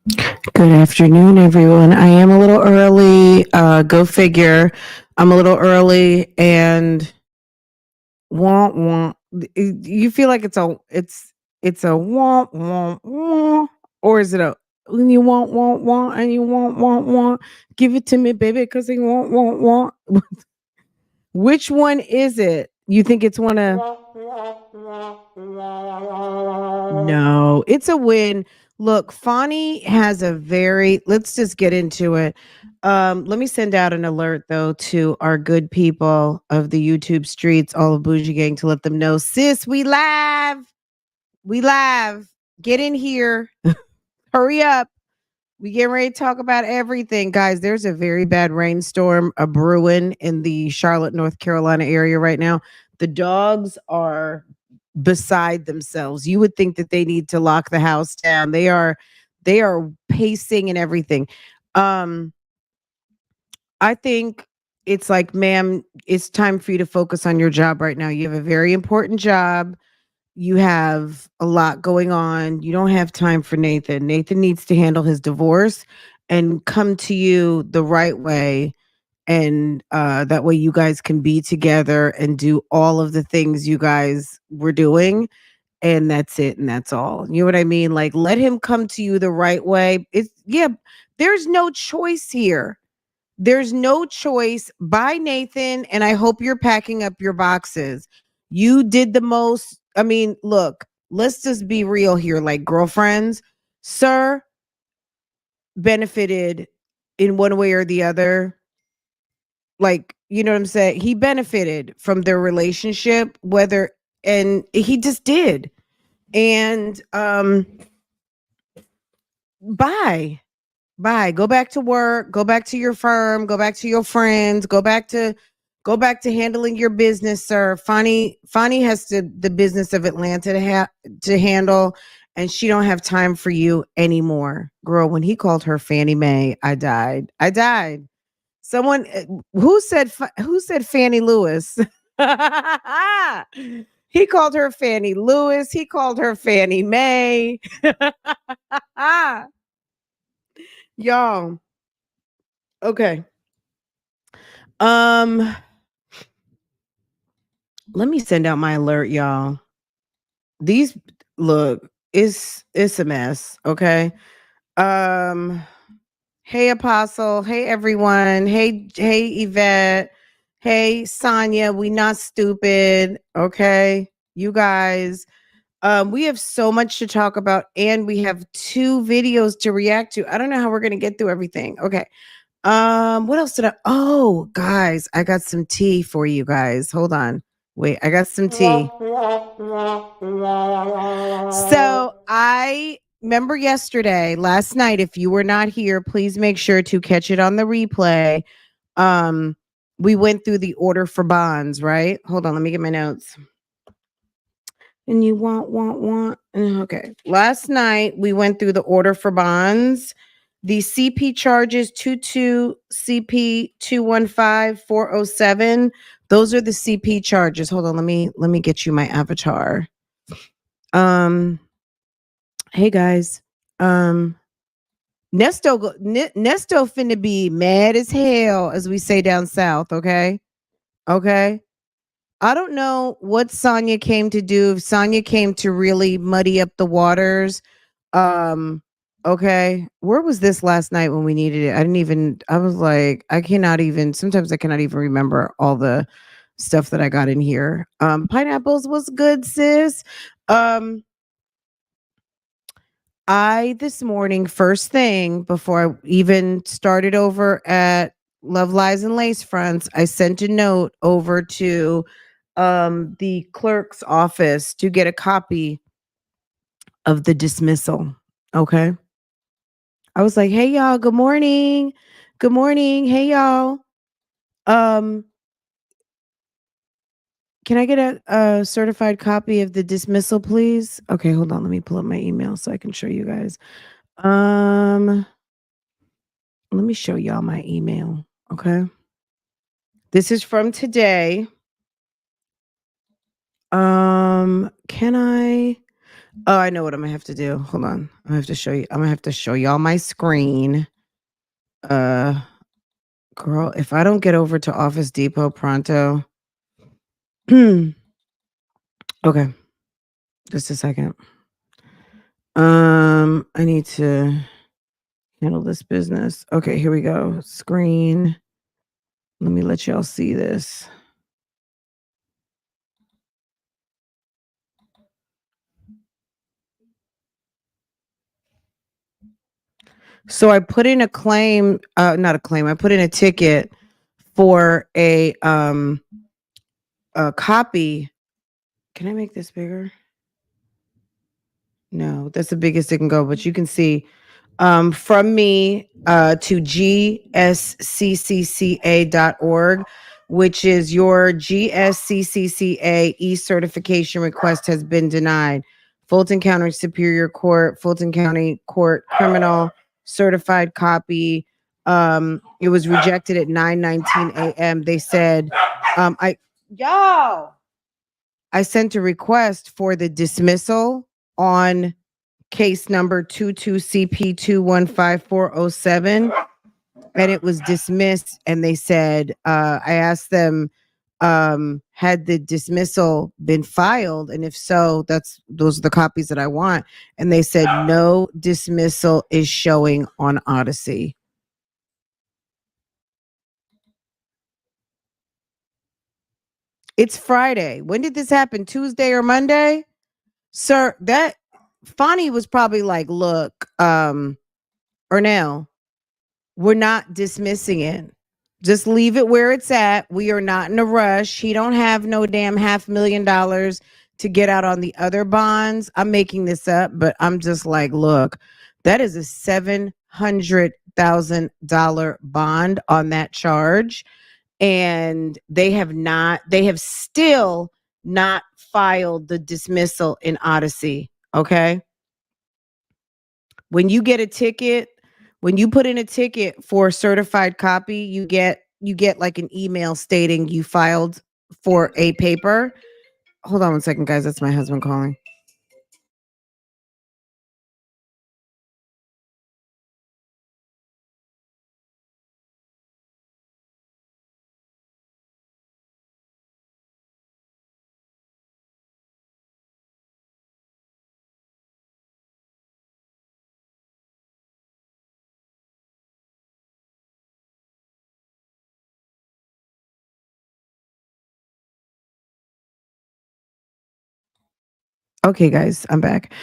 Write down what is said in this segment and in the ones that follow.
Good afternoon, everyone. I am a little early. Go figure. I'm a little early, and want want. You feel like it's a want, or is it a when you want, and you want? Give it to me, baby, because you want. Which one is it? You think it's one of No, it's a win. Look, Fani has a very let's just get into it. Let me send out an alert though to our good people of the YouTube streets, all of Bougie Gang, to let them know, sis, we live. We live. Get in here. Hurry up. We get ready to talk about everything. Guys, there's a very bad rainstorm a brewing in the Charlotte, North Carolina area right now. The dogs are beside themselves. You would think that they need to lock the house down. They are pacing and everything. Um I think it's like, ma'am, it's time for you to focus on your job right now. You have a very important job. You have a lot going on. You don't have time for Nathan. Nathan needs to handle his divorce and come to you the right way. And that way you guys can be together and do all of the things you guys were doing. And that's it. And that's all. You know what I mean? Like, let him come to you the right way. Yeah, there's no choice here. There's no choice. Bye, Nathan. And I hope you're packing up your boxes. You did the most. I mean, look, let's just be real here. Like, girlfriends, sir benefited in one way or the other. Like, you know what I'm saying? He benefited from their relationship, and he just did. And bye. Bye. Go back to work. Go back to your firm. Go back to your friends. Go back to handling your business, sir. Fani has the business of Atlanta to handle, and she don't have time for you anymore, girl. When he called her Fannie Mae, I died. I died. Someone who said Fannie Lewis. He called her Fannie Lewis. He called her Fannie Mae. Y'all. Okay. Um, let me send out my alert, y'all. These look, it's a mess, okay? Um, hey Apostle, hey everyone, hey Yvette, hey Sonia, we not stupid, okay? You guys, we have so much to talk about, and we have 2 videos to react to. I don't know how we're gonna get through everything. Okay. What else did I Oh, guys, I got some tea for you guys. Hold on. Wait, I got some tea. So I remember last night, if you were not here, please make sure to catch it on the replay. Um, we went through the order for bonds, right? Hold on, let me get my notes. And you want. Okay. Last night we went through the order for bonds. The CP charges 22 CP 215 407. Those are the CP charges. Hold on, let me get you my avatar. Um hey guys. Um Nesto finna be mad as hell, as we say down south, okay? Okay. I don't know what Sonya came to do. If Sonya came to really muddy up the waters. Um, okay. Where was this last night when we needed it? I was like, sometimes I cannot even remember all the stuff that I got in here. Pineapples was good, sis. Um, this morning, first thing before I even started over at Love Lies and Lace Fronts, I sent a note over to the clerk's office to get a copy of the dismissal. Okay. I was like, "Hey y'all, good morning. Good morning. Hey y'all. Um can I get a certified copy of the dismissal, please?" Okay, hold on. Let me pull up my email so I can show you guys. Um let me show y'all my email, okay? This is from today. Can I Oh, I know what I'm gonna have to do. Hold on. I'm gonna have to show you. I'm gonna have to show y'all my screen. Uh Girl, if I don't get over to Office Depot pronto. Okay, just a second. I need to handle this business. Okay, here we go. Screen. Let me let y'all see this. So I put in a claim, not a claim, I put in a ticket for a copy. Can I make this bigger? No, that's the biggest it can go, but you can see from me to gsccca.org, which is your GSCCCA e-certification request has been denied. Fulton County Superior Court, Fulton County Court Criminal certified copy. It was rejected at 9:19 a.m. They said, yo, I sent a request for the dismissal on case number 22CP215407, and it was dismissed. And they said, I asked them, had the dismissal been filed? And if so, those are the copies that I want. And they said, no dismissal is showing on Odyssey. It's Friday. When did this happen? Tuesday or Monday? Sir, that Fonnie was probably like, look, Ernell, we're not dismissing it. Just leave it where it's at. We are not in a rush. He don't have no damn $500,000 to get out on the other bonds. I'm making this up, but I'm just like, look, that is a $700,000 bond on that charge. And they have still not filed the dismissal in Odyssey. Okay. When you get a ticket, when you put in a ticket for a certified copy, you get like an email stating you filed for a paper. Hold on one second, guys. That's my husband calling. Okay, guys, I'm back.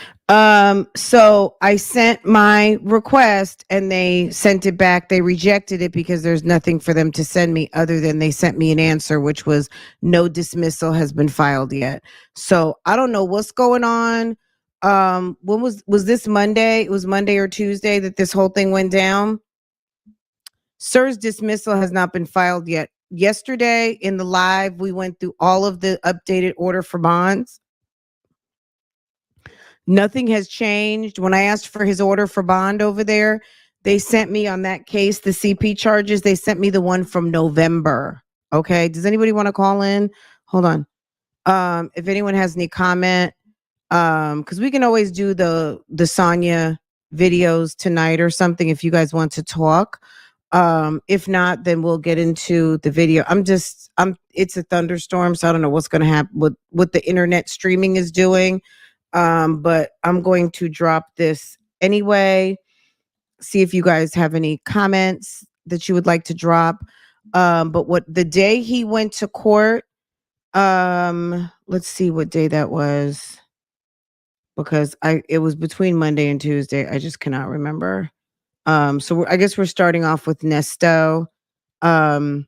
So I sent my request and they sent it back. They rejected it because there's nothing for them to send me other than they sent me an answer, which was no dismissal has been filed yet. So I don't know what's going on. When was this Monday? It was Monday or Tuesday that this whole thing went down. Sir's dismissal has not been filed yet. Yesterday in the live, we went through all of the updated order for bonds. Nothing has changed. When I asked for his order for bond over there, they sent me on that case, the CP charges, they sent me the one from November. Okay. Does anybody want to call in? Hold on. If anyone has any comment, because we can always do the Sonya videos tonight or something if you guys want to talk. If not, then we'll get into the video. It's a thunderstorm, so I don't know what's gonna happen, what the internet streaming is doing. But I'm going to drop this anyway. See if you guys have any comments that you would like to drop. But what the day he went to court, let's see what day that was, because it was between Monday and Tuesday. I just cannot remember. I guess we're starting off with Nesto. Um,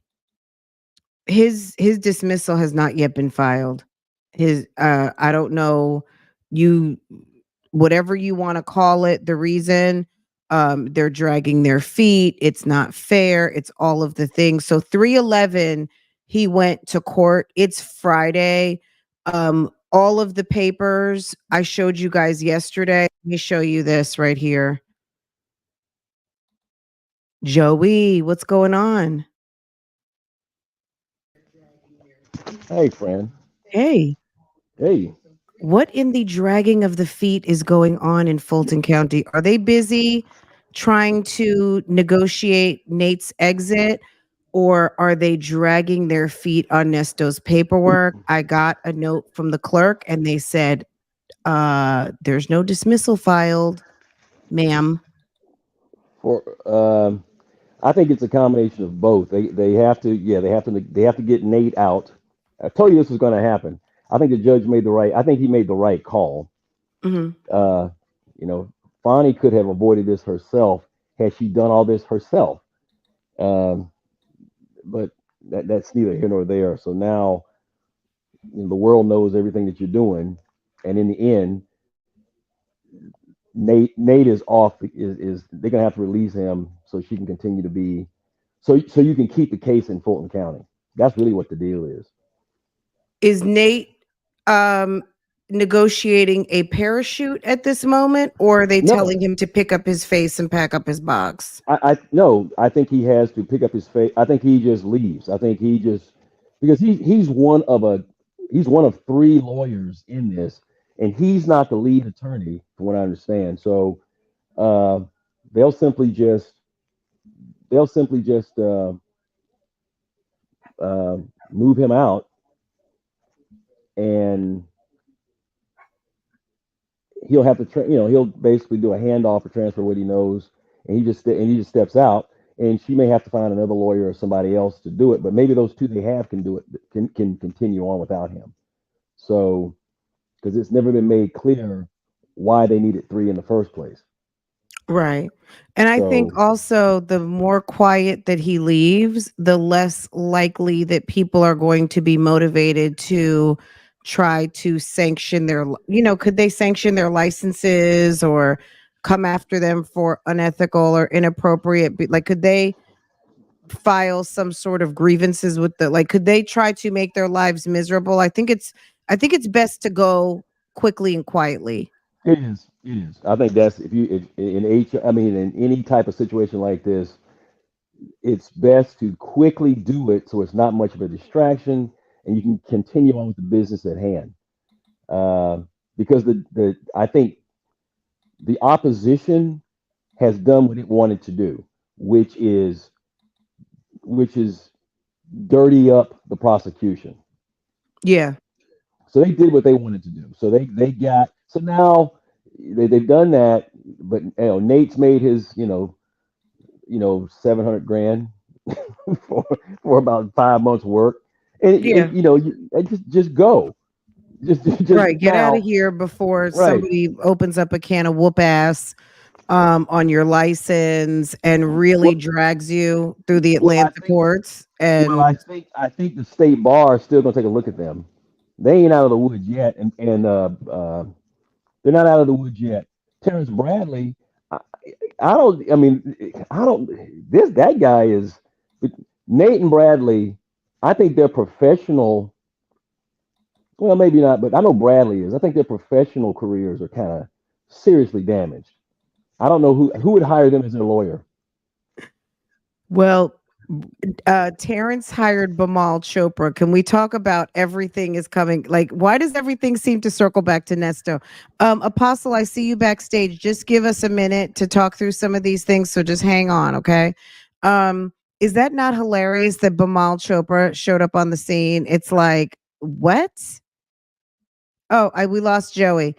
his dismissal has not yet been filed. His I don't know, you whatever you want to call it, the reason, they're dragging their feet, it's not fair, it's all of the things. So 311 he went to court. It's Friday. All of the papers I showed you guys yesterday. Let me show you this right here. Joey, what's going on? Hey, friend. Hey. Hey. What in the dragging of the feet is going on in Fulton County? Are they busy trying to negotiate Nate's exit, or are they dragging their feet on Nesto's paperwork? I got a note from the clerk and they said, there's no dismissal filed, ma'am. For I think it's a combination of both. They have to, yeah, they have to get Nate out. I told you this was going to happen. I think the judge made the right. I think he made the right call. Mhm. Uh, you know, Fonnie could have avoided this herself had she done all this herself. Um, but that's neither here nor there. So now, the world knows everything that you're doing, and in the end, Nate is off. Is they're gonna have to release him so she can continue to be so you can keep the case in Fulton County. That's really what the deal is. Is Nate um negotiating a parachute at this moment, or are they No, telling him to pick up his face and pack up his box? I no, I think he has to pick up his face. I think he just leaves. I think he just because he's one of three lawyers in this, and he's not the lead attorney, from what I understand. So uh, they'll simply just they'll simply just move him out, and he'll have to he'll basically do a handoff or transfer what he knows, and he just steps out, and she may have to find another lawyer or somebody else to do it, but maybe those two they have can do it, can continue on without him. So because it's never been made clear why they needed three in the first place. Right. And I think So also the more quiet that he leaves, the less likely that people are going to be motivated to try to sanction could they sanction their licenses or come after them for unethical or inappropriate, like, could they file some sort of grievances with could they try to make their lives miserable? I think it's best to go quickly and quietly. it is. It is. I think that's if in I mean in any type of situation like this, it's best to quickly do it so it's not much of a distraction and you can continue on with the business at hand. Uh, because the I think the opposition has done what it wanted to do, which is which is dirty up the prosecution. Yeah. So they did what they wanted to do. So they got so now they've done that, but Nate's made his 700 grand for about 5 months work, and Yeah. and just go, just Right, get out of now, here before right? somebody opens up a can of whoop ass, on your license and really Well, drags you through the well, I Atlanta think courts, well, and I think the state bar is still gonna take a look at them. They ain't out of the woods yet, and they're not out of the woods yet. Terrence Bradley, I, I don't. I mean, I don't. That guy is Nate and Bradley. I think they're professional. Well, maybe not, but I know Bradley is. I think their professional careers are kind of seriously damaged. I don't know who would hire them as their lawyer. well, Terrence hired Bimal Chopra. Can we talk about everything is coming? Like, why does everything seem to circle back to Nesto? Apostle, I see you backstage. Just give us a minute to talk through some of these things. So just hang on, okay? Is that not hilarious that Bimal Chopra showed up on the scene? It's like, what? Oh, we lost Joey.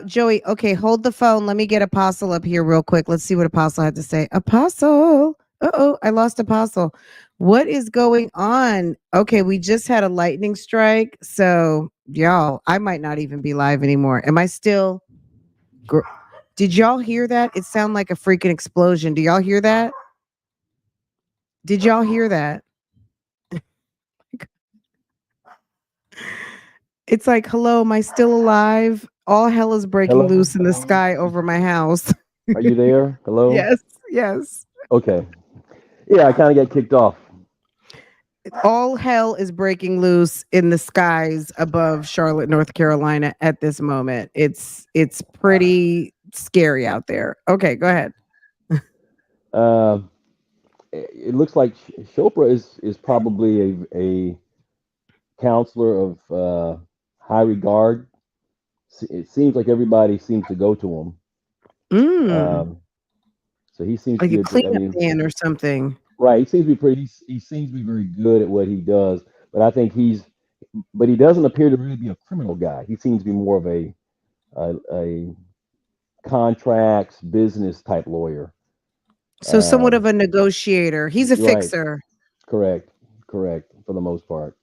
Joey, okay, hold the phone. Let me get Apostle up here real quick. Let's see what Apostle had to say. Apostle. Uh-oh, I lost Apostle. What is going on? Okay, we just had a lightning strike. So, y'all, I might not even be live anymore. Am I still gr- Did y'all hear that? It sounded like a freaking explosion. Do y'all hear that? Did y'all hear that? It's like, hello, am I still alive? All hell is breaking Hello, loose in the hello. sky over my house. Are you there? Hello. Yes, yes. Okay. Yeah, I kind of got kicked off. All hell is breaking loose in the skies above Charlotte, North Carolina at this moment. It's pretty scary out there. Okay, go ahead. Uh, it looks like Chopra is probably a counselor of high regard. It seems like everybody seems to go to him. Mm. Um, so he seems to Like a be. I cleanup mean, man or something. right? He seems to be pretty. He seems to be very good at what he does. But I think he's. But he doesn't appear to really be a criminal guy. He seems to be more of a contracts business type lawyer. So somewhat Um, of a negotiator. He's a right. fixer. Correct. Correct. For the most part.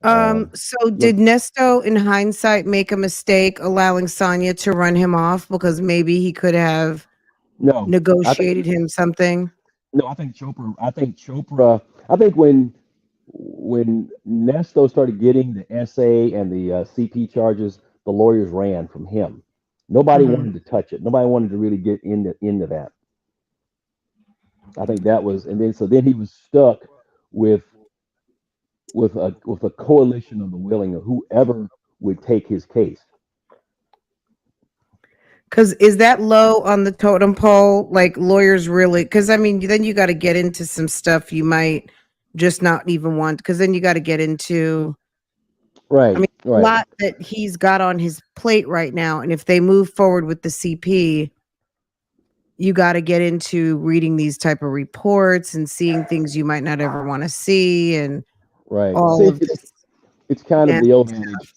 Um, So look. did Nesto in hindsight make a mistake allowing Sonya to run him off because maybe he could have No. I think negotiated him something? no. I think Chopra. I think Chopra. I think when Nesto started getting the SA and the CP charges, the lawyers ran from him. Nobody Mhm. wanted to touch it. Nobody wanted to really get into that. I think that was, and then so then he was stuck with with a coalition of the willing of whoever would take his case. Cause is that low on the totem pole? Like lawyers really? Cause I mean, then you got to get into some stuff you might just not even want. Cause then you got to get into, I Right, mean, a right, lot that he's got on his plate right now. And if they move forward with the CP, you got to get into reading these type of reports and seeing things you might not ever want to see, and right. all See, of this it's kind of nasty the old stuff. adage.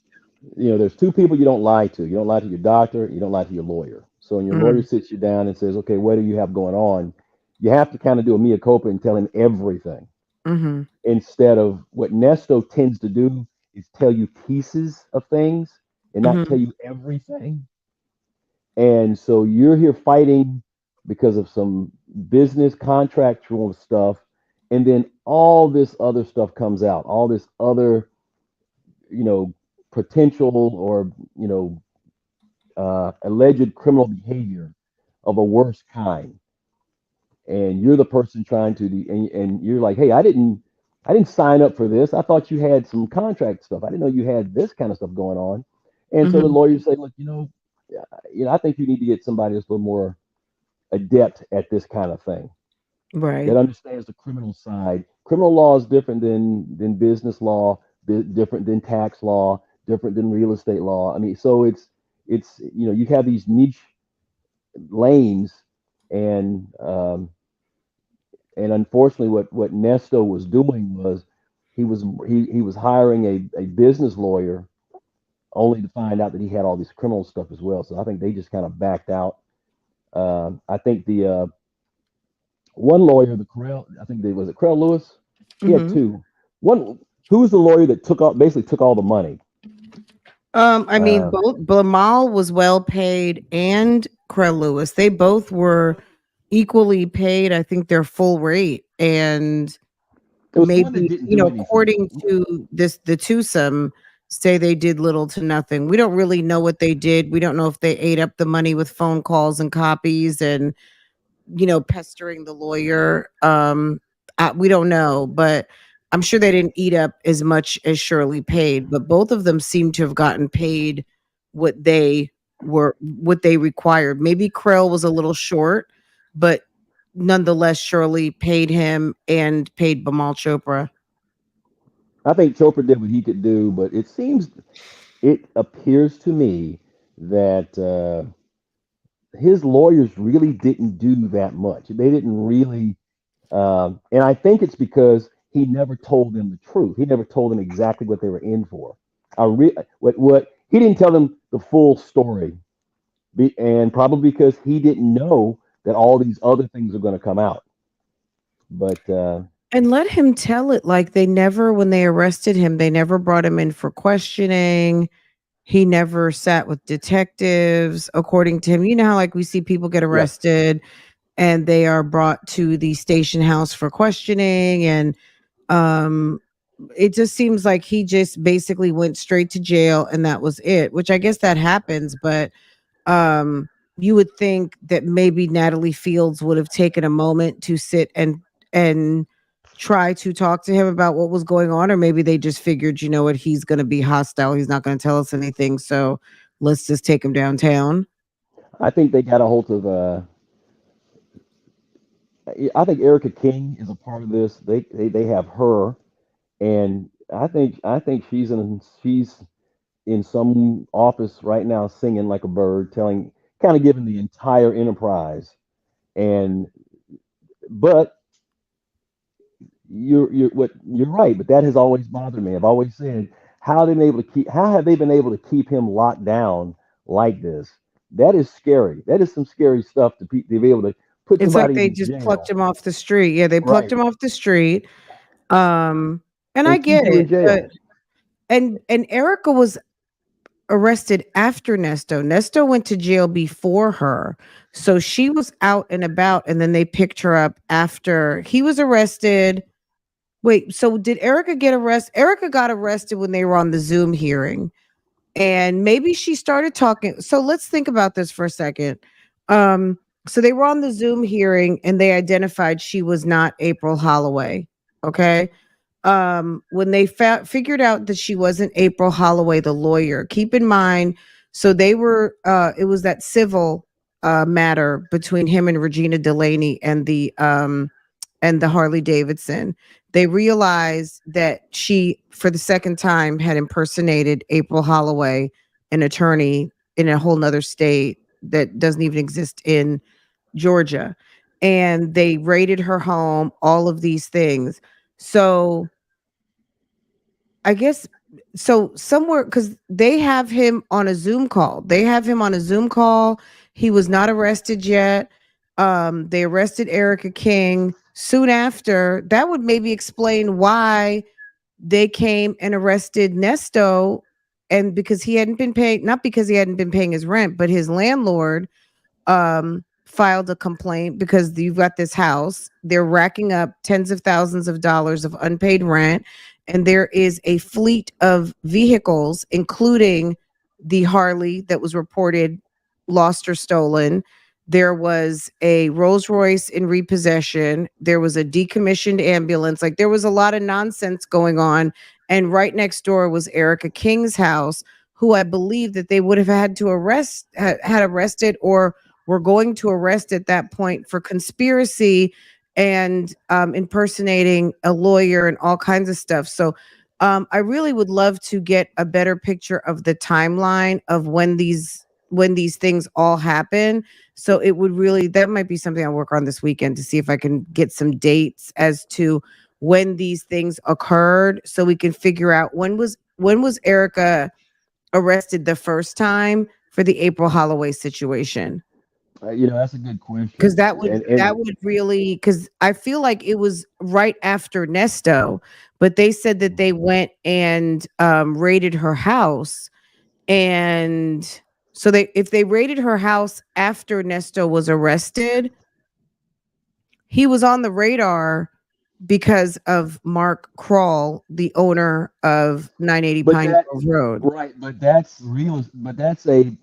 There's two people you don't lie to. You don't lie to your doctor. You don't lie to your lawyer. So when your lawyer Mhm, sits you down and says, "Okay, what do you have going on?" You have to kind of do a mea culpa and tell him everything mhm, instead of what Nesto tends to do is tell you pieces of things and not tell mhm, you everything. And so you're here fighting because of some business contractual stuff, and then all this other stuff comes out, all this other, you know, potential or alleged criminal behavior of a worse kind, and you're the person trying to, and you're like, hey, I didn't sign up for this. I thought you had some contract stuff. I didn't know you had this kind of stuff going on. And so the mhm. lawyers say, look, I think you need to get somebody that's a little more adept at this kind of thing that Right. understands the criminal side. Criminal law is different than business law, different than tax law, different than real estate law. I mean, so it's you have these niche lanes, and unfortunately, what Nesto was doing was he was hiring a business lawyer only to find out that he had all this criminal stuff as well. So I think they just kind of backed out. I think the one lawyer, the Carell, I think they was it Carell Lewis. He had Mhm. two. One who was the lawyer that basically took all the money. I mean, Uh, both Blamal was well paid and Krell Lewis. They both were equally paid. I think their full rate, and it was one that maybe didn't do anything. according to the twosome, say they did little to nothing. We don't really know what they did. We don't know if they ate up the money with phone calls and copies and pestering the lawyer. We don't know, but I'm sure they didn't eat up as much as Shirley paid. But both of them seem to have gotten paid what what they required. Maybe Krell was a little short, but nonetheless, Shirley paid him and paid Bamal Chopra. I think Chopra did what he could do, but it appears to me that his lawyers really didn't do that much. They didn't really, and I think it's because he never told them the truth. He never told them exactly what they were in for. What he didn't tell them the full story, and probably because he didn't know that all these other things are going to come out. But And let him tell it. Like they never, when they arrested him, they never brought him in for questioning. He never sat with detectives, according to him. You know how like we see people get yes, arrested and they are brought to the station house for questioning, and um it just seems like he just basically went straight to jail and that was it, which I guess that happens, but um you would think that maybe Natalie Fields would have taken a moment to sit and try to talk to him about what was going on, or maybe they just figured, you know what, he's going to be hostile, he's not going to tell us anything, so let's just take him downtown. I think they got a hold of. I think Erica King is a part of this. They have her, and I think she's in some office right now singing like a bird, telling, kind of giving the entire enterprise. And but you're right, but that has always bothered me. I've always said, how have they been able to keep him locked down like this? That is scary. That is some scary stuff to be able to put It's like somebody they in just plucked jail. him off the street. Yeah, they plucked Right. him off the street. And I And keep get you in it, but jail. and Erica was arrested after Nesto. Nesto went to jail before her. So she was out and about, and then they picked her up after he was arrested. Wait, so did Erica get arrested? Erica got arrested when they were on the Zoom hearing. And maybe she started talking. So let's think about this for a second. Um, so they were on the Zoom hearing and they identified she was not April Holloway. Okay. When they figured out that she wasn't April Holloway, the lawyer, keep in mind, so they were, it was that civil matter between him and Regina Delaney and the Harley Davidson. They realized that she, for the second time, had impersonated April Holloway, an attorney in a whole nother state that doesn't even exist in Georgia. And they raided her home, all of these things. So I guess so somewhere because they have him on a Zoom call. They have him on a Zoom call. He was not arrested yet. They arrested Erica King soon after. That would maybe explain why they came and arrested Nesto, and because he hadn't been paying, not because he hadn't been paying his rent, but his landlord filed a complaint because you've got this house. They're racking up tens of thousands of dollars of unpaid rent, and there is a fleet of vehicles, including the Harley that was reported lost or stolen. There was a Rolls Royce in repossession. There was a decommissioned ambulance. Like there was a lot of nonsense going on. And right next door was Erica King's house, who I believe that they would have had to had arrested or were going to arrest at that point for conspiracy and impersonating a lawyer and all kinds of stuff. So I really would love to get a better picture of the timeline of when these things all happen. So it would really, that might be something I'll work on this weekend to see if I can get some dates as to when these things occurred, so we can figure out when was Erica arrested the first time for the April Holloway situation. That's a good Because question. that would really, because I feel like it was right after Nesto, but they said that they went and raided her house. And so if they raided her house after Nesto was arrested, he was on the radar because of Mark Kroll, the owner of 980 but Pine that Grove Road. Right, but that's real. But that's a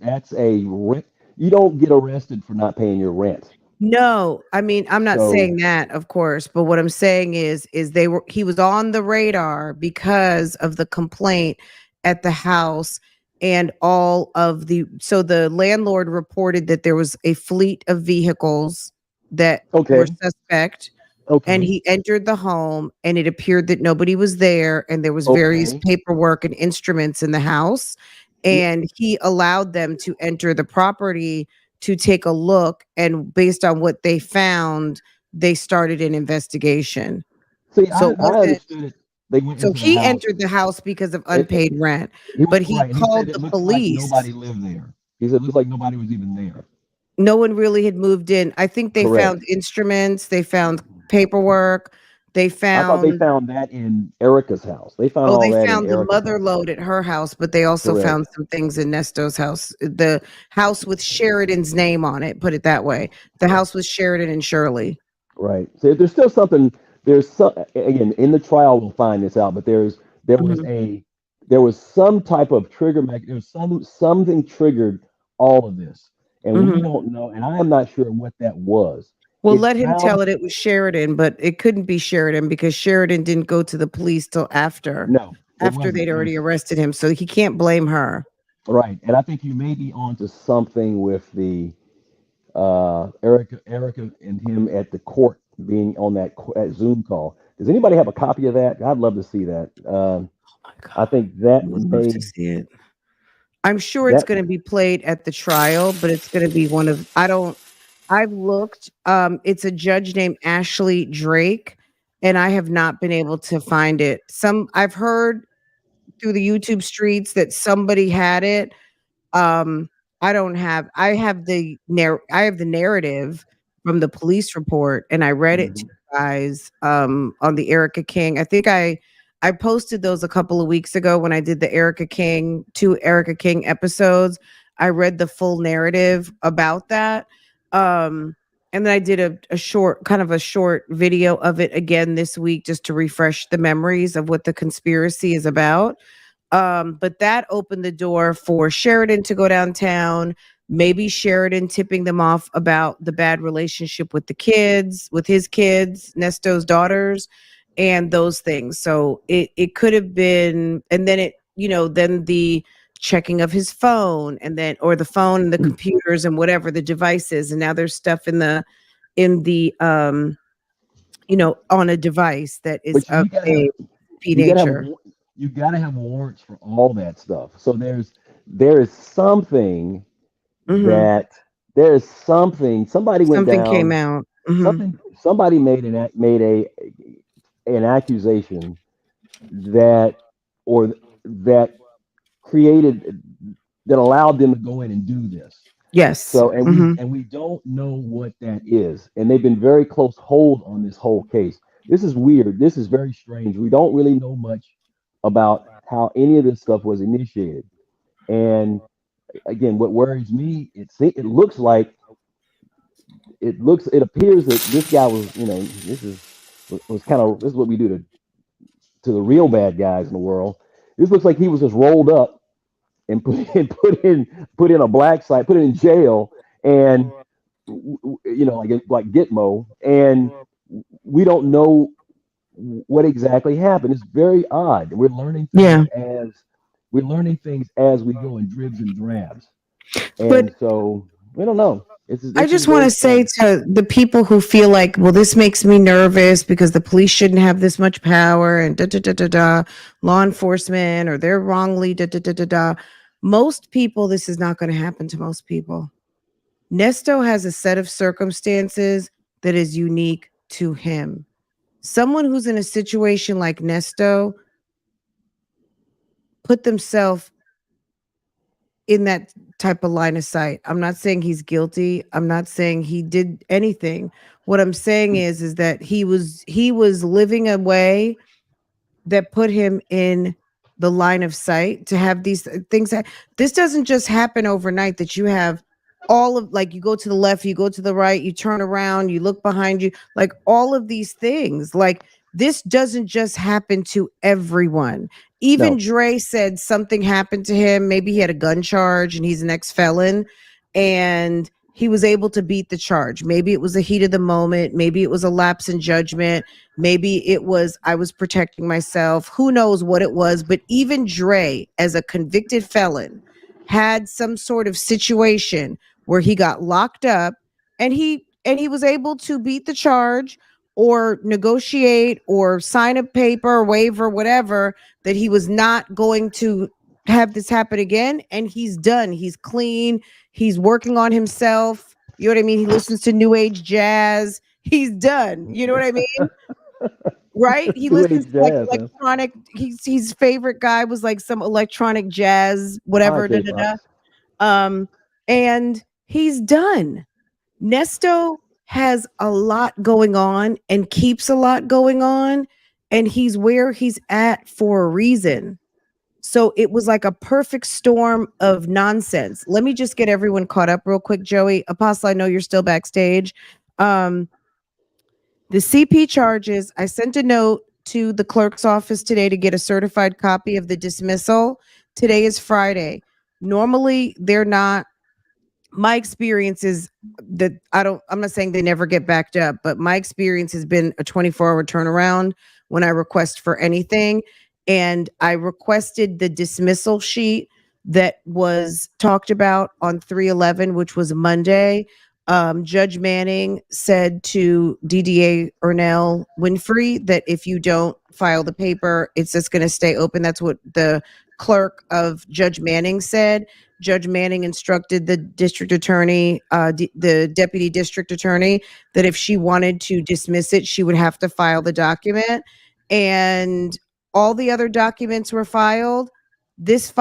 rent. You don't get arrested for not paying your rent. No, I mean, I'm not So saying that, of course, but what I'm saying is he was on the radar because of the complaint at the house and all of the landlord reported that there was a fleet of vehicles that were okay, suspect, and okay, he entered the home and it appeared that nobody was there and there was various okay. paperwork and instruments in the house, Yeah. and he allowed them to enter the property to take a look, and based on what they found they started an investigation. See, So I it I wasn't, understood it. They went so into the he house. entered the house because of And unpaid rent, he but he right. He said called it the looks like police. nobody lived there. He said it looks like nobody was even there. No one really had moved in. I think they found Correct. instruments, they found paperwork, they I thought they found, found that in Erica's house. They found oh, all they that in found the Erica's mother house. load at her house, but they also Correct. found some things in Nesto's house. The house with Sheridan's name on it, put it that way. The house with Sheridan and Shirley. Right. So there's still something. There's some again in the trial. We'll find this out. But there was Mhm, a there was some type of trigger. There was something triggered all of this, and we mhm. don't know. And I am not sure what that was. Well, It let him tell sounds it was Sheridan, but it couldn't be Sheridan because Sheridan didn't go to the police till after no, it after wasn't. they'd It already was arrested him, so he can't blame her. right. And I think you may be onto something with the Erica and him at the court being on that Zoom call. Does anybody have a copy of that? I'd love to see that. Oh my I god. think that I would love to may see it. I'm sure it's That going to be played at the trial, but it's going to be one of I don't I've looked it's a judge named Ashley Drake and I have not been able to find it. Some I've heard through the YouTube streets that somebody had it. um I have the narrative from the police report and I read it to mhm. you guys on the Erica King. I posted those a couple of weeks ago when I did the Erica King, 2 Erica King episodes. I read the full narrative about that. And then I did a short, kind of a short video of it again this week just to refresh the memories of what the conspiracy is about. But that opened the door for Sheridan to go downtown, maybe Sheridan tipping them off about the bad relationship with the kids, with his kids, Nesto's daughters, and those things. So it could have been, and then then the checking of his phone and then or the phone and the computers and whatever the devices. And now there's stuff in the on a device that is But of a P you gotta have nature. you gotta have warrants for all that stuff. So there is something Hmm. that there is something somebody went Something came down out. Mhm. somebody made an accusation that or that created that allowed them to go in and do this. Yes. So Mhm. and we don't know what that is. And they've been very close hold on this whole case. This is weird. This is very strange. We don't really know much about how any of this stuff was initiated. And again, what worries me, it looks like it appears that this guy was, was kind of this is what we do to the real bad guys in the world. This looks like he was just rolled up and put in a black site, put it in jail, and like Gitmo, and we don't know what exactly happened. It's very odd. Yeah. We're learning things as we go in dribs and drabs, But and so we don't know. I This is just want very to say strange. to the people who feel like, well, this makes me nervous because the police shouldn't have this much power and da da da da da, law enforcement or they're wrongly da da da da da. Most people, this is not going to happen to most people. Nesto has a set of circumstances that is unique to him. Someone who's in a situation like Nesto put themselves in that type of line of sight. I'm not saying he's guilty. I'm not saying he did anything. What I'm saying is that he was living a way that put him in the line of sight to have these things that this doesn't just happen overnight that you have all of like you go to the left, you go to the right, you turn around, you look behind you, like all of these things. Like this doesn't just happen to everyone. Even No, Dre said something happened to him. Maybe he had a gun charge and he's an ex-felon and he was able to beat the charge. Maybe it was a heat of the moment. Maybe it was a lapse in judgment. Maybe it was I was protecting myself. Who knows what it was? But even Dre, as a convicted felon, had some sort of situation where he got locked up and he was able to beat the charge or negotiate or sign a paper or waiver, whatever, that he was not going to have this happen again. And he's done. He's clean. He's working on himself. You know what I mean? He listens to new age jazz. He's done. You know what I mean? Right? He new listens age to like jazz, huh? electronic. His favorite guy was like some electronic jazz, I like whatever. Da, da, K-pop. da. And he's done. Nesto has a lot going on and keeps a lot going on, and he's where he's at for a reason. So it was like a perfect storm of nonsense. Let me just get everyone caught up real quick, Joey. Apostle, I know you're still backstage. Um, the CP charges, I sent a note to the clerk's office today to get a certified copy of the dismissal. Today is Friday. Normally, they're not my experience is that I'm not saying they never get backed up, but my experience has been a 24-hour turnaround when I request for anything. And I requested the dismissal sheet that was talked about on 3/11, which was Monday. Judge Manning said to DDA Ernell Winfrey that if you don't file the paper, it's just going to stay open. That's what the clerk of Judge Manning said. Judge Manning instructed the district attorney, the deputy district attorney, that if she wanted to dismiss it, she would have to file the document. And all the other documents were filed. This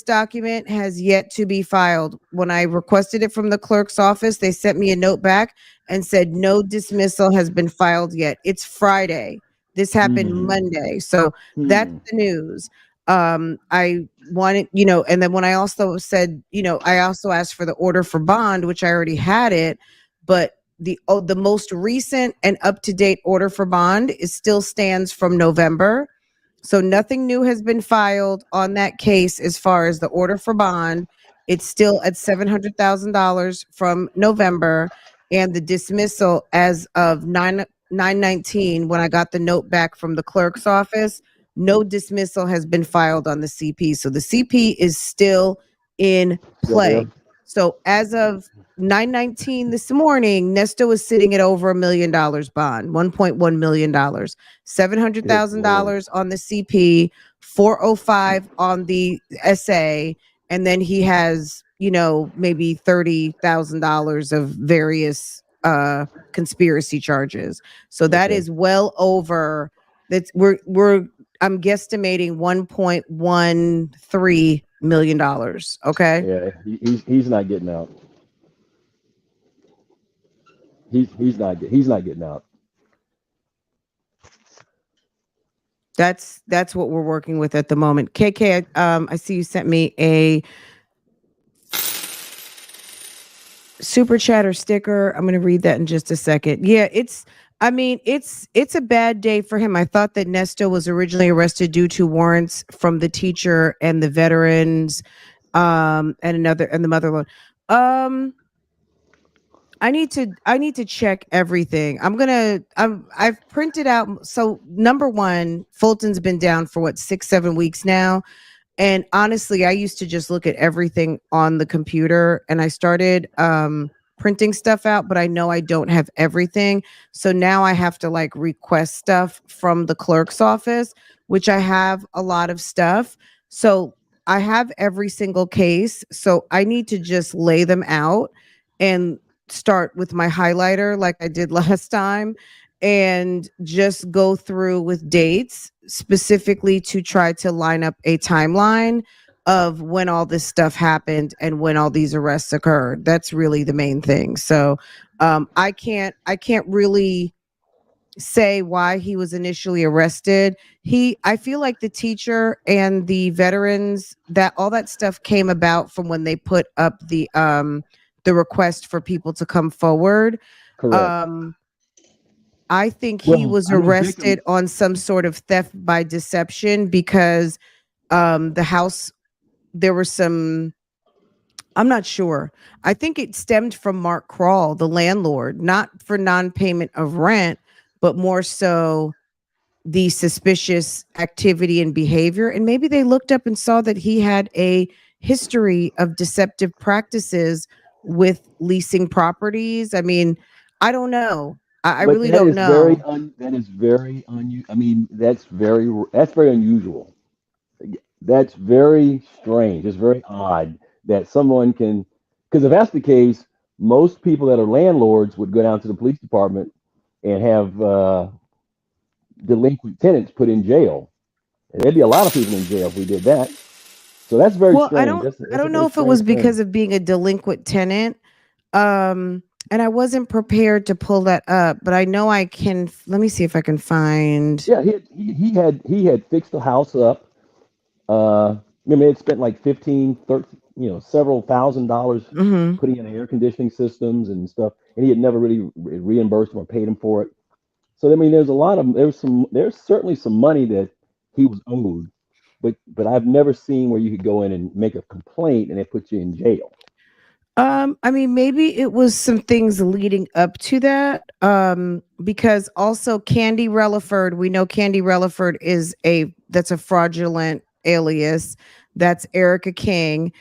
document has yet to be filed. When I requested it from the clerk's office, they sent me a note back and said no dismissal has been filed yet. It's Friday. This happened Hmm. Monday. So that's Hmm. the news. I wanted, and then when I also said, I also asked for the order for bond, which I already had it, but the most recent and up to date order for bond is still stands from November. So nothing new has been filed on that case as far as the order for bond. It's still at $700,000 from November, and the dismissal as of 9/19, when I got the note back from the clerk's office, no dismissal has been filed on the CP. So the CP is still in Still there. play. So as of 9/19 this morning, Nesto is sitting at over $1 million bond, $1.1 million, Good Lord. $700,000 on the CP, 405 on the SA, and then he has, maybe $30,000 of various conspiracy charges. So that Okay. is well over. That's we're I'm guesstimating $1.13 million. Okay. Yeah, he's not getting out. He's not getting out. That's what we're working with at the moment. KK, I see you sent me a super chatter sticker. I'm going to read that in just a second. Yeah, it's a bad day for him. I thought that Nesto was originally arrested due to warrants from the teacher and the veterans, and the mother. I need to check everything. I've printed out. So number one, Fulton's been down for what, 6-7 weeks now. And honestly, I used to just look at everything on the computer, and I started printing stuff out, but I know I don't have everything. So now I have to like request stuff from the clerk's office, which I have a lot of stuff. So I have every single case. So I need to just lay them out and start with my highlighter like I did last time, and just go through with dates specifically to try to line up a timeline of when all this stuff happened and when all these arrests occurred. That's really the main thing. So I can't really say why he was initially arrested. I feel like the teacher and the veterans, that all that stuff came about from when they put up the request for people to come forward. Correct. um I think he Well, was I mean, victim. arrested on some sort of theft by deception because the house, there were some, I'm not sure. I think it stemmed from Mark Crawl, the landlord, not for non-payment of rent, but more so the suspicious activity and behavior. And maybe they looked up and saw that he had a history of deceptive practices with leasing properties. I mean, I don't know. I But really don't know. that is very I mean, that's very unusual. That's very strange. It's very odd that someone can, because if that's the case, most people that are landlords would go down to the police department and have delinquent tenants put in jail. And there'd be a lot of people in jail if we did that. So that's very Well, I strange. don't I That's a don't know very if it was strange thing. because of being a delinquent tenant. And I wasn't prepared to pull that up, but I know I can. Let me see if I can find. Yeah, he had fixed the house up. I mean, it spent like 15, 13, several $1,000 Mhm. putting in air conditioning systems and stuff, and he had never really reimbursed him or paid him for it. So I mean, there's certainly some money that he was owed, but I've never seen where you could go in and make a complaint and it puts you in jail. I mean, maybe it was some things leading up to that. Because also Candy Relaford, we know Candy Relaford that's a fraudulent alias. That's Erica King,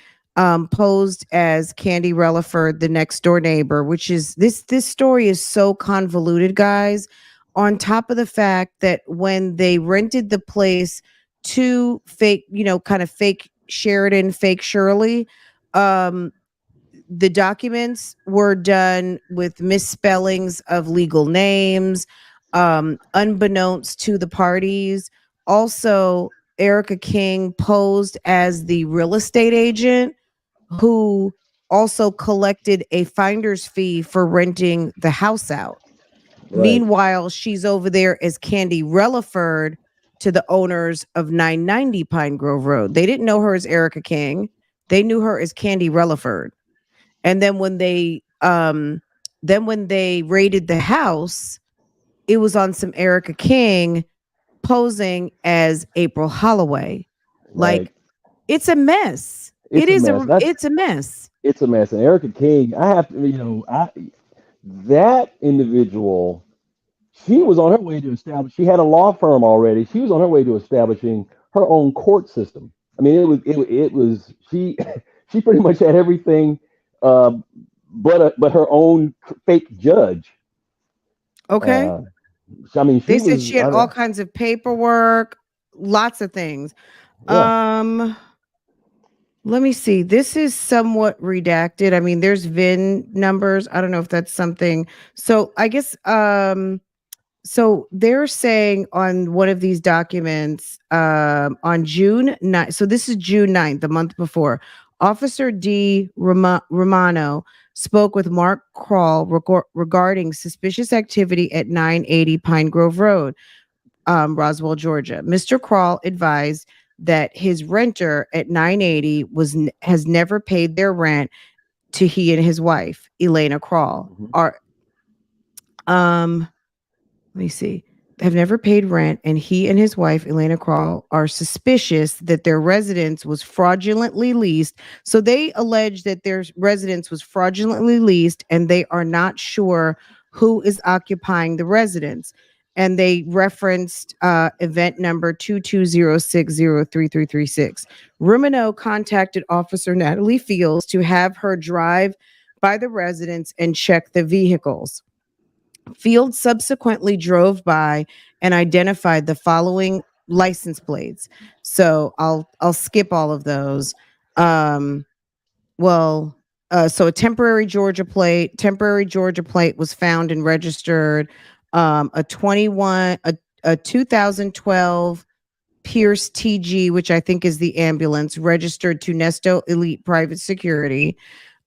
posed as Candy Relaford, the next door neighbor, which is this story is so convoluted, guys. On top of the fact that when they rented the place to fake, kind of fake Sheridan, fake Shirley. Um, the documents were done with misspellings of legal names, unbeknownst to the parties. Also, Erica King posed as the real estate agent who also collected a finder's fee for renting the house out. Right. Meanwhile, she's over there as Candy Relaford to the owners of 990 Pine Grove Road. They didn't know her as Erica King. They knew her as Candy Relaford. And then when they raided the house, it was on some Erica King posing as April Holloway. Right. Like, it's a mess. It's a mess. That's It's a mess. it's a mess. And Erica King, I have to, I that individual, she was on her way to establish. She had a law firm already. She was on her way to establishing her own court system. I mean, it was she she pretty much had everything, uh, but her own fake judge. Okay. Uh, I mean, They she said was. she had all kinds of paperwork, lots of things. Yeah, Um, Let me see. This is somewhat redacted. I mean, there's VIN numbers. I don't know if that's something. So I guess so they're saying on one of these documents on June 9th. So this is June 9th, the month before. Officer D. Romano spoke with Mark Kroll regarding suspicious activity at 980 Pine Grove Road, Roswell, Georgia. Mr. Kroll advised that his renter at 980 has never paid their rent to he and his wife, Elena Kroll. hmm Are let me see. Have never paid rent, and he and his wife, Elena Kroll, are suspicious that their residence was fraudulently leased. So they allege that their residence was fraudulently leased, and they are not sure who is occupying the residence. And they referenced event number 2206033336. Rumino contacted Officer Natalie Fields to have her drive by the residence and check the vehicles. Field subsequently drove by and identified the following license plates. So I'll skip all of those. Um, well, so temporary Georgia plate was found and registered. A 2012 Pierce TG, which I think is the ambulance, registered to Nesto Elite Private Security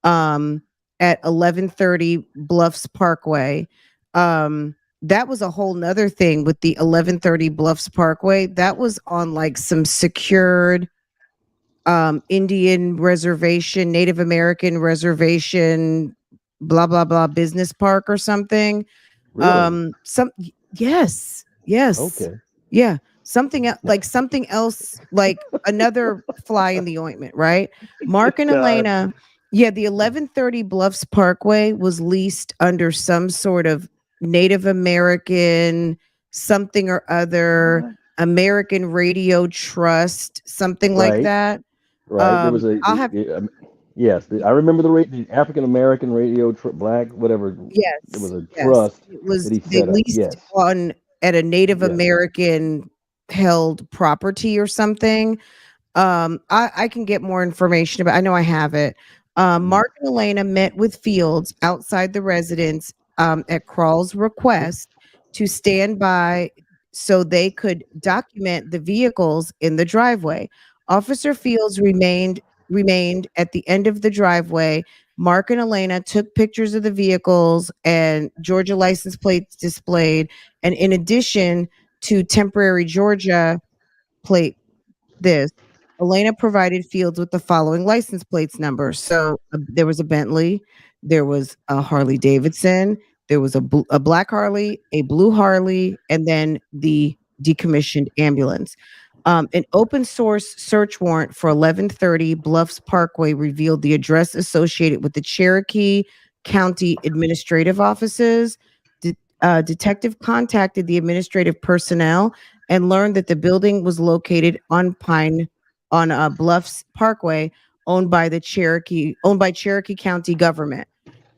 um, at 1130 Bluffs Parkway. That was a whole nother thing with the 1130 Bluffs Parkway. That was on like some secured Indian reservation, Native American reservation, blah blah blah business park or something. really. Some yes, yes, Okay. yeah, something else, like another fly in the ointment, right? Good Mark and God. Elena, yeah, the 1130 Bluffs Parkway was leased under some sort of Native American something or other, What? American Radio Trust, something like Right. that. Right. There was I'll have yes, I remember the African American radio black whatever. There was Yes, a yes. trust It that was he they set up. leased Yes. on at a Native Yes. American held property or something. I can get more information about. I know I have it. Mhm. Mark and Elena met with Fields outside the residence at Crawl's request to stand by so they could document the vehicles in the driveway. Officer Fields remained at the end of the driveway. Mark and Elena took pictures of the vehicles and Georgia license plates displayed. And in addition to temporary Georgia plate this, Elena provided Fields with the following license plates number. So there was a Bentley, there was a Harley Davidson, there was a black Harley, a blue Harley, and then the decommissioned ambulance. An open source search warrant for 1130 Bluffs Parkway revealed the address associated with the Cherokee County administrative offices. Detective contacted the administrative personnel and learned that the building was located on Bluffs Parkway, owned by Cherokee County government,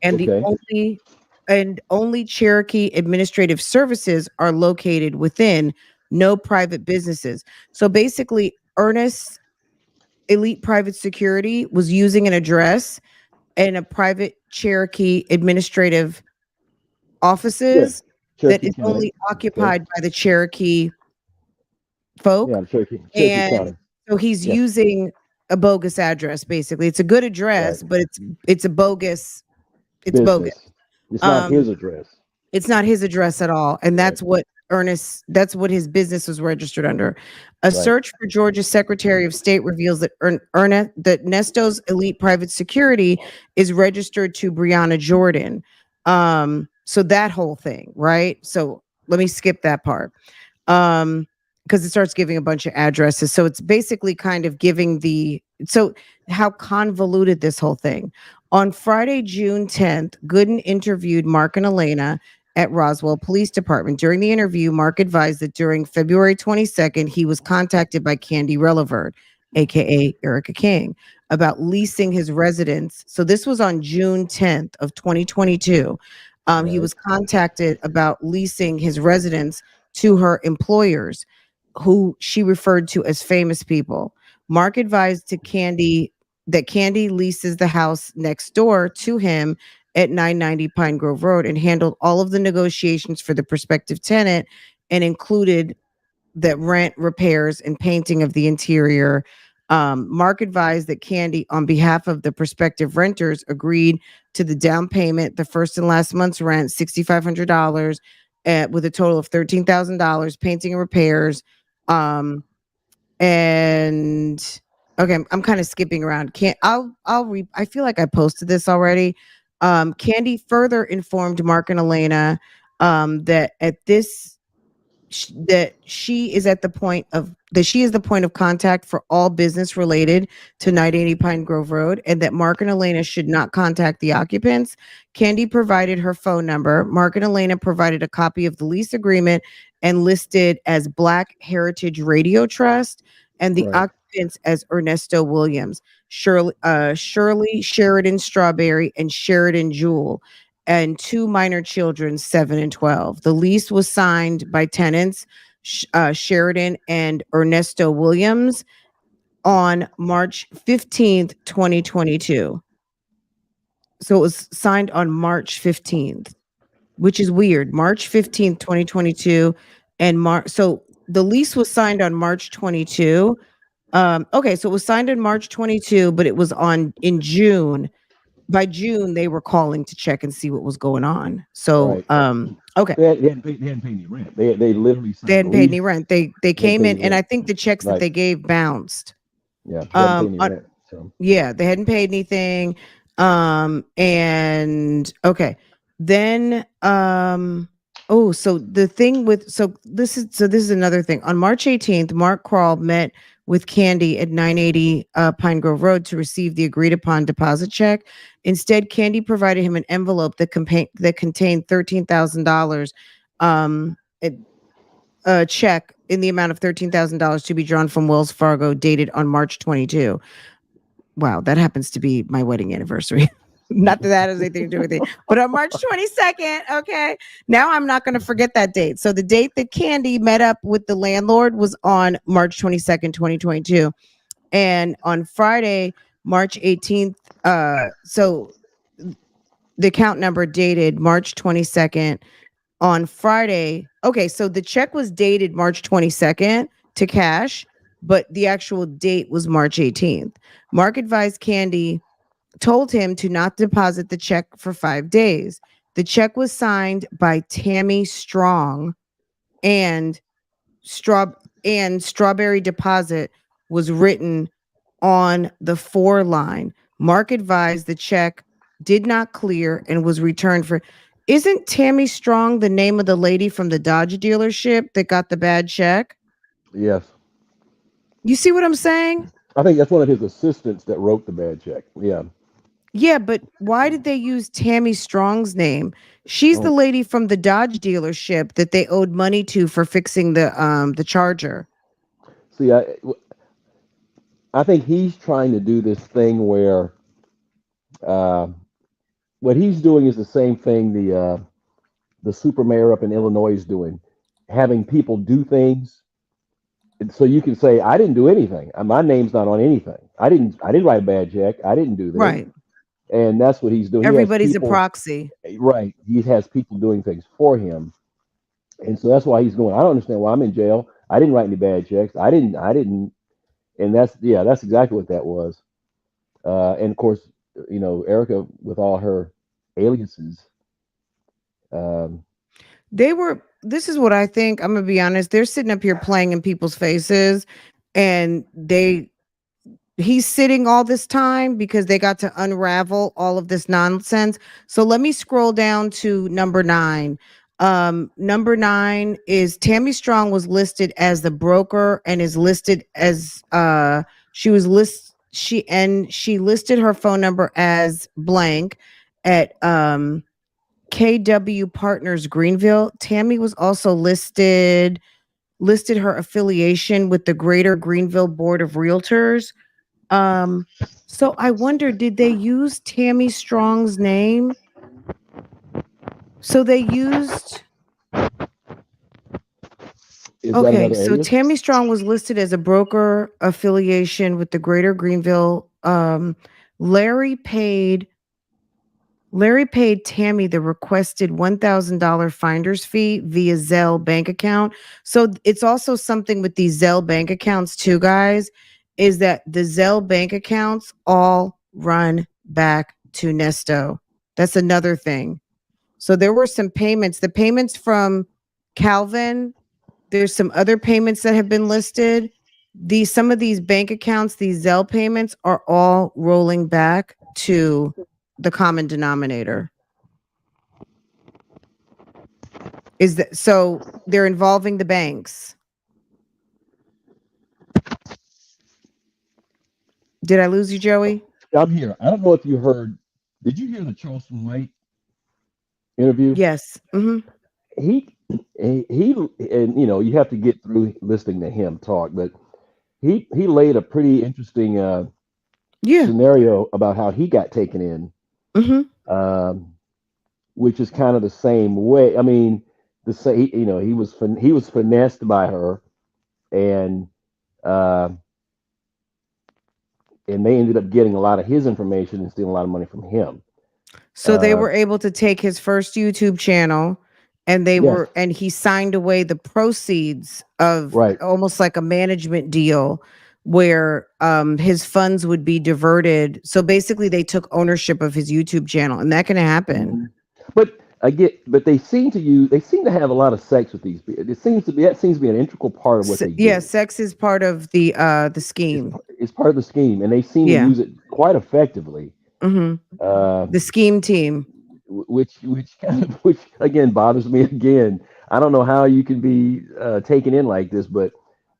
and the Okay. only Cherokee administrative services are located within, no private businesses. So basically, Ernest Elite Private Security was using an address in a private Cherokee administrative Yeah, offices that Cherokee is County. only Okay. occupied by the Cherokee Yeah, folk. Cherokee And County. so he's Yeah, using a bogus address basically. It's a good right. address, but it's a bogus, it's bogus. Business. It's not Um his address. It's not his address at all. And Right. that's what his business was registered under. A Right. search for Georgia's Secretary of State reveals that that Nesto's Elite Private Security is registered to Brianna Jordan. So that whole thing, right? So let me skip that part. Um, because it starts giving a bunch of addresses. So it's basically kind of giving so how convoluted this whole thing. On Friday, June 10th, Gooden interviewed Mark and Elena at Roswell Police Department. During the interview, Mark advised that during February 22nd, he was contacted by Candy Relevert, aka Erica King, about leasing his residence. So this was on June 10th of 2022. He Right. was contacted about leasing his residence to her employers, who she referred to as famous people. Mark advised to Candy that Candy leases the house next door to him at 990 Pine Grove Road and handled all of the negotiations for the prospective tenant and included the rent, repairs, and painting of the interior. Mark advised that Candy, on behalf of the prospective renters, agreed to the down payment, the first and last month's rent, $6,500, with a total of $13,000, painting and repairs. Um, and okay, I'm kind of skipping around. Can't I'll read. I feel like I posted this already. Candy further informed Mark and Elena that that she is at the point of that she is the point of contact for all business related to 980 Pine Grove Road, and that Mark and Elena should not contact the occupants. Candy provided her phone number. Mark and Elena provided a copy of the lease agreement and listed as Black Heritage Radio Trust and the Right. occupants as Ernesto Williams, Shirley Sheridan Strawberry, and Sheridan Jewell, and two minor children, 7 and 12. The lease was signed by tenants Sheridan and Ernesto Williams on March 15th, 2022. So it was signed on March 15th, which is weird. March 15th, 2022. And so the lease was signed on March 22. Okay, so it was signed in March 22, but it was on in June. By June, they were calling to check and see what was going on. So, Right. okay, They hadn't paid any rent. They literally they signed the hadn't paid any lease. rent. They They hadn't came paid in, any and I rent. think the checks that Right. they gave bounced. Yeah. They hadn't paid any On rent. So Yeah, they hadn't paid anything. And okay. Then oh, so the thing with this is another thing. On March 18th, Mark Krall met with Candy at 980 Pine Grove Road to receive the agreed upon deposit check. Instead, Candy provided him an envelope that contained $13,000 a check in the amount of $13,000 to be drawn from Wells Fargo dated on March 22. Wow, that happens to be my wedding anniversary. Not that that has anything to do with it, but on March 22nd, okay. Now I'm not going to forget that date. So the date that Candy met up with the landlord was on March 22nd, 2022. And on Friday, March 18th, so the account number dated March 22nd. On Friday, okay, so the check was dated March 22nd to cash, but the actual date was March 18th. Mark advised Candy told him to not deposit the check for 5 days. The check was signed by Tammy Strong, and straw strawberry deposit was written on the four line. Mark advised the check did not clear and was returned for. Isn't Tammy Strong the name of the lady from the Dodge dealership that got the bad check? yes, You see what I'm saying? I think that's one of his assistants that wrote the bad check. Yeah. Yeah, but why did they use Tammy Strong's name? She's the Oh, lady from the Dodge dealership that they owed money to for fixing the Charger. see, I think he's trying to do this thing where uh, what he's doing is the same thing the super mayor up in Illinois is doing, having people do things so you can say I didn't do anything. My name's not on anything. I didn't write a bad check. I didn't do this. Right. And that's what he's doing. He has Everybody's a people, proxy. right? He has people doing things for him, and so that's why he's going. I don't understand why I'm in jail. I didn't write any bad checks. I didn't, and that's exactly what that was. And of course, Erica with all her aliases. Um, This is what I think. I'm gonna be honest. They're sitting up here playing in people's faces, and he's sitting all this time because they got to unravel all of this nonsense. So let me scroll down to number 9. Number 9 is Tammy Strong was listed as the broker and is listed as she listed her phone number as blank at KW Partners Greenville. Tammy was also listed her affiliation with the Greater Greenville Board of Realtors. um, so I wonder, did they use Tammy Strong's name? So they used is that okay, another so alias? Tammy Strong was listed as a broker affiliation with the Greater Greenville. Larry paid Larry paid Tammy the requested $1,000 finder's fee via Zelle bank account. So it's also something with these Zelle bank accounts too, guys, is that the Zelle bank accounts all run back to Nesto. That's another thing. So there were some payments, the payments from Calvin. There's some other payments that have been listed. Some of these bank accounts, these Zelle payments are all rolling back to the common denominator. Is that so they're involving the banks. Did I lose you, Joey? I'm here. I don't know if you heard. Did you hear the Charleston White interview? Yes. Hmm. He he and you have to get through listening to him talk, but he laid a pretty interesting Yeah. scenario about how he got taken in, Hmm. um, which is kind of the same way. I mean, the say he was finessed by her, and uh, and they ended up getting a lot of his information and stealing a lot of money from him. So they Uh, were able to take his first YouTube channel, and yes, he signed away the proceeds of right. almost like a management deal where his funds would be diverted. So basically they took ownership of his YouTube channel, and that can happen. Mhm. But but they seem to have a lot of sex with these people. That seems to be an integral part of what they Yeah, do. sex is part of the scheme. It's part of the scheme, and they seem to Yeah. use it quite effectively. Hmm. Uh, The scheme team. which kind of which again bothers me again. I don't know how you can be taken in like this, but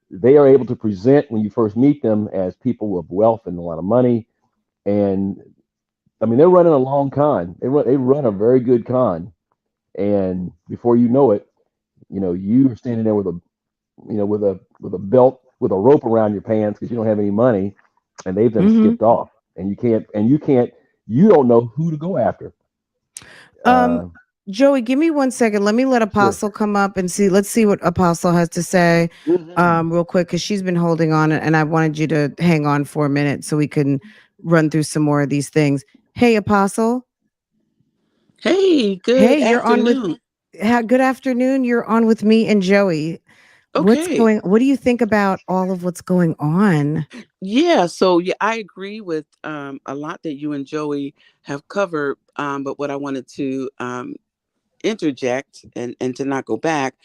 they are able to present when you first meet them as people of wealth and a lot of money, and I mean they're running a long con. They run a very good con, and before you know it, you are standing there with a with a belt with a rope around your pants because you don't have any money, and they've then Hmm. skipped off, and you don't know who to go after. Um, Uh, Joey, give me 1 second. Let me let sure. Apostle come up and see. Let's see what Apostle has to say, Mhm. real quick, because she's been holding on, and I wanted you to hang on for a minute so we can run through some more of these things. Hey, Apostle. Hey, Hey, good you're on with. afternoon. Good afternoon. You're on with me and Joey. Okay. What do you think about all of what's going on? Yeah, so yeah, I agree with a lot that you and Joey have covered. But what I wanted to interject and to not go back,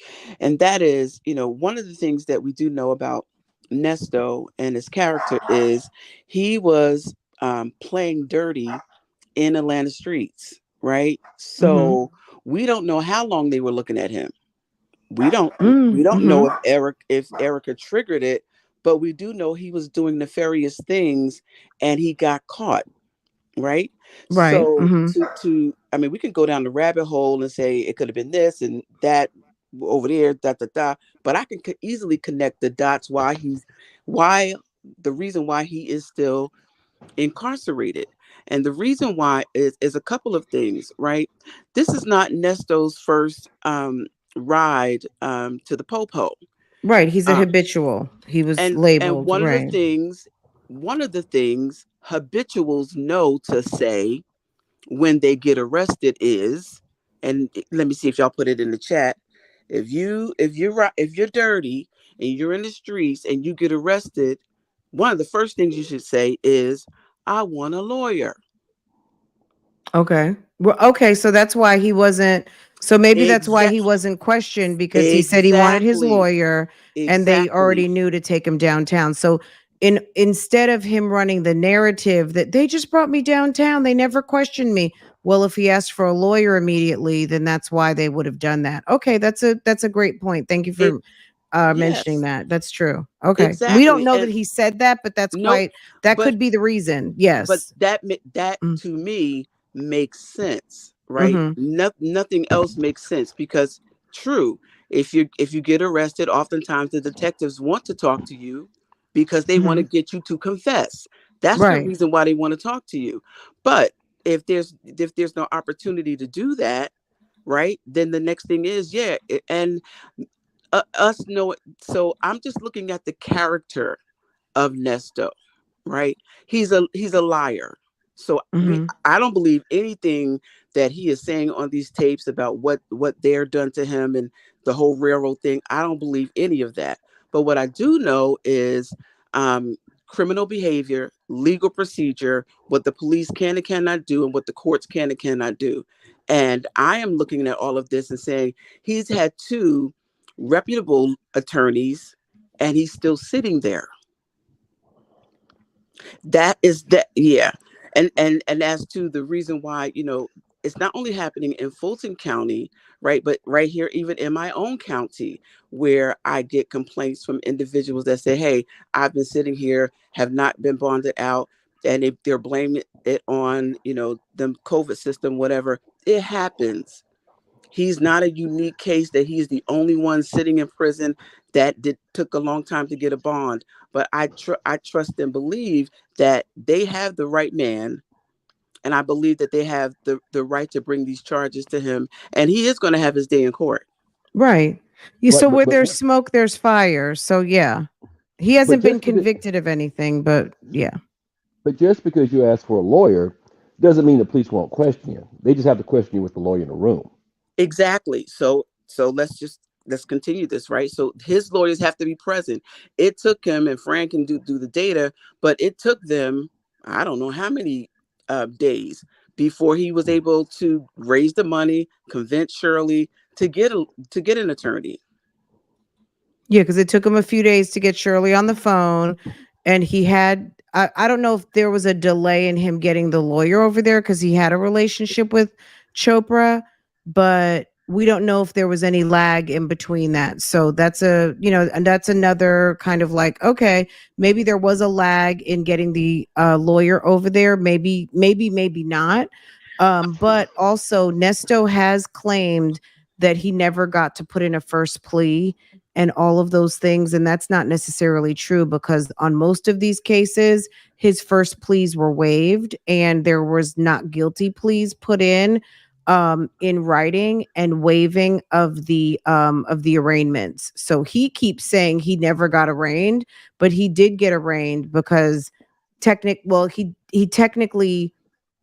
and that is, one of the things that we do know about Nesto and his character is he was playing dirty in Atlanta streets, right? Mm-hmm. So we don't know how long they were looking at him. We don't Mm-hmm. know if Erica triggered it, but we do know he was doing nefarious things and he got caught, right? Right. So Mm-hmm. to I mean, we can go down the rabbit hole and say it could have been this and that over there, da da da. But I can easily connect the dots why the reason why he is still incarcerated. And the reason why is a couple of things, right? This is not Nesto's first ride to the Popo. Right. He's a Um, habitual. He was and labeled. Right. one of the things habituals know to say when they get arrested is, and let me see if y'all put it in the chat. If you're dirty and you're in the streets and you get arrested, one of the first things you should say is, "I want a lawyer." Okay. Well, okay. So that's why he wasn't. So maybe that's why he Exact, wasn't questioned because he said he wanted his exactly, lawyer and they exactly. already knew to take him downtown. So instead of him running the narrative that they just brought me downtown, they never questioned me. Well, if he asked for a lawyer immediately, then that's why they would have done that. Okay, that's a great point. Thank you It for mentioning Yes, that. That's true. Okay. We don't exactly. know that And he said that, but that's nope, quite that but could be the reason. but Yes. that Mm, to me makes sense, right? mhm. Nothing else makes sense because true, if you get arrested, oftentimes the detectives want to talk to you because they want to Mhm. get you to confess. That's the Right. reason why they want to talk to you. But if there's no opportunity to do that, right, then the next thing is, yeah, and us know. So I'm just looking at the character of Nesto, right? He's a liar. So Mhm. I don't believe anything that he is saying on these tapes about what they're done to him and the whole railroad thing. I don't believe any of that. But what I do know is um, criminal behavior, legal procedure, what the police can and cannot do, and what the courts can and cannot do. And I am looking at all of this and saying he's had two reputable attorneys, and he's still sitting there. That is that, yeah. And as to the reason why, it's not only happening in Fulton County, right, but right here, even in my own county, where I get complaints from individuals that say, hey, I've been sitting here, have not been bonded out, and they're blaming it on, the COVID system, whatever. It happens. He's not a unique case that he's the only one sitting in prison that took a long time to get a bond. But I trust and believe that they have the right man, and I believe that they have the right to bring these charges to him, and he is going to have his day in court. Right. Yeah, so But where there's smoke, there's fire. So yeah. He hasn't been just because convicted of anything, but yeah. just because you ask for a lawyer doesn't mean the police won't question you. They just have to question you with the lawyer in the room. Exactly. So let's continue this, right? So his lawyers have to be present. It took him, and Frank can do the data, but it took them, I don't know how many days before he was able to raise the money, convince Shirley to get an attorney. Yeah, because it took him a few days to get Shirley on the phone. And he had, I don't know if there was a delay in him getting the lawyer over there because he had a relationship with Chopra, but we don't know if there was any lag in between that. So and that's another kind of like, okay, maybe there was a lag in getting the lawyer over there. Maybe not. But also, Nesto has claimed that he never got to put in a first plea and all of those things. And that's not necessarily true because on most of these cases, his first pleas were waived and there was not guilty pleas put in writing and waiving of the arraignments. So he keeps saying he never got arraigned, but he did get arraigned because he technically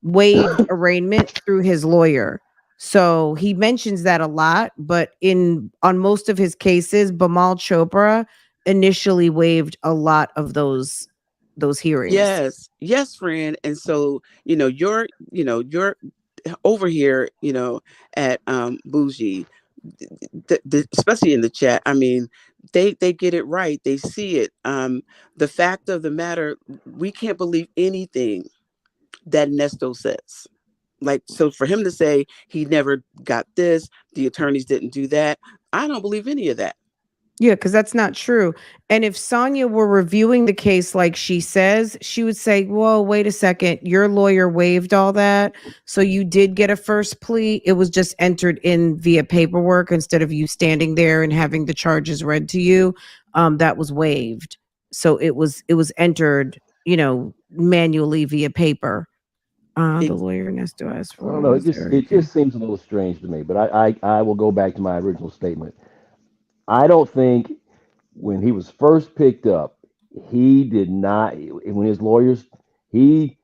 waived arraignment through his lawyer. So he mentions that a lot, but in on most of his cases, Bamal Chopra initially waived a lot of those hearings. Yes, yes, friend. And so, you're over here, at Bougie, especially in the chat. I mean, they get it right. They see it. The fact of the matter, we can't believe anything that Nesto says. Like, so for him to say he never got this, the attorneys didn't do that, I don't believe any of that. Yeah, because that's not true. And if Sonia were reviewing the case like she says, she would say, whoa, wait a second. Your lawyer waived all that. So you did get a first plea. It was just entered in via paperwork instead of you standing there and having the charges read to you. That was waived. So it was entered, manually via paper. The Ex- lawyer has to ask I don't for know. is there It okay. just seems a little strange to me. But I will go back to my original statement. I don't think when he was first picked up, he did not. When his lawyers, he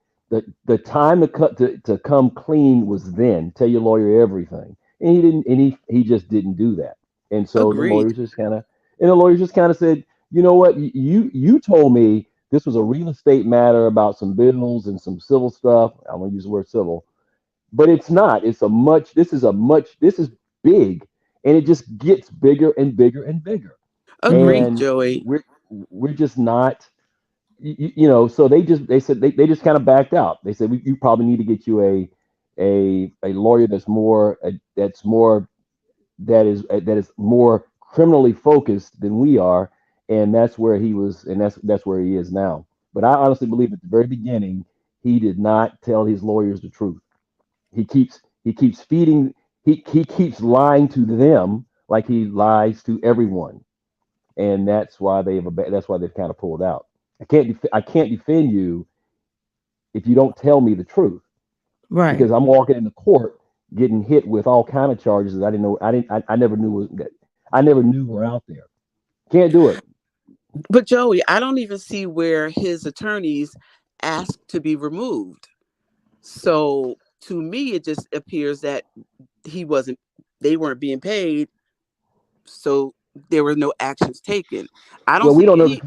the time to cut to come clean was then. Tell your lawyer everything, and he didn't, and he just didn't do that. And so Agreed. the lawyers just kind of said, you know what, you told me this was a real estate matter about some bills and some civil stuff. I'm gonna use the word civil, but it's not. It's a much. This is a much. This is big, and it just gets bigger and bigger and bigger, Mhm. Agreed, and Joey. we're just not. So they said they just kind of backed out. They said you probably need to get you a lawyer that's more that is more criminally focused than we are, and that's where he was, and that's where he is now. But I honestly believe at the very beginning he did not tell his lawyers the truth. He keeps feeding he keeps lying to them like he lies to everyone, and that's why they've kind of pulled out. I can't defend you if you don't tell me the truth, Right. because I'm walking into court getting hit with all kind of charges that I didn't know I never knew I never knew were out there. Can't do it. But Joey, I don't even see where his attorneys asked to be removed. So to me, it just appears that he wasn't, they weren't being paid. So there were no actions taken. I don't Well, see any.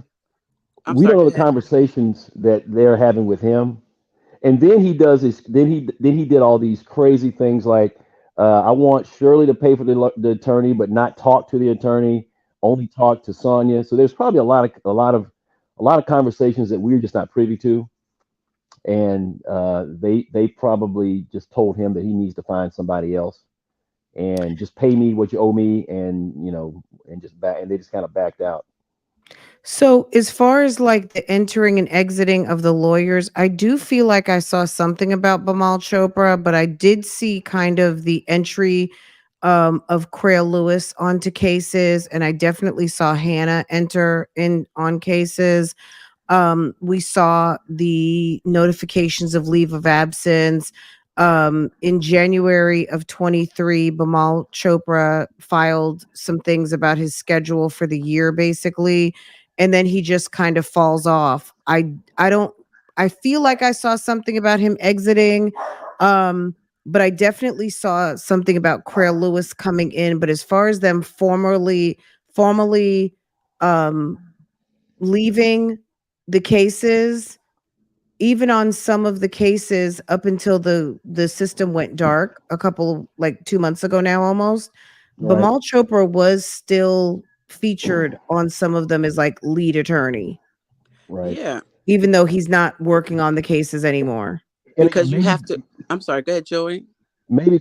I'm we sorry, don't know go the ahead. conversations that they're having with him. And then he does his then he did all these crazy things like I want Shirley to pay for the attorney but not talk to the attorney, only talk to Sonia. So there's probably a lot of conversations that we're just not privy to, and they probably just told him that he needs to find somebody else and just pay me what you owe me, and and just back, and they just kind of backed out. So, as far as like the entering and exiting of the lawyers, I do feel like I saw something about Bamal Chopra, but I did see kind of the entry of Crail Lewis onto cases, and I definitely saw Hannah enter in on cases. We saw the notifications of leave of absence. In January of 23, Bamal Chopra filed some things about his schedule for the year, basically, and then he just kind of falls off. I don't. I feel like I saw something about him exiting, um, but I definitely saw something about Crail Lewis coming in. But as far as them formally um, leaving the cases, even on some of the cases up until the system went dark a couple, like 2 months ago now almost, Right, Bamal Chopra was still featured on some of them as like lead attorney, right. Yeah, even though he's not working on the cases anymore. And again, because you have to. I'm sorry, go ahead, Joey. maybe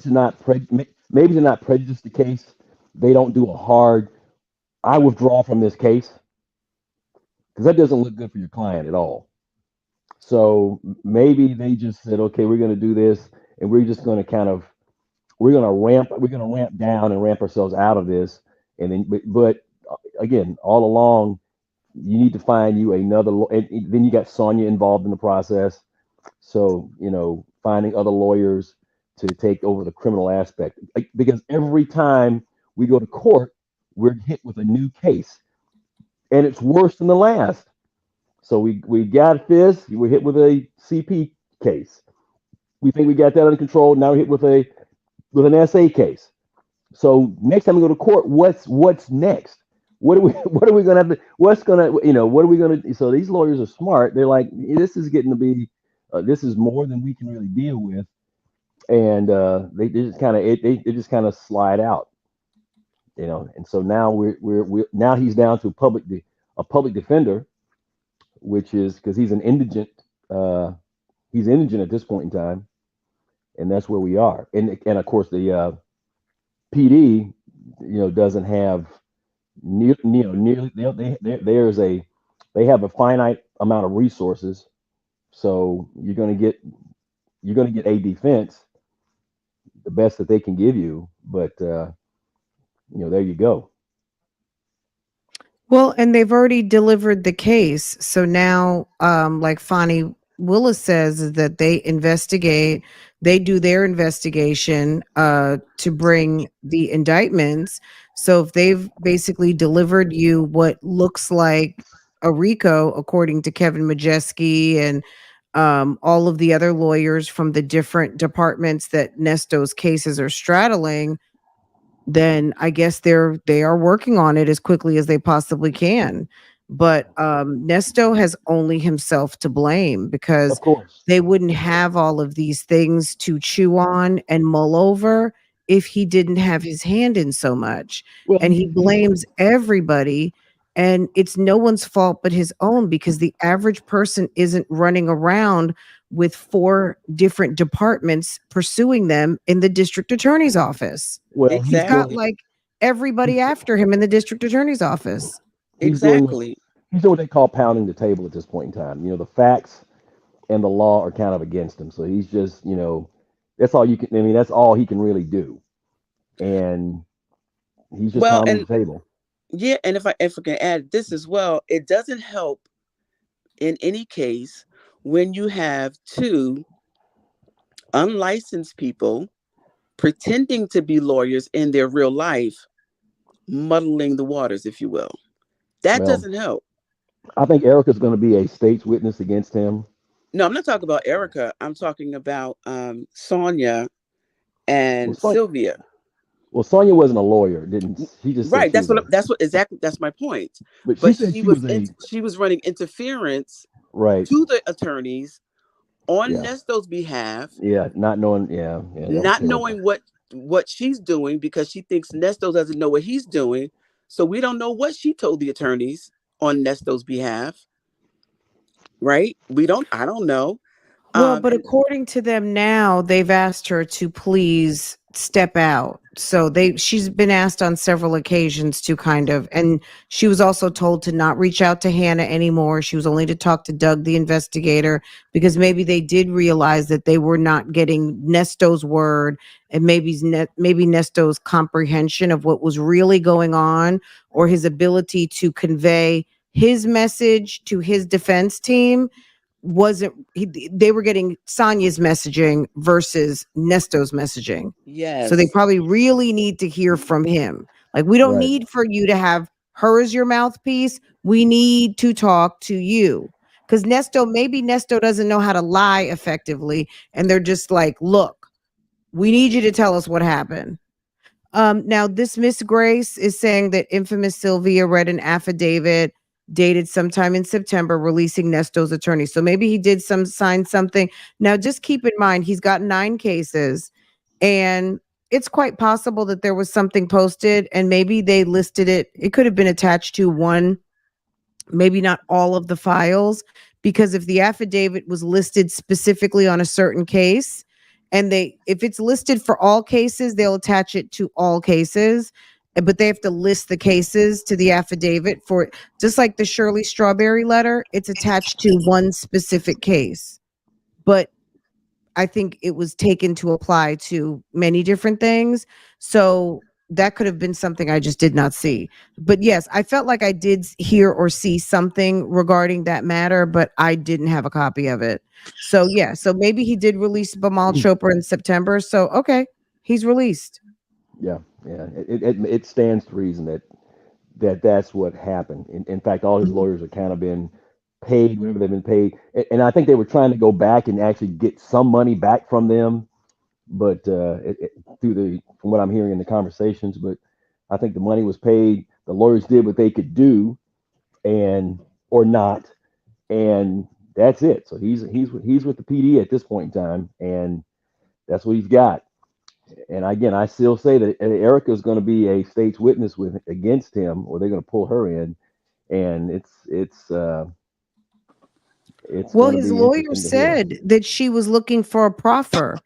maybe to not prejudice the case, they don't do a hard I withdraw from this case, because that doesn't look good for your client at all. So maybe they just said, okay, we're going to do this, and we're just going to we're going to ramp down and ramp ourselves out of this, and then but again, all along, you need to find you another, and then you got Sonia involved in the process. So finding other lawyers to take over the criminal aspect, because every time we go to court, we're hit with a new case, and it's worse than the last. So we got this. We're hit with a CP case. We think we got that under control. Now we're hit with an SA case. So next time we go to court, what's next? What are we gonna have to? What's gonna what are we gonna? So these lawyers are smart. They're like, this is getting to be this is more than we can really deal with, and they just kind of they just kind of slide out. And so now we're now he's down to a public defender, which is because uh, he's indigent at this point in time, and that's where we are. And of course the PD, doesn't have nearly there's a they have a finite amount of resources, so you're gonna get a defense, the best that they can give you, but there you go. Well, and they've already delivered the case. So now, like Fani Willis says is that they do their investigation to bring the indictments. So if they've basically delivered you what looks like a RICO, according to Kevin Majeski and all of the other lawyers from the different departments that Nesto's cases are straddling, then I guess they are working on it as quickly as they possibly can. But Nesto has only himself to blame because Of course. they wouldn't have all of these things to chew on and mull over if he didn't have his hand in so much. Well, And he blames everybody, and it's no one's fault but his own because the average person isn't running around with four different departments pursuing them in the district attorney's office. well, He's got Exactly. like everybody he's after him in the district attorney's office. he's doing what Exactly. he's doing what they call pounding the table at this point in time. The facts and the law are kind of against him, so he's just that's all you can. I mean, that's all he can really do, and he's just Well, pounding and the table. yeah, and if I can add this as well, it doesn't help in any case when you have two unlicensed people pretending to be lawyers in their real life, muddling the waters, if you will. That Well, doesn't help. I think Erica's going to be a state's witness against him. No, I'm not talking about Erica. I'm talking about Sonia Well, and Sylvia. Sonia wasn't a lawyer, didn't she? Just said Right. she was a, That's what exactly. That's my point. but she But said she was a she was running interference right. to the attorneys on Yeah, Nesto's behalf, yeah, not knowing. Yeah, yeah, that was not terrible. knowing what she's doing because she thinks Nesto doesn't know what he's doing. So we don't know what she told the attorneys on Nesto's behalf. Right? We don't. I don't know. Well, but And according to them now, they've asked her to please step out. So she's been asked on several occasions to kind of, and she was also told to not reach out to Hannah anymore. She was only to talk to Doug the investigator because maybe they did realize that they were not getting Nesto's word and maybe Nesto's comprehension of what was really going on or his ability to convey his message to his defense team wasn't they were getting Sonia's messaging versus Nesto's messaging. So they yes, probably really need to hear from him. Like, we don't Right. need for you to have her as your mouthpiece. We need to talk to you. Because maybe Nesto doesn't know how to lie effectively. And they're just like, look, we need you to tell us what happened. Now, this Miss Grace is saying that infamous Sylvia read an affidavit dated sometime in September, releasing Nesto's attorney. So maybe he did sign something. Now, just keep in mind, he's got 9 cases, and it's quite possible that there was something posted, and maybe they listed it. It could have been attached to one, maybe not all of the files, because if the affidavit was listed specifically on a certain case, and if it's listed for all cases, they'll attach it to all cases, but they have to list the cases to the affidavit for, just like the Shirley Strawberry letter, it's attached to one specific case. But I think it was taken to apply to many different things. So that could have been something I just did not see. But yes, I felt like I did hear or see something regarding that matter, but I didn't have a copy of it. So yeah, so maybe he did release Bamal Chopra in September. So okay, he's released. Yeah, yeah. It stands to reason that's what happened. In fact, all his Mhm. lawyers have kind of been paid whenever they've been paid, and I think they were trying to go back and actually get some money back from them, but through the from what I'm hearing in the conversations, but I think the money was paid. The lawyers did what they could do, and or not, and that's it. So he's with the PD at this point in time, and that's what he's got. And again, I still say that Erica is going to be a state's witness with against him, or they're going to pull her in, and it's Well, going to his be lawyer interesting to hear. said that she was looking for a proffer.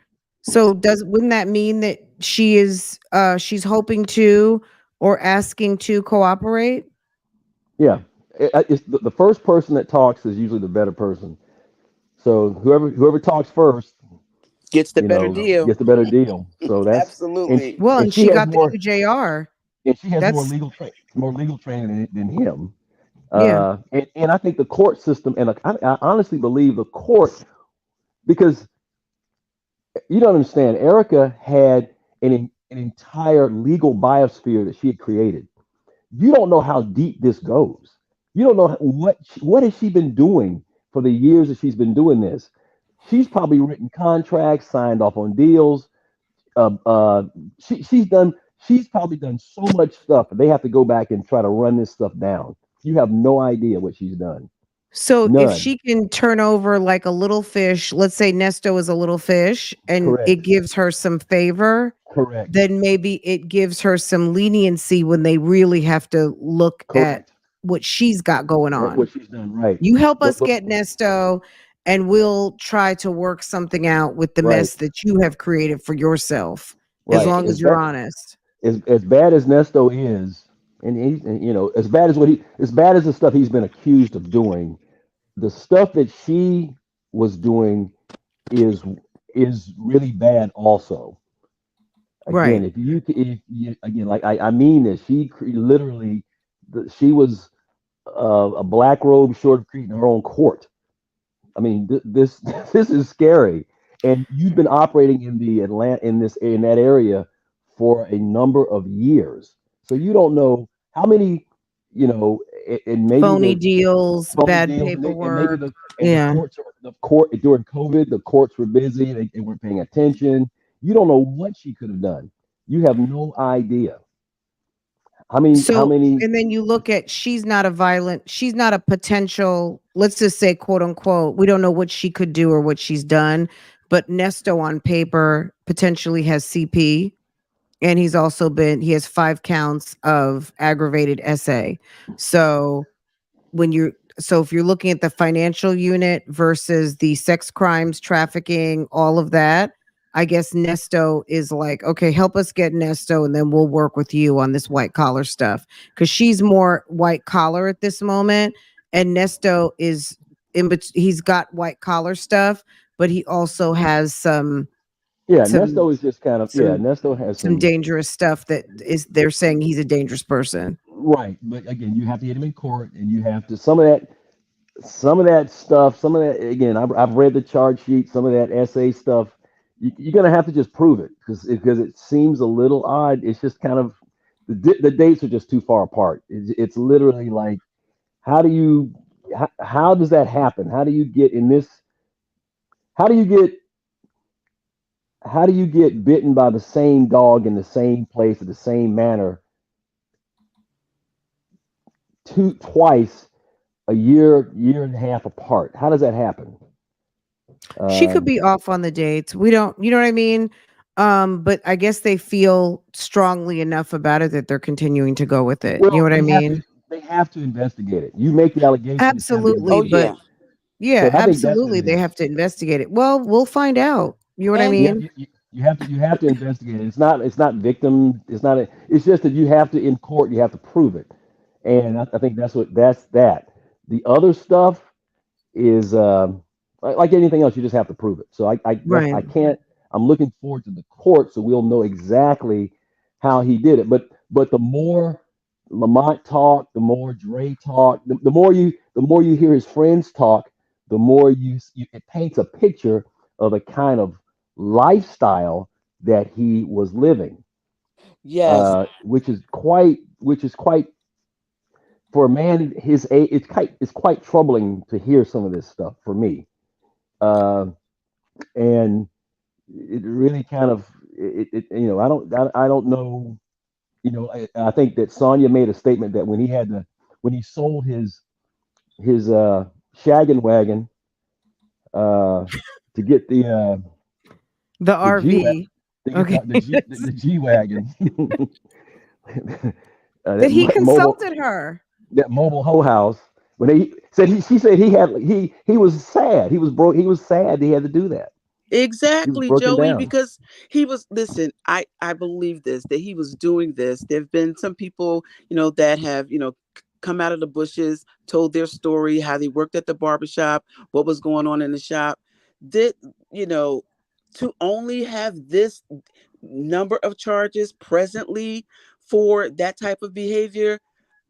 So wouldn't that mean that she's hoping to or asking to cooperate? Yeah, it's the first person that talks is usually the better person. So whoever talks first, gets the better deal. gets the better deal. So that's and Absolutely. Well, and and she she has got the more UJR. and she has That's more legal training than him. Yeah. And I think the court system, and I honestly believe the court, because you don't understand, Erica had an entire legal biosphere that she had created. You don't know how deep this goes. You don't know what has she been doing for the years that she's been doing this. She's probably written contracts, signed off on deals. Uh, uh, she's done. She's probably done so much stuff. They have to go back and try to run this stuff down. You have no idea what she's done. So if None. she can turn over like a little fish, let's say Nesto is a little fish and it Correct. gives her some favor, Correct. then maybe it gives her some leniency when they really have to look at Correct. what she's got going on. What she's done. Right. You help us The get Nesto and we'll try to work something out with the right. mess that you have created for yourself, as Right. long as you're honest. As bad as Nesto is, and as bad as as bad as the stuff he's been accused of doing, the stuff that she was doing is is really bad also. Again, Right. if you again, like I mean this, literally, she was a black robe short of creating her own court. I mean, this this is scary. And you've been operating in the Atlanta in that area for a number of years, so you don't know how many, and maybe Phony the deals, phony bad deals, and maybe paperwork. the Yeah. court during COVID, the courts were busy, they weren't paying attention. You don't know what she could have done. You have no idea how So, many. and then you look at she's not a potential, let's just say, quote unquote, we don't know what she could do or what she's done, but Nesto on paper potentially has CP. And he has 5 counts of aggravated SA. So if you're looking at the financial unit versus the sex crimes, trafficking, all of that, I guess Nesto is like, okay, help us get Nesto and then we'll work with you on this white collar stuff. Cause she's more white collar at this moment. And Nesto is he's got white collar stuff, but he also has Yeah, some Nesto is just kind of, some Nesto has some some. dangerous stuff that is they're saying he's a dangerous person. Right, but again, you have to get him in court, and you have to some of that stuff, some of that. Again, I've read the charge sheet. Some of that essay stuff, you're gonna have to just prove it because it seems a little odd. It's just kind of the dates are just too far apart. It's literally like, how do you how does that happen? How do you get in this? How do you get how do you get bitten by the same dog in the same place, in the same manner, twice a year and a half apart? How does that happen? She could Um, be off on the dates. We don't, you know what I mean? But I guess they feel strongly enough about it that they're continuing to go with it. You know well, what I mean? they have to investigate it. You make the allegation, it's got to be Absolutely, Oh but yeah. investigated. yeah, So I think that's what absolutely it they is. have to investigate it. Well, we'll find out. You know what I And Yeah, mean? you have to investigate it. It's not victim. It's just that you have to in court. You have to prove it, and I think that's that. The other stuff is like anything else. You just have to prove it. So Right. I can't. I'm looking forward to the court, so we'll know exactly how he did it. But the more Lamont talk, the more Dre talk, the more you hear his friends talk, the more it paints a picture of a kind of lifestyle that he was living, yes, which is quite for a man his age. It's quite troubling to hear some of this stuff for me, uh, and it really kind of I don't know. I think that Sonya made a statement that when he sold his shaggin' wagon uh, to get The the G wagon, RV. to get Okay. the G wagon, That he mobile consulted her. that mobile hoe house. When he said she said he was sad. He was broke. He was sad. He had to do that. He was exactly, broken Joey, down. because he was, listen, I believe this, that he was doing this. There've been some people, that have, come out of the bushes, told their story, how they worked at the barbershop, what was going on in the shop. Did, you know, to only have this number of charges presently for that type of behavior,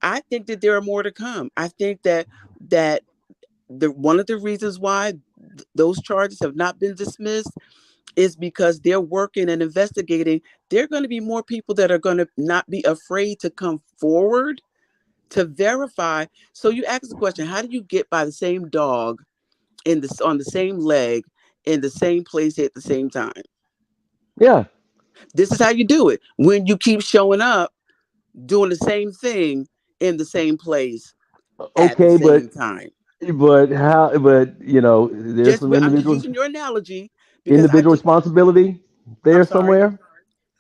I think that there are more to come. I think that the one of the reasons why those charges have not been dismissed is because they're working and investigating. There are going to be more people that are going to not be afraid to come forward to verify. So you ask the question, how do you get by the same dog in this on the same leg in the same place at the same time? Yeah. This is how you do it. When you keep showing up doing the same thing in the same place at the Okay, same time. but how? But there's Just some I'm just using your analogy because I individual just responsibility I'm there sorry. somewhere.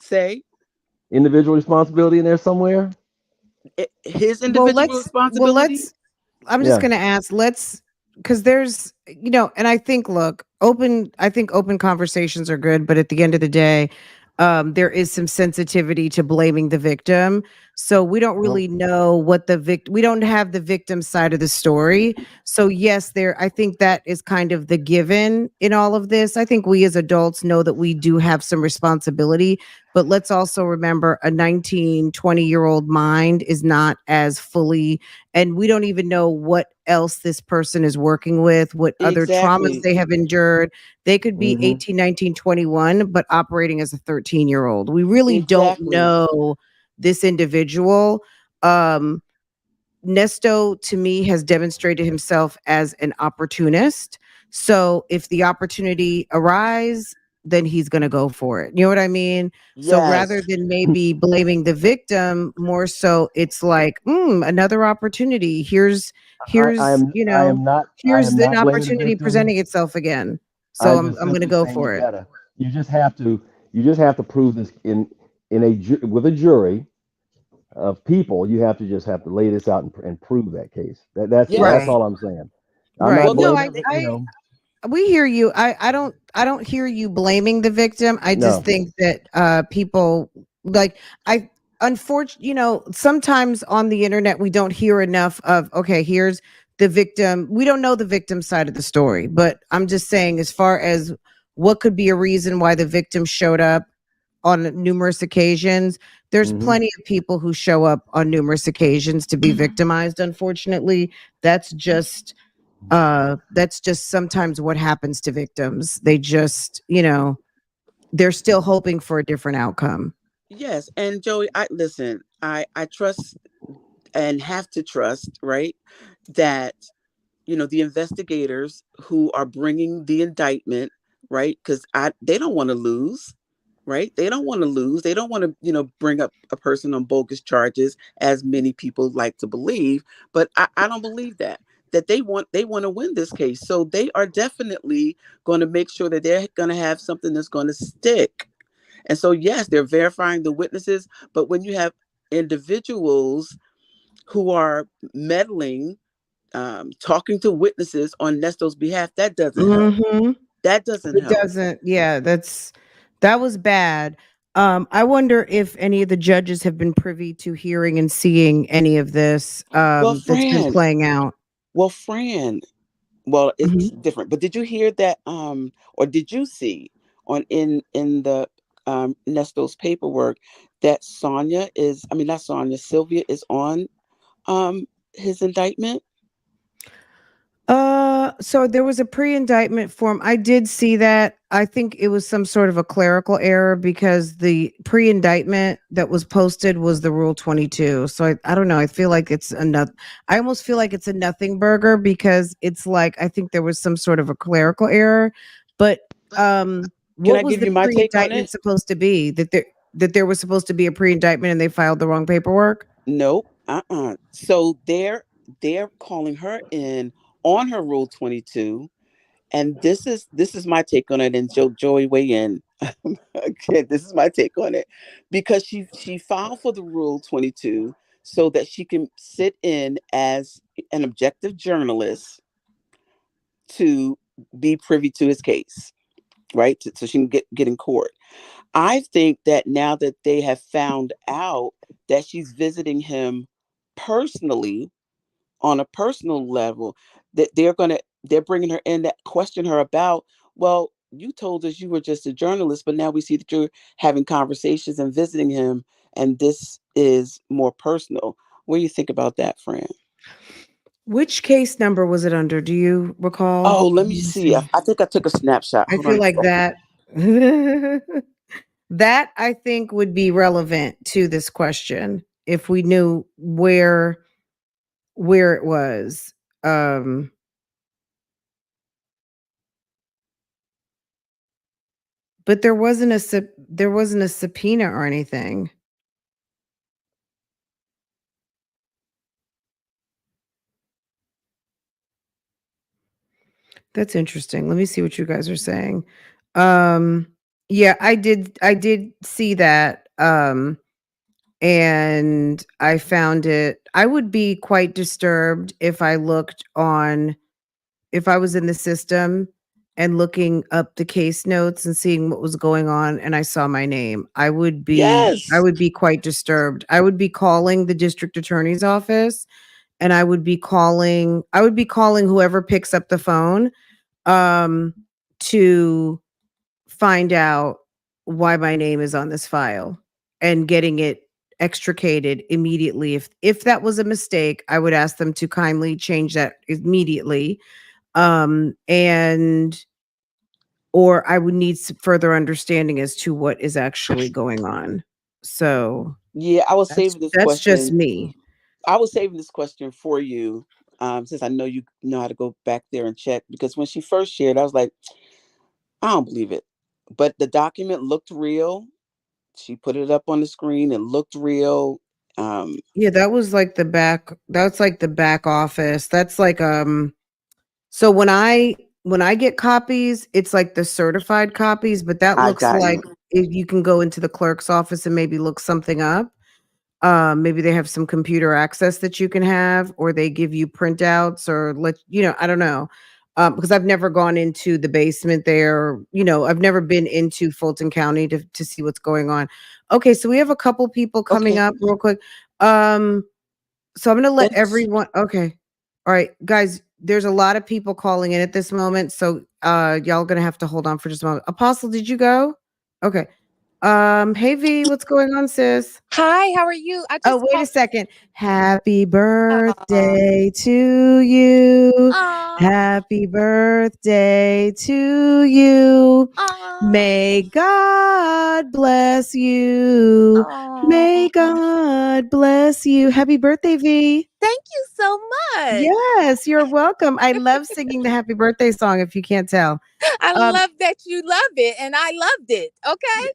Say Individual responsibility in there somewhere. his Well, individual responsibility. let's I'm just Yeah. going to ask, let's, because there's, and I think, look, I think open conversations are good, but at the end of the day, there is some sensitivity to blaming the victim. So we don't Well, really know what we don't have the victim side of the story. So yes, I think that is kind of the given in all of this. I think we as adults know that we do have some responsibility, but let's also remember a 19, 20-year-old mind is not as fully, and we don't even know what else this person is working with, what other traumas Exactly. they have endured. They could be hmm 18, 19, 21, but operating as a 13-year-old. We really don't Exactly. know this individual. Um, Nesto, to me, has demonstrated himself as an opportunist. So if the opportunity arise, then he's going to go for it. You know what I mean? So rather Yes. than maybe blaming the victim, more so it's like, another opportunity. I Here's, am I am not I here's am an not blaming the opportunity victim. presenting itself again. So I'm I'm just going to simply go saying for it. you just have to prove this with a jury of people. You have to lay this out and prove that case. That's Yes. Right. all I'm saying. I'm Right. not Well, No, blaming the, we hear you. I don't hear you blaming the victim. I just no. think that people like I unfortunately, sometimes on the internet we don't hear enough of, okay, here's the victim. We don't know the victim side of the story, but I'm just saying, as far as what could be a reason why the victim showed up on numerous occasions, there's hmm plenty of people who show up on numerous occasions to be victimized. Unfortunately, that's just sometimes what happens to victims. They just, they're still hoping for a different outcome. yes, and Joey, I listen. I trust and have to trust, right, that the investigators who are bringing the indictment, right, because I they don't want to lose, right? They don't want to lose. They don't want to, bring up a person on bogus charges, as many people like to believe. But I don't believe that. That they want to win this case. So they are definitely going to make sure that they're going to have something that's going to stick. And so yes, they're verifying the witnesses. But when you have individuals who are meddling, talking to witnesses on Nesto's behalf, that doesn't help. Hmm. That doesn't It help. doesn't. Yeah, that was bad. I wonder if any of the judges have been privy to hearing and seeing any of this Well, that's been Fran, playing out. well, Fran, well, it's Mhm. different. But did you hear that? Or did you see in the Nesto's paperwork that Sonia is? I mean, not Sonia. Sylvia is on his indictment. So there was a pre-indictment form. I did see that. I think it was some sort of a clerical error because the pre-indictment that was posted was the Rule 22. So I don't know. I feel like it's another. I almost feel like it's a nothing burger because it's like I think there was some sort of a clerical error. But Can what I was give the you my take on pre-indictment it? supposed to be? That there was supposed to be a pre-indictment and they filed the wrong paperwork? Nope. So they're calling her in on her Rule 22. And this is my take on it, and Joey weigh in. Okay, this is my take on it, because she filed for the Rule 22 so that she can sit in as an objective journalist to be privy to his case, right? So she can get in court. I think that now that they have found out that she's visiting him personally, on a personal level, that they're bringing her in, that question her about, well, you told us you were just a journalist, but now we see that you're having conversations and visiting him, and this is more personal. What do you think about that, Fran? Which case number was it under? Do you recall? Oh, let Let me me see. I, see. I think I took a snapshot. I Hold on feel a like second. that that I think would be relevant to this question if we knew where it was. Um but there wasn't a subpoena or anything. That's interesting. Let me see what you guys are saying. Um yeah, I did see that. And I found it I would be quite disturbed if I looked on if I was in the system and looking up the case notes and seeing what was going on and I saw my name. I Yes. would be quite disturbed. I would be calling the district attorney's office and I would be calling whoever picks up the phone um to find out why my name is on this file and getting it extricated immediately. If that was a mistake, I would ask them to kindly change that immediately. And or I would need further understanding as to what is actually going on. So Yeah, I was that's saving this that's just question. me. I was saving this question for you, since I know you know how to go back there and check. Because when she first shared, I was like, I don't believe it. But the document looked real. She put it up on the screen. It looked real. Um, Yeah, that's like the back office. That's like so when I get copies, it's like the certified copies, but that I looks got like you. if you can go into the clerk's office and maybe look something up. Maybe they have some computer access that you can have, or they give you printouts, or I don't know. Because I've never gone into the basement there. I've never been into Fulton County to see what's going on. Okay, so we have a couple people coming Okay. up real quick. Um, so I'm gonna let Thanks. everyone. Okay, all right, guys. There's a lot of people calling in at this moment, so y'all gonna have to hold on for just a moment. Apostle, did you go? Okay. Hey V, what's going on, sis? Hi, how are you? I Oh, just wait a called. second. Happy Aw, birthday to you. aw, Happy birthday to you. aw, May God bless you. May aw. God bless you. Happy birthday, V. Thank you so much. Yes, you're welcome. I love singing the happy birthday song if you can't tell. I Um, love that you love it, and I loved it. Okay.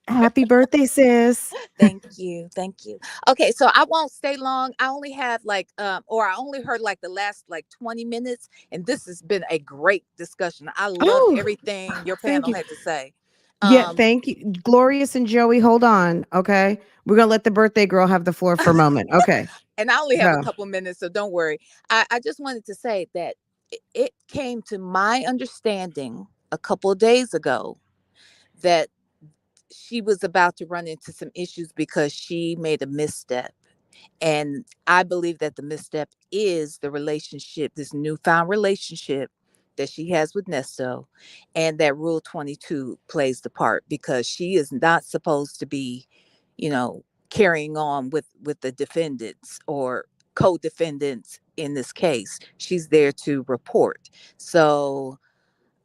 happy birthday, sis. Thank you. Thank you. Okay, so I won't stay long. I only have or I only heard like the last like 20 minutes, and this has been a great discussion. I loved Oh, everything your thank panel you. had to say. Yeah, Um, thank you. Glorious and Joey, hold on. Okay. We're gonna let the birthday girl have the floor for a moment. Okay. and I only have a Go. couple minutes, so don't worry. I just wanted to say that it came to my understanding a couple of days ago that she was about to run into some issues because she made a misstep. And I believe that the misstep is the relationship, this newfound relationship that she has with Nesto, and that Rule 22 plays the part because she is not supposed to be, you know, carrying on with the defendants or co-defendants in this case. She's there to report. So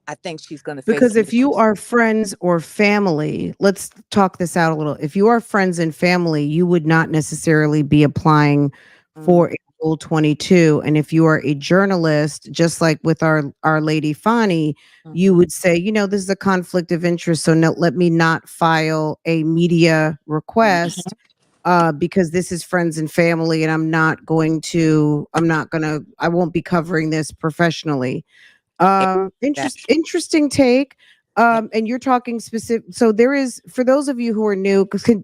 I think she's going to face Because some if you issues. are friends or family, let's talk this out a little. If you are friends and family, you would not necessarily be applying for a Rule 22. And if you are a journalist, just like with our lady Fani, you Mhm. would say, this is a conflict of interest. So no, let me not file a media request Mhm. because this is friends and family, and I won't be covering this professionally. Exactly. Interesting take. And you're talking specific. So there is, for those of you who are new, can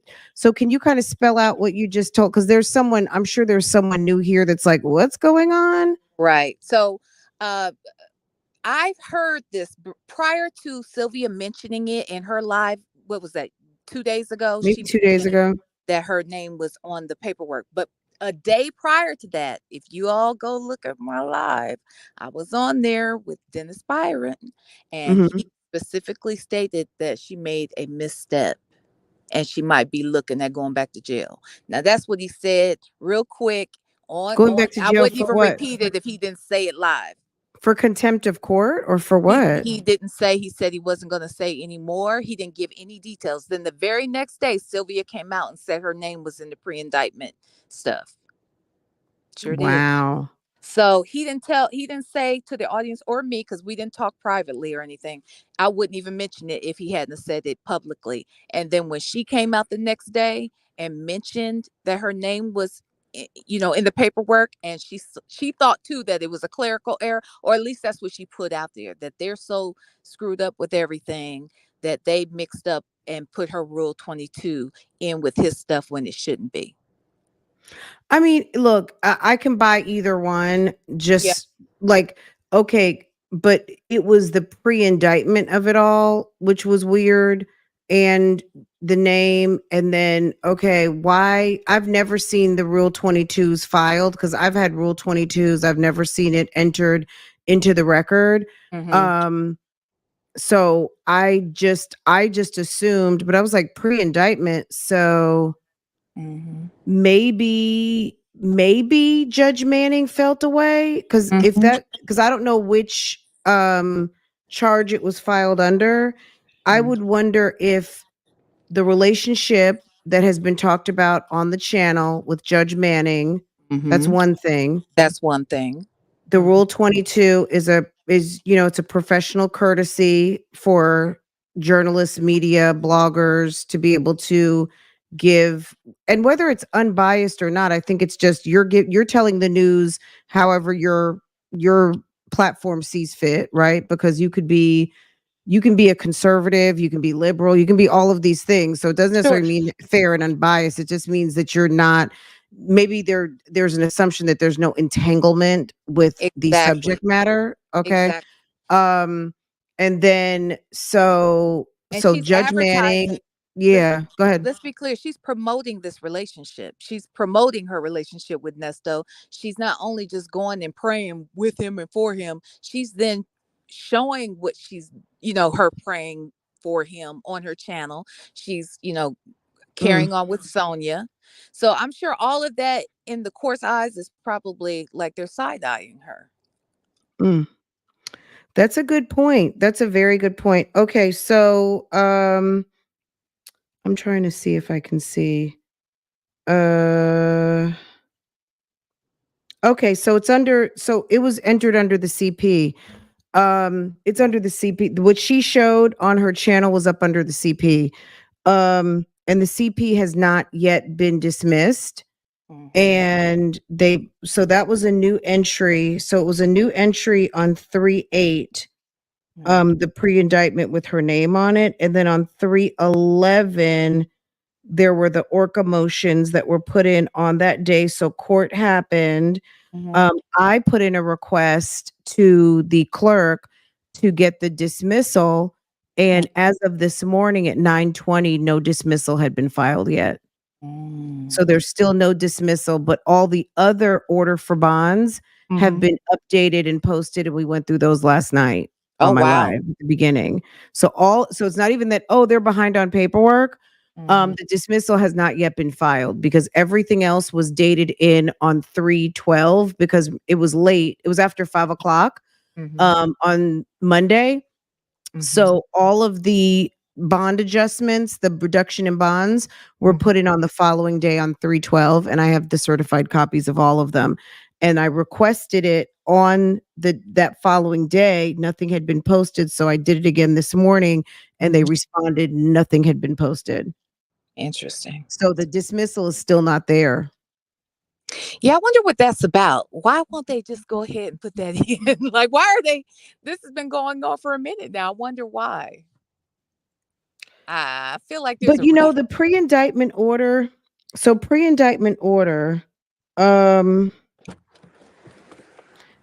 you kind of spell out what you just told? Because I'm sure there's someone new here that's like, what's going on? Right. So, uh, I've heard this prior to Sylvia mentioning it in her live. What was that? 2 days ago, Maybe she 2 days mentioned ago. that her name was on the paperwork. But a day prior to that, if you all go look at my live, I was on there with Dennis Byron, and Hmm. he specifically stated that she made a misstep and she might be looking at going back to jail. Now that's what he said real quick Going on back to I jail wouldn't for even what? repeat it if he didn't say it live. For contempt of court or for He what? he didn't say. He said he wasn't going to say any more. He didn't give any details. Then the very next day, Sylvia came out and said her name was in the pre-indictment stuff. Sure did. Wow. So he didn't say to the audience or me, because we didn't talk privately or anything. I wouldn't even mention it if he hadn't said it publicly. And then when she came out the next day and mentioned that her name was, in the paperwork, and she thought too that it was a clerical error, or at least that's what she put out there, that they're so screwed up with everything that they mixed up and put her Rule 22 in with his stuff when it shouldn't be. I mean, look, I can buy either one. Yeah. Just like, okay, but it was the pre-indictment of it all, which was weird, and the name, and then okay, why? I've never seen the Rule 22s filed because I've had Rule 22s. I've never seen it entered into the record. Mm-hmm. So I just assumed, but I was like pre-indictment, so Mm-hmm. maybe Judge Manning felt away because Mm-hmm. because I don't know which charge it was filed under. I would wonder if the relationship that has been talked about on the channel with Judge Manning, that's Mm-hmm. one thing. That's one thing. The Mhm. Rule 22 is it's a professional courtesy for journalists, media, bloggers to be able to give, and whether it's unbiased or not, I think it's just you're telling the news however your platform sees fit, right? Because you can be a conservative, you can be liberal, you can be all of these things. So it doesn't Sure. necessarily mean fair and unbiased. It just means that you're not, maybe there's an assumption that there's no entanglement with the subject Exactly. matter. Okay. Exactly. Um and then And so she's Judge Manning, advertising. Let's yeah, go ahead. let's be clear. She's promoting this relationship. She's promoting her relationship with Nesto. She's not only just going and praying with him and for him. She's then showing what she's, her praying for him on her channel. She's, Mm, carrying on with Sonia. So I'm sure all of that in the court's eyes is probably like they're side eyeing her. mm. That's a good point. That's a very good point. Okay, so I'm trying to see if I can see. Uh Okay, so it was entered under the CP. It's under the CP. What she showed on her channel was up under the CP. And the CP has not yet been dismissed. Mm-hmm. And so that was a new entry. So it was a new entry on 3/8, the pre-indictment with her name on it. And then on 3/11, there were the Orca motions that were put in on that day. So court happened. Mm-hmm. I put in a request to the clerk to get the dismissal, and as of this morning at 9:20, no dismissal had been filed yet. Mm-hmm. So there's still no dismissal, but all the other order for bonds have Mm-hmm. been updated and posted, and we went through those last night Oh on my wow. live at the beginning. So it's not even that, oh, they're behind on paperwork. Mm-hmm. The dismissal has not yet been filed because everything else was dated in on 3/12 because it was late. It was after 5 o'clock Mm-hmm. on Monday. Mm-hmm. So all of the bond adjustments, the reduction in bonds were Mm-hmm. put in on the following day on 3/12, and I have the certified copies of all of them. And I requested it on that following day. Nothing had been posted, so I did it again this morning, and they Mm-hmm. responded nothing had been posted. Interesting. So the dismissal is still not there. Yeah, I wonder what that's about. Why won't they just go ahead and put that in? Like, why are they? This has been going on for a minute now. I wonder why. I feel like there's But a reason. the pre-indictment order, so pre-indictment order, um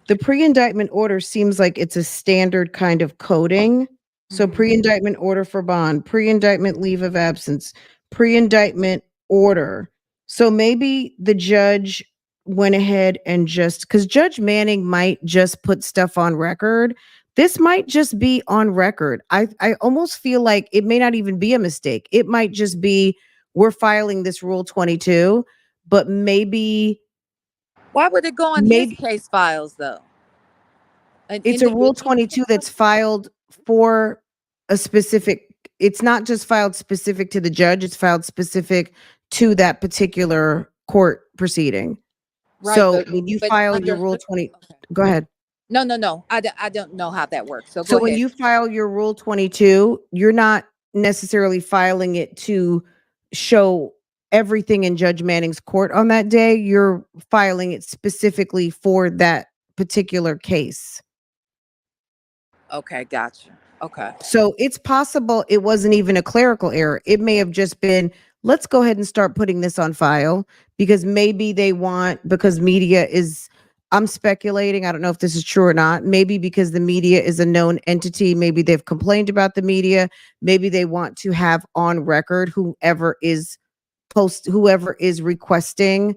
the pre-indictment order seems like it's a standard kind of coding. So Mhm. pre-indictment order for bond, pre-indictment leave of absence, pre-indictment order. So maybe the judge went ahead and just, because Judge Manning might just put stuff on record, This might just be on record. I almost feel like it may not even be a mistake. It might just be we're filing this Rule 22, but Why would it go on his maybe case files though? An it's a Rule individual 22 case file? that's filed for a specific, it's not just filed specific to the judge, it's filed specific to that particular court proceeding. Right, So when you but file your under Rule 20, okay. go ahead. No, no, no. I don't know how that works. So go So when ahead. you file your Rule 22, you're not necessarily filing it to show everything in Judge Manning's court on that day. You're filing it specifically for that particular case. Okay, gotcha. Okay. So it's possible it wasn't even a clerical error. It may have just been, let's go ahead and start putting this on file because maybe they want, because media is, I'm speculating, I don't know if this is true or not. Maybe because the media is a known entity, maybe they've complained about the media. Maybe they want to have on record whoever is requesting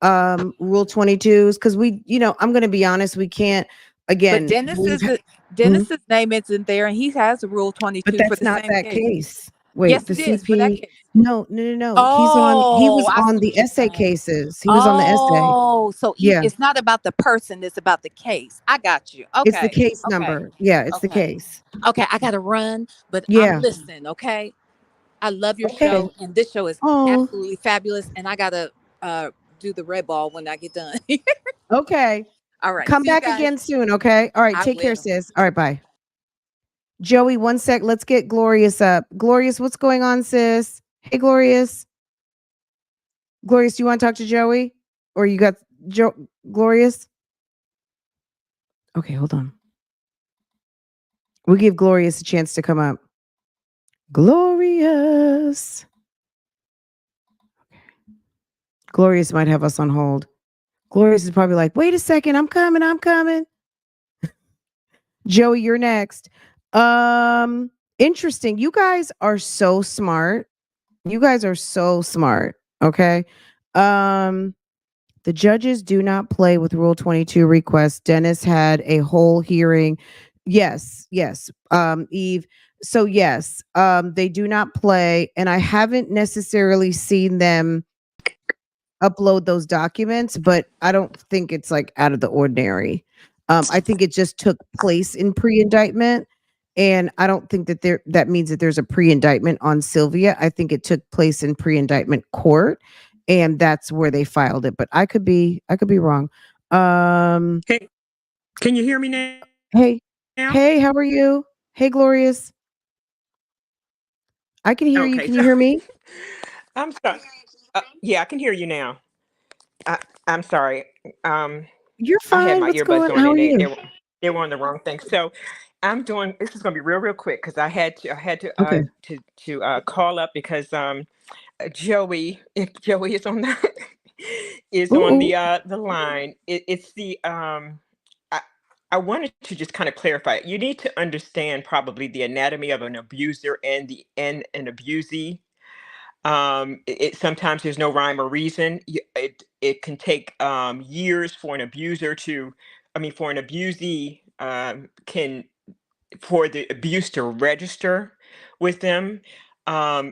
Rule 22s, because I'm going to be honest, we can't, But again, Mhm. Dennis's name isn't there, and he has a Rule But 22 for that's the not same that case. case. Wait, Yes, the it is for that CP, case. no, no, no, no. He Oh, was I on see the what you're essay saying. cases. He was on the essay. Oh, so Yeah. it's not about the person; it's about the case. I got you. It's the Okay, case okay, number. Yeah, it's the okay, case. okay. I gotta run, but I'm Yeah. listening. Okay, I love your Okay. show, and this show is Oh, absolutely fabulous. And I gotta uh do the red ball when I get done. okay. All right, Come see you back guys. again soon, okay? All right, I take care, will. sis. All right, bye. Joey, one sec. Let's get Glorious up. Glorious, what's going on, sis? Hey, Glorious. Glorious, do you want to talk to Joey? Or you got Glorious? Okay, hold on. We'll give Glorious a chance to come up. Glorious. Glorious might have us on hold. Glorious is probably like, wait a second, I'm coming, I'm coming. Joey, you're next. Interesting. You guys are so smart. You guys are so smart. Okay. Um, the judges do not play with Rule 22 requests. Dennis had a whole hearing. Yes, yes. Eve. So yes, they do not play, and I haven't necessarily seen them upload those documents, but I don't think it's like out of the ordinary. I think it just took place in pre-indictment, and I don't think that means that there's a pre-indictment on Sylvia. I think it took place in pre-indictment court, and that's where they filed it. But I could be wrong. Um, Hey, can you hear me now? hey, hey, how are you? Hey, Glorious, I can hear you. Okay, Can so you hear me? I'm sorry. Yeah, I can hear you now. I, I'm sorry. Um, You're I had fine. my What's earbuds going? on How are and you? they were on the wrong thing. So I'm doing. This is going to be real quick because I had to Okay. call up because Joey, if Joey is on the is on Ooh. the line, it's the I, I wanted to just kind of clarify. You need to understand probably the anatomy of an abuser and and an abusee. Sometimes there's no rhyme or reason. It can take years for an abuser to, I mean, for an abusee can for the abuse to register with them.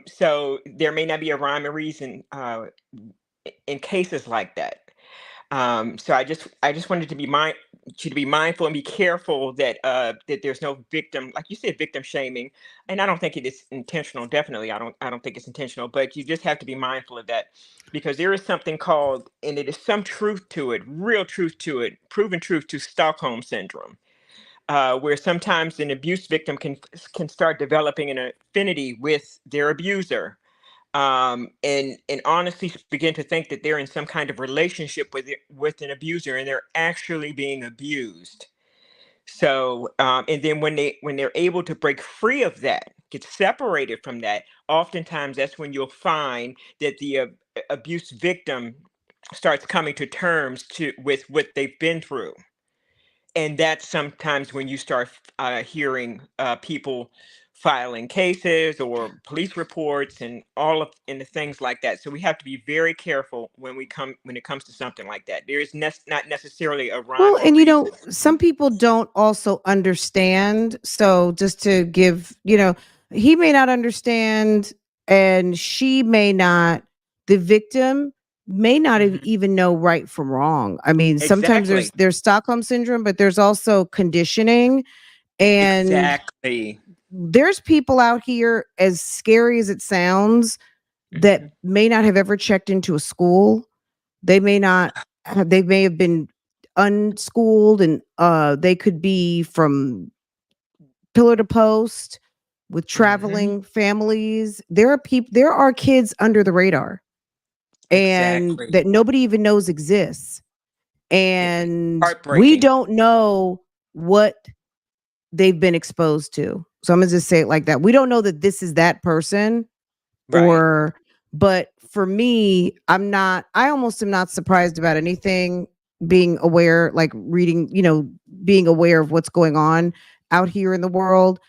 So there may not be a rhyme or reason in cases like that. So I just wanted to be you to be mindful and be careful that that there's no victim, like you said, victim shaming. And I don't think it is intentional. Definitely, I don't think it's intentional. But you just have to be mindful of that because there is something called, and it is some truth to it, real truth to it, proven truth to Stockholm syndrome, where sometimes an abuse victim can start developing an affinity with their abuser, and honestly begin to think that they're in some kind of relationship with an abuser and they're actually being abused. So and then when they're able to break free of that, get separated from that, oftentimes that's when you'll find that the abuse victim starts coming to terms with what they've been through, and that's sometimes when you start hearing people filing cases or police reports and all of and the things like that. So we have to be very careful when it comes to something like that. There is not necessarily a rhyme Well, or and reason. some people don't also understand. So just to give, he may not understand, and she may not, the victim may not Hmm. even know right from wrong. I mean, sometimes Exactly. there's Stockholm syndrome, but there's also conditioning, and Exactly. there's people out here, as scary as it sounds, that Hmm. may not have ever checked into a school. They may not they may have been unschooled, and they could be from pillar to post with Hmm. traveling families. There are kids under the radar and Exactly. that nobody even knows exists. It's And we heartbreaking. don't know what they've been exposed to. So I'm gonna just say it like that. We don't know that this is that person, Right. or but for me, I almost am not surprised about anything, being aware, like reading, being aware of what's going on out here in the world,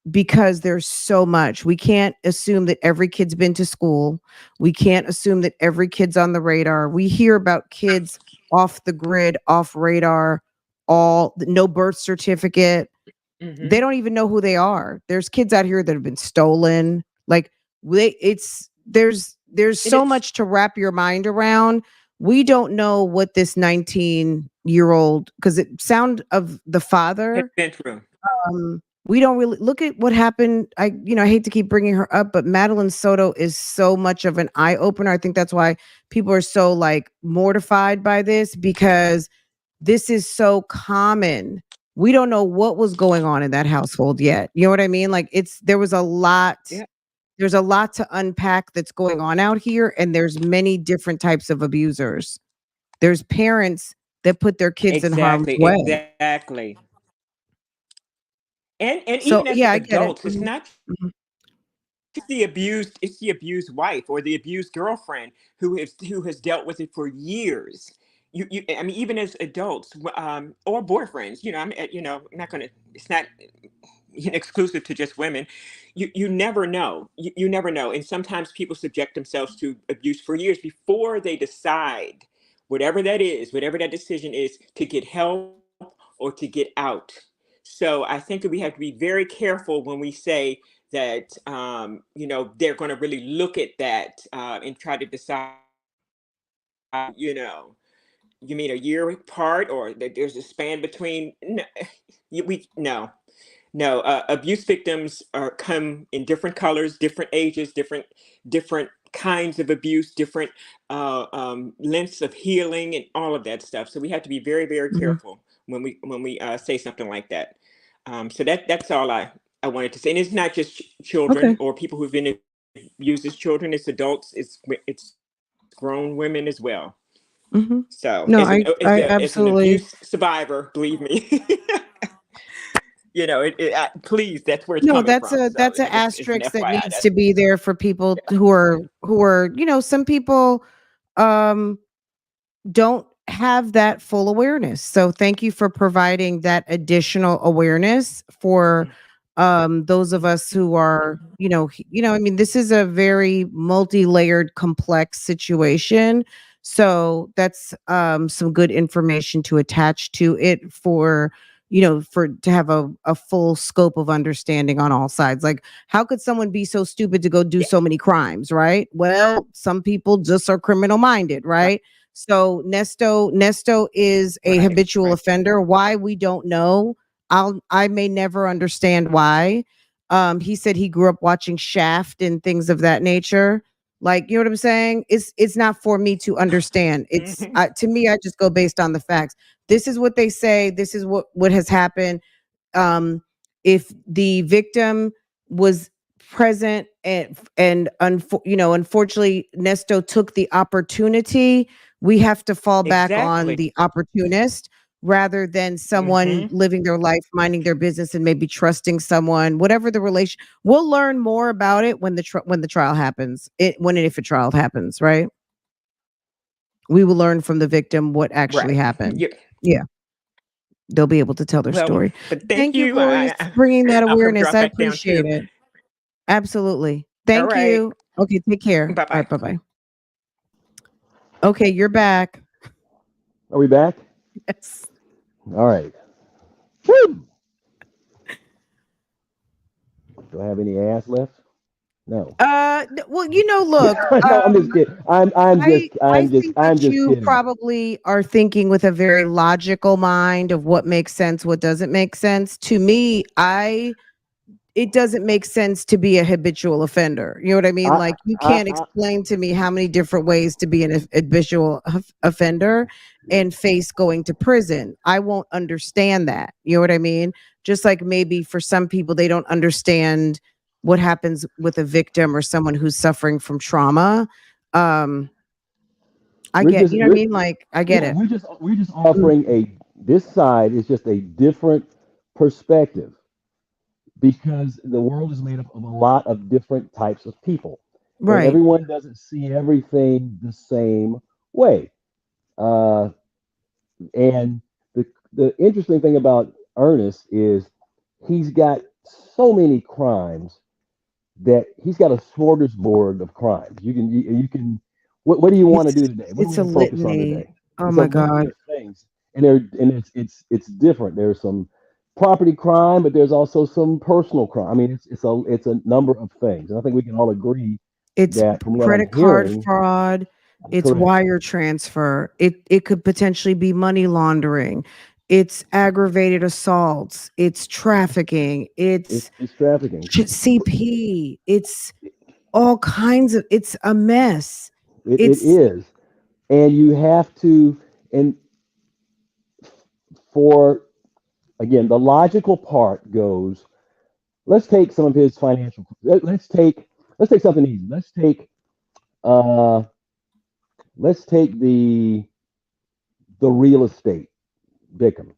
because there's so much. We can't assume that every kid's been to school. We can't assume that every kid's on the radar. We hear about kids off the grid, off radar, all no birth certificate. They Hmm. don't even know who they are. There's kids out here that have been stolen. Like, there's And so it's much to wrap your mind around. We don't know what this 19-year-old, because it sound of the has father, been through. we don't really look at what happened. I hate to keep bringing her up, but Madeline Soto is so much of an eye opener. I think that's why people are so like mortified by this, because this is so common. We don't know what was going on in that household yet. You know what I mean? Like, Yeah. there's a lot to unpack that's going on out here, and there's many different types of abusers. There's parents that put their kids in harm's Exactly. way. Exactly. And So even as yeah, I get it. adults, it's not Mhm. it's the abused wife or the abused girlfriend who has dealt with it for years. I mean, even as adults, or boyfriends, I'm not gonna. It's not exclusive to just women. You never know. You never know. And sometimes people subject themselves to abuse for years before they decide whatever that is, whatever that decision is, to get help or to get out. So I think that we have to be very careful when we say that they're going to really look at that and try to decide. You mean a year apart, or that there's a span between? No, we no. Abuse victims come in different colors, different ages, different kinds of abuse, different lengths of healing, and all of that stuff. So we have to be very, very Mhm. careful when we say something like that. So that's all I wanted to say. And it's not just children Okay. or people who've been abused as children. It's adults. It's grown women as well. Mhm. So No, as an I as an absolutely. abuse survivor, believe me, please, that's where it's No, coming that's from. a So that's an it's an asterisk that FYI. needs to be there for people who are, some people um don't have that full awareness. So thank you for providing that additional awareness for those of us who are, I mean, this is a very multi-layered, complex situation. So that's some good information to attach to it for, for to have a full scope of understanding on all sides. Like, how could someone be so stupid to go do Yeah, so many crimes, right? Well, some people just are criminal minded, right, right? So Nesto is a right, habitual right. offender. Why, we don't know. I may never understand why. He said he grew up watching Shaft and things of that nature. Like, you know what I'm saying? It's not for me to understand. It's Mhm. to me, I just go based on the facts. This is what they say. This is what has happened. um if the victim was present, unfortunately Nesto took the opportunity, we have to fall back on Exactly. the opportunist rather than someone Hmm. living their life, minding their business, and maybe trusting someone, whatever the relation. We'll learn more about it when the trial happens, when and if a trial happens, right? We will learn from the victim what actually Right. happened. Yeah. Yeah, they'll be able to tell their Well, story. but thank Thank you, you. Gloria, for bringing that I'll come awareness. drop I back down appreciate too. it. Absolutely. All Thank right. you. Okay, take care. Bye All bye. right, bye-bye. Okay, you're back. Are we back? Yes. All right. Woo! Do I have any ass left? No. Well, look, No, I'm just kidding. I think I'm that just you kidding. probably are thinking with a very logical mind of what makes sense, what doesn't make sense. To me, it doesn't make sense to be a habitual offender. You know what I mean? I, Like you can't I, explain to me how many different ways to be an habitual offender and face going to prison. I won't understand that. You know what I mean? Just like maybe for some people they don't understand what happens with a victim or someone who's suffering from trauma. Um I we're get, just you know what I we're mean? Like I get yeah it. we're just offering a this side is just a different perspective because the world is made up of a lot of different types of people, and Right. everyone doesn't see everything the same way. Uh, and the interesting thing about Ernest is he's got so many crimes that he's got a smorgasbord of crimes. You can what do you want to It's do today? What do we it's a want to focus on litany. today? Oh It's a my litany God. of things, and it's different. There's some property crime, but there's also some personal crime. I mean, it's a number of things, and I think we can all agree It's that from what I'm credit card hearing, fraud, it's correct. wire transfer, it could potentially be money laundering, it's aggravated assaults, it's trafficking, It's trafficking. CP, it's all kinds of it's a mess. It It's is, and you have to, and for again, the logical part goes. Let's take some of his financial. Let's take something easy. Uh let's take the real estate victim.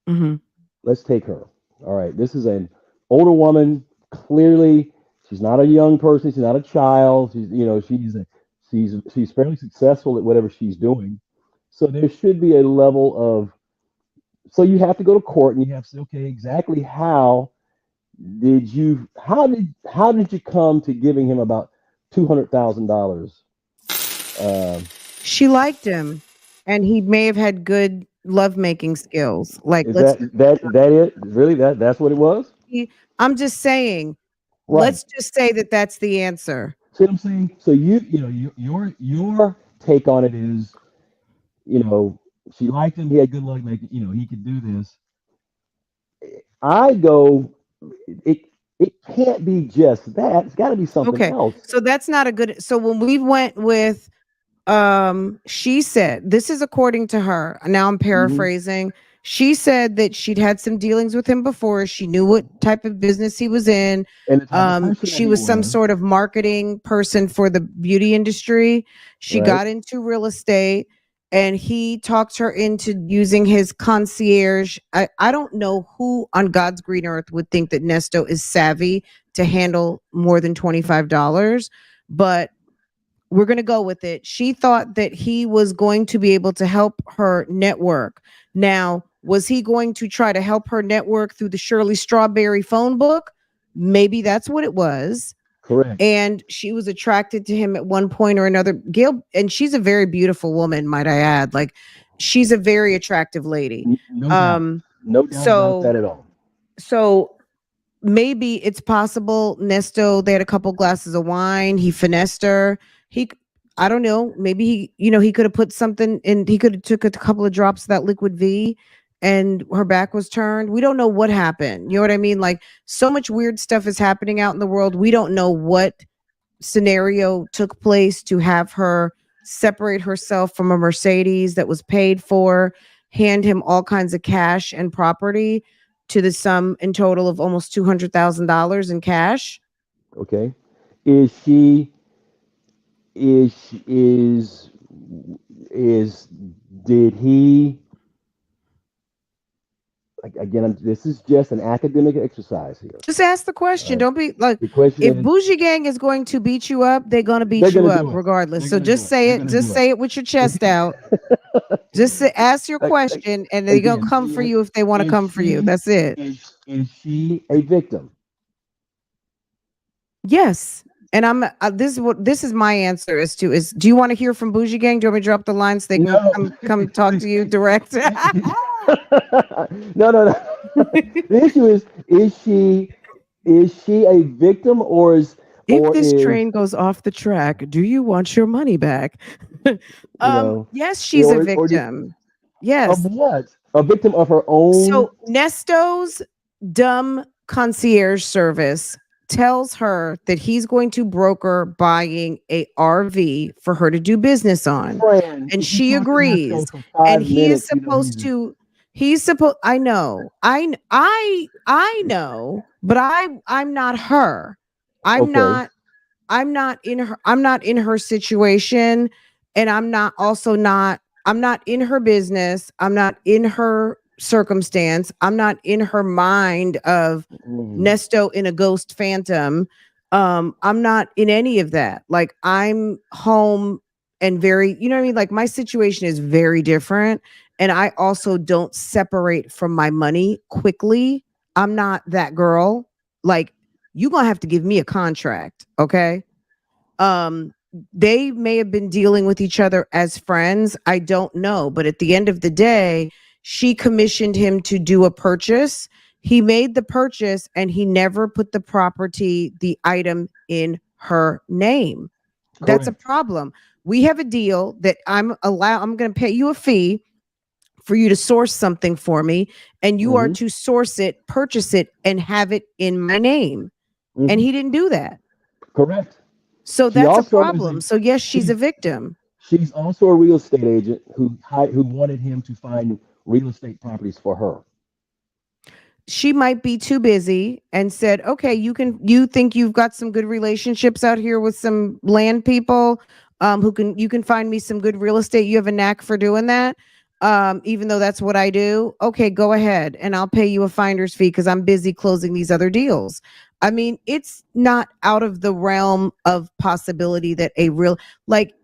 mhm. Let's take her. All right. This is an older woman. Clearly, she's not a young person. She's not a child. She's fairly successful at whatever she's doing. So there should be a level of. So you have to go to court and you have to say, okay, exactly how did you come to giving him about $200,000? Uh, She liked him and he may have had good lovemaking skills. Like is let's that it? Really, that's what it was? I'm just saying, Right. let's just say that that's the answer. See what I'm saying? So your take on it is, you know, she liked him. He had good luck making. He could do this. I go. It it can't be just that. It's got to be something Okay. else. So that's not a good, so when we went with she said, this is according to her, now I'm Hmm. paraphrasing, she said that she'd had some dealings with him before, she knew what type of business he was in. And the type of person that She he was some was, sort of marketing person for the beauty industry. She right? got into real estate and he talked her into using his concierge. I don't know who on God's green earth would think that Nesto is savvy to handle more than $25, but we're going to go with it. She thought that he was going to be able to help her network. Now, was he going to try to help her network through the Shirley Strawberry phone book? Maybe that's what it was. Correct. And she was attracted to him at one point or another. Gail, and she's a very beautiful woman, might I add. Like, she's a very attractive lady. No doubt. Um, No doubt about so that at all. so maybe it's possible Nesto, they had a couple glasses of wine, he finessed her. He I don't know, maybe he could have put something in, he could have took a couple of drops of that liquid V and her back was turned. We don't know what happened. You know what I mean? Like so much weird stuff is happening out in the world. We don't know what scenario took place to have her separate herself from a Mercedes that was paid for, hand him all kinds of cash and property to the sum in total of almost $200,000 in cash. Okay. Is she is is did he again? This is just an academic exercise here. Just ask the question. Uh, Don't be like, the question if is, Bougie Gang is going to beat you up, they're going to they're beat you gonna up do it. regardless. They're So gonna do just it. say They're it. gonna Just do it. say it with your chest out. Just say, ask your A- question, and they're going to Again, come for you if they want to is come for you. she That's it. is she a victim? Yes. And I'm this is my answer as to is do you want to hear from Bougie Gang? Do you want me to drop the lines? They can No, come talk to you direct. no, no, no. The issue is she a victim If or this is train goes off the track, do you want your money back? you know Yes, she's a or did victim. of Yes. what? A victim of her own. So Nesto's dumb concierge service tells her that he's going to broker buying a RV for her to do business on. Friend, And if you she talk to Nesto agrees. for And 5 he is minutes, you know supposed to he's supposed I know. I know, but I'm not her. I'm okay. not I'm not in her situation, and I'm not in her business. I'm not in her circumstance. I'm not in her mind of Mhm. Nesto in a ghost phantom. I'm not in any of that. Like I'm home and very, you know what I mean? Like my situation is very different. And I also don't separate from my money quickly. I'm not that girl. Like you gonna have to give me a contract, okay? um they may have been dealing with each other as friends, I don't know, but at the end of the day she commissioned him to do a purchase. He made the purchase and he never put the item in her name. That's a Correct. problem. We have a deal that I'm going to pay you a fee for you to source something for me, and you are Hmm. to source it, purchase it, and have it in my name. And Hmm. he didn't do that. Correct. So She that's a also is problem. a So yes, she's a she's victim. she's also a real estate agent who wanted him to find real estate properties for her. She might be too busy and said, "Okay, you think you've got some good relationships out here with some land people who can you can find me some good real estate. You have a knack for doing that. Even though that's what I do. Okay, go ahead and I'll pay you a finder's fee cuz I'm busy closing these other deals." I mean, it's not out of the realm of possibility that a real like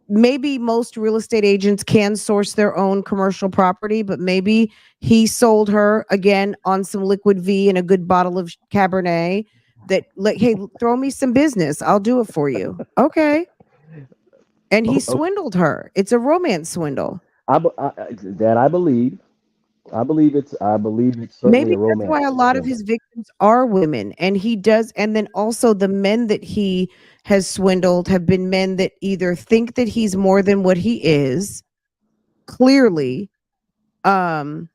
maybe most real estate agents can source their own commercial property, but maybe he sold her again on some liquid V and a good bottle of Cabernet that like, hey, throw me some business. I'll do it for you. Okay. And he Oh, oh, swindled her. It's a romance swindle. that I believe. I believe it's certainly Maybe a that's romance why a lot of swindle. his victims are women. And he does. And then also the men that he has swindled have been men that either think that he's more than what he is, clearly, um,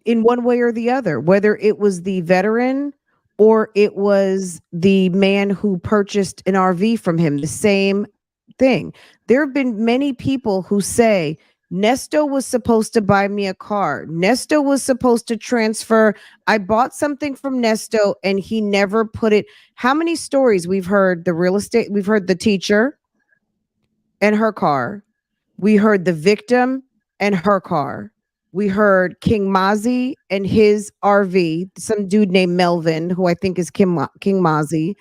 in one way or the other, whether it was the veteran or it was the man who purchased an RV from him, the same thing. There have been many people who say, Nesto was supposed to buy me a car. Nesto was supposed to transfer. I bought something from Nesto and he never put it. How many stories we've heard we've heard the teacher and her car. We heard the victim and her car. We heard King Mazi and his RV, some dude named Melvin, who I think is King Mazi.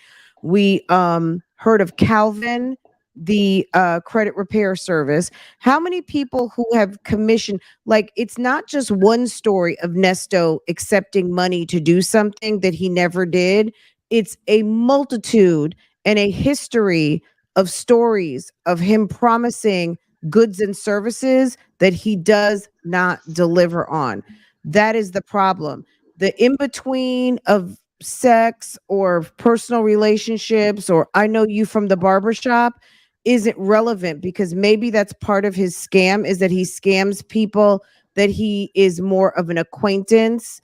We heard of Calvin, the credit repair service. How many people who have commissioned, like, it's not just one story of Nesto accepting money to do something that he never did. It's a multitude and a history of stories of him promising goods and services that he does not deliver on. That is the problem. The in between of sex or personal relationships, or I know you from the barbershop, isn't relevant because maybe that's part of his scam is that he scams people that he is more of an acquaintance.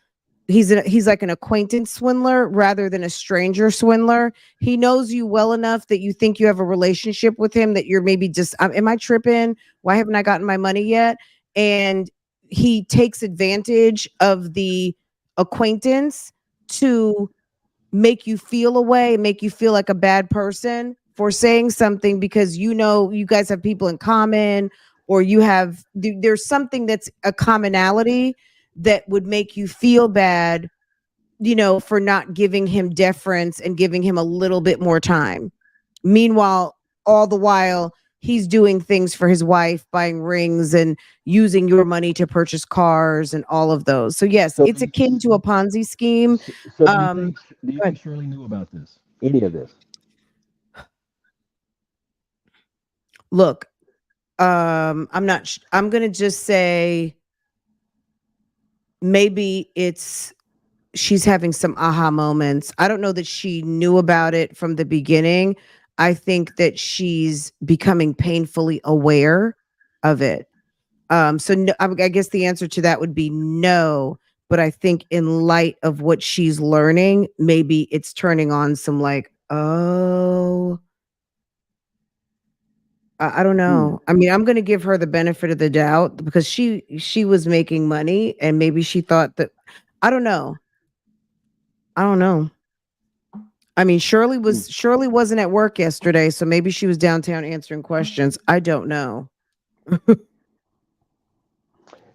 He's like an acquaintance swindler rather than a stranger swindler. He knows you well enough that you think you have a relationship with him that you're maybe just am I tripping? Why haven't I gotten my money yet? And he takes advantage of the acquaintance to make you feel a way, make you feel like a bad person for saying something because you know you guys have people in common or there's something that's a commonality that would make you feel bad, for not giving him deference and giving him a little bit more time. Meanwhile, all the while he's doing things for his wife, buying rings and using your money to purchase cars and all of those. So yes, So it's akin to a Ponzi scheme. so Um, do you but think Shirley knew about this? Any of this? look, I'm not. I'm gonna just say maybe it's she's having some aha moments. I don't know that she knew about it from the beginning. I think that she's becoming painfully aware of it. So no, I guess the answer to that would be no. But I think in light of what she's learning, maybe it's turning on some like, oh, I don't Hmm. know. I mean, I'm going to give her the benefit of the doubt because she was making money and maybe she thought that I don't know. I don't know. I mean, Hmm. Shirley wasn't at work yesterday, so maybe she was downtown answering questions. I don't know.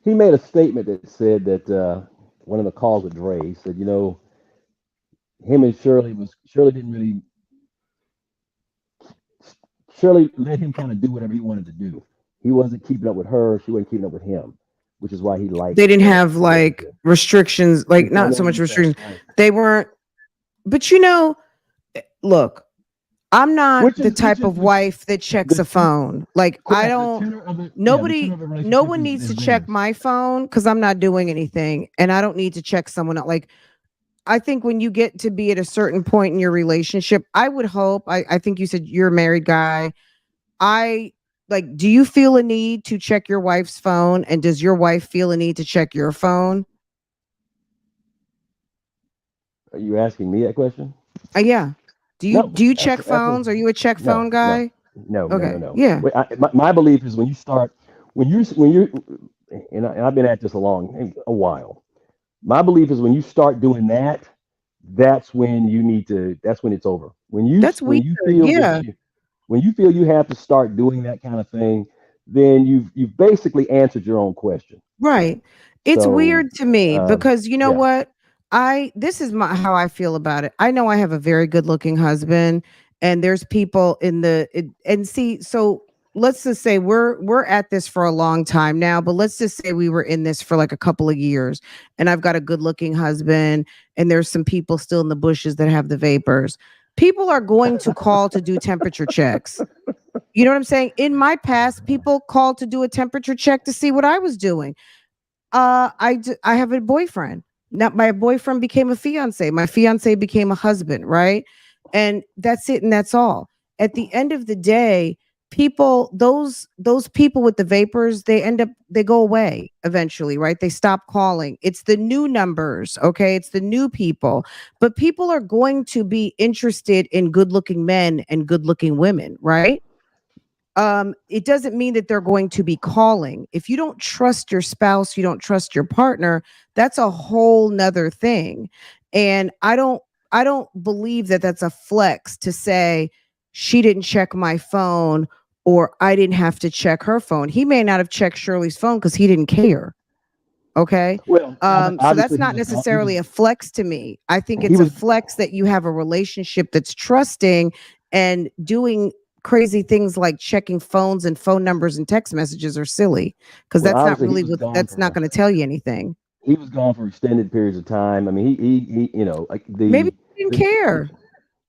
He made a statement that said that one of the calls with Dre said, him and Shirley didn't really Shirley let him kind of do whatever he wanted to do. He wasn't keeping up with her. She wasn't keeping up with him, which is why he liked They didn't have the like relationship. restrictions, He like said, I not so never much did that. restrictions. Right. They weren't, but look, I'm not the Which type is of wife that checks the a phone. Like I correct. don't The tenor nobody of the no relationship one needs is to check theirs. my phone because I'm not doing anything and I don't need to check someone else. Like I think when you get to be at a certain point in your relationship, I would hope, I think you said you're a married guy. I like, do you feel a need to check your wife's phone? And does your wife feel a need to check your phone? Are you asking me that question? Yeah. Do No, you check absolutely. phones? Are you a check phone No, no, guy? Okay. no. Yeah. My belief is when you're, and I've been at this a while. My belief is when you start doing that, that's when you need to. That's when it's over. That's When weird. you feel Yeah. that when you feel you have to start doing that kind of thing, then you've basically answered your own question. Right. It's So, weird to me um, because you know yeah. what? I This is my how I feel about it. I know I have a very good-looking husband and there's people in and see, so let's just say we're at this for a long time now, but let's just say we were in this for like a couple of years and I've got a good-looking husband and there's some people still in the bushes that have the vapors. People are going to call to do temperature checks. You know what I'm saying? In my past, people called to do a temperature check to see what I was doing. I have a boyfriend. Now my boyfriend became a fiance. My fiance became a husband, right? And that's it and that's all. At the end of the day, people those people with the vapors, they go away eventually, right? They stop calling. It's the new numbers, okay? It's the new people. But people are going to be interested in good-looking men and good-looking women, right? It doesn't mean that they're going to be calling. If you don't trust your spouse, you don't trust your partner, that's a whole nother thing. And I don't believe that that's a flex to say she didn't check my phone or I didn't have to check her phone. He may not have checked Shirley's phone because he didn't care. Okay. Well, So that's obviously not necessarily a flex to me. I think he it's a was flex that you have a relationship that's trusting and doing crazy things like checking phones and phone numbers and text messages are silly because well, obviously that's not going to tell you anything. he was gone for extended periods of time. I mean, he like Maybe he didn't the care.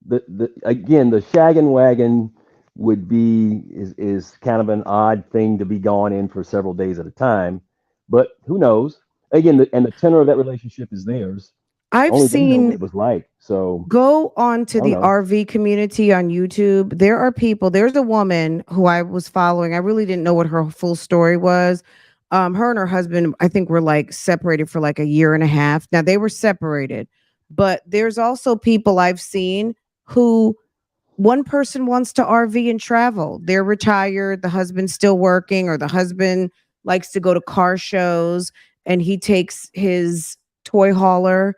the again the shaggin' wagon is kind of an odd thing to be gone in for several days at a time, but who knows? Again, and the tenor of that relationship is theirs. I've Only they know what seen it was like. So Go I onto don't the know. RV community on YouTube. There are people, there's a woman who I was following. I really didn't know what her full story was. Her and her husband, I think, were like separated for like a year and a half. Now they were separated, but there's also people I've seen who one person wants to RV and travel. They're retired, the husband's still working, or the husband likes to go to car shows and he takes his toy hauler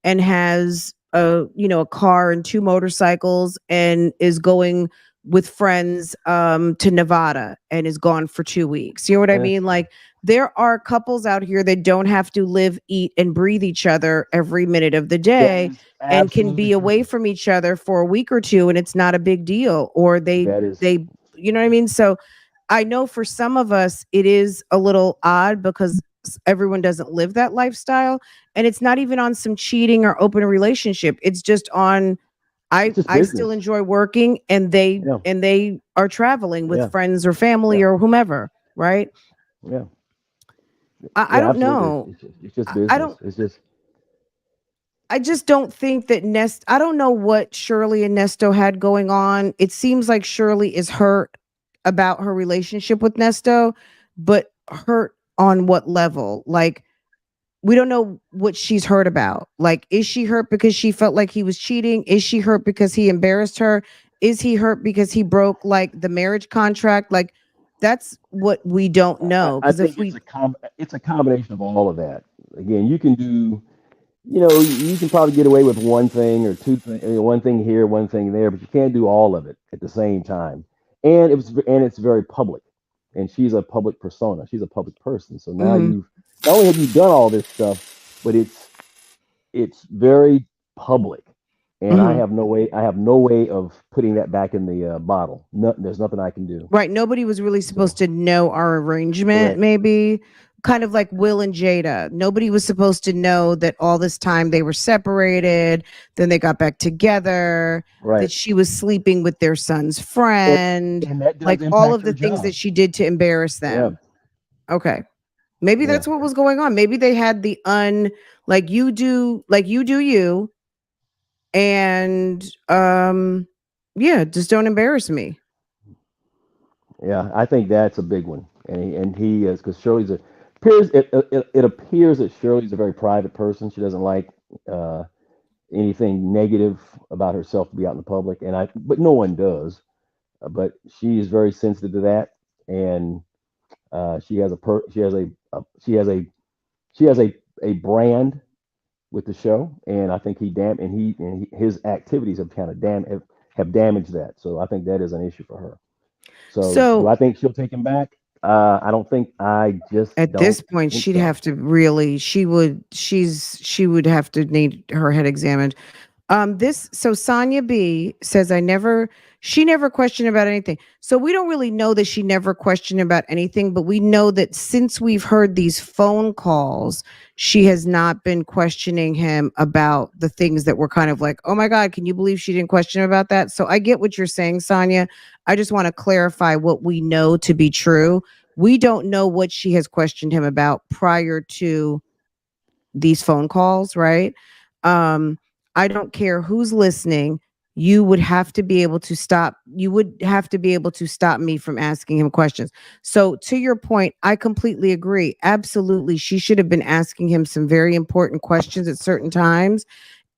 and has a car and two motorcycles and is going with friends to Nevada and is gone for 2 weeks. You know what I Eh, mean? Like there are couples out here that don't have to live, eat, and breathe each other every minute of the that day is and can absolutely be away true. from each other for a week or two and it's not a big deal or That is they you know what I mean? So I know for some of us it is a little odd because everyone doesn't live that lifestyle, and it's not even on some cheating or open relationship. It's just on It's just I still business. enjoy working, and Yeah, they are traveling with yeah, friends or family yeah, or whomever, right? yeah, I yeah. don't Absolutely. know. It's just I business. don't It's just I just don't think that I don't know what Shirley and Nesto had going on. It seems like Shirley is hurt about her relationship with Nesto, but hurt on what level? Like, we don't know what she's hurt about. Like, is she hurt because she felt like he was cheating? Is she hurt because he embarrassed her? Is he hurt because he broke like the marriage contract? Like, that's what we don't know. I Because think if we, it's a combination of all of that. Again, you can do, you know, you can probably get away with one thing or one thing here, one thing there, but you can't do all of it at the same time. And it's very public, and she's a public persona. She's a public person. So now Mhm. you've not only have you done all this stuff, but it's very public, and Mhm. I have no way of putting that back in the bottle. No, there's nothing I can do. Right. Nobody was really supposed So to know our arrangement, correct, maybe. Kind of like Will and Jada. Nobody was supposed to know that all this time they were separated, then they got back together, right, that she was sleeping with their son's and friend, and that does like all impact of her the things that job. she did to embarrass Yeah, them. Okay. Maybe yeah. that's what was going on. Maybe they had the like you do you, and yeah, just don't embarrass me. Yeah, I think that's a big one, and he is because Shirley's a appears it appears that Shirley's a very private person. She doesn't like uh, anything negative about herself to be out in the public, and I but no one does. But she is very sensitive to that, and she has a per she has a brand with the show, and I think his activities have kind of have damaged that. So I think that is an issue for her. So do So I think she'll take him back? I don't think. I just at don't this point, think she'd so. have to really she would have to need her head examined. This so Sonia B says she never questioned about anything. So we don't really know that she never questioned about anything, but we know that since we've heard these phone calls, she has not been questioning him about the things that were kind of like, oh my God, can you believe she didn't question him about that? So I get what you're saying, Sonia. I just want to clarify what we know to be true. We don't know what she has questioned him about prior to these phone calls, right? Um, I don't care who's listening. You would have to be able to stop me from asking him questions. So, to your point, I completely agree. Absolutely. She should have been asking him some very important questions at certain times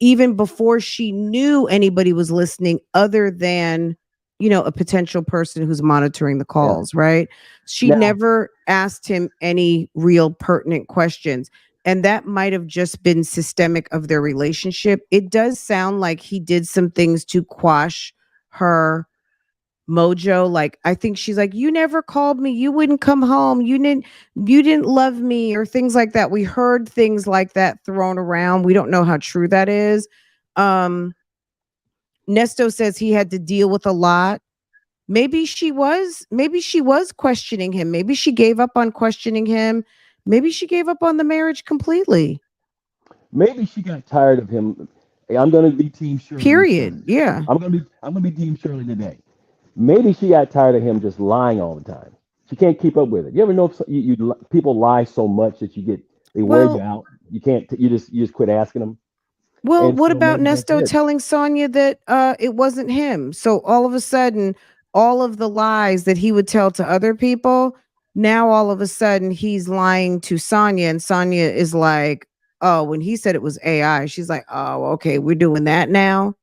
even before she knew anybody was listening other than a potential person who's monitoring the Yeah. calls, right? She Now, never asked him any real pertinent questions, and that might have just been systemic of their relationship. It does sound like he did some things to quash her mojo. Like, I think she's like, you never called me, you wouldn't come home, you didn't love me, or things like that. We heard things like that thrown around. We don't know how true that is. um Nesto says he had to deal with a lot. Maybe she was questioning him. Maybe she gave up on questioning him. Maybe she gave up on the marriage completely. maybe she got tired of him. Hey, I'm going to be Team Shirley Period. instead. Yeah. I'm going to be Team Shirley today. Maybe she got tired of him just lying all the time. She can't keep up with it. You ever know if people lie so much that they wear you Well, out. You can't. You just quit asking them. Well, And what so about maybe that's Nesto it. telling Sonia that it wasn't him? So all of a sudden, all of the lies that he would tell to other people, now all of a sudden he's lying to Sonia, and Sonia is like, "Oh, when he said it was AI," she's like, "Oh, okay, we're doing that now."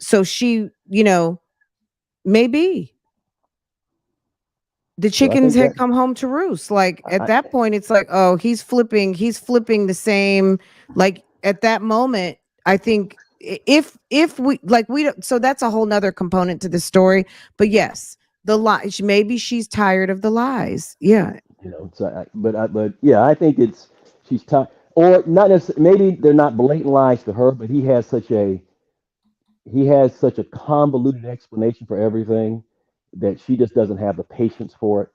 So she, maybe the So I chickens think had that come home to roost. Like at I, that point, it's like, oh, he's flipping the same. Like at that moment, I think if we like we don't, so that's a whole nother component to the story. But yes, the lies. Maybe she's tired of the lies. Yeah. but yeah, I think she's tired, or not necessarily. Maybe they're not blatant lies to her, but he has such a convoluted explanation for everything that she just doesn't have the patience for it,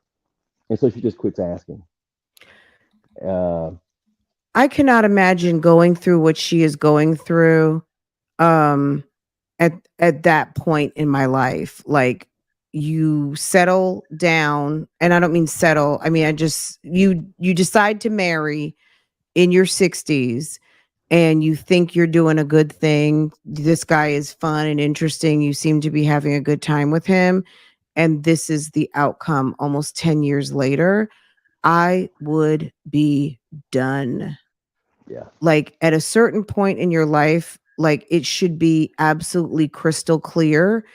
and so she just quits asking. Uh, I cannot imagine going through what she is going through um at that point in my life. Like, you settle down, and I don't mean settle. I mean, I just you decide to marry in your 60s, and you think you're doing a good thing. This guy is fun and interesting. You seem to be having a good time with him, and this is the outcome almost 10 years later. I would be done. yeah, Like, at a certain point in your life, like, it should be absolutely crystal clear.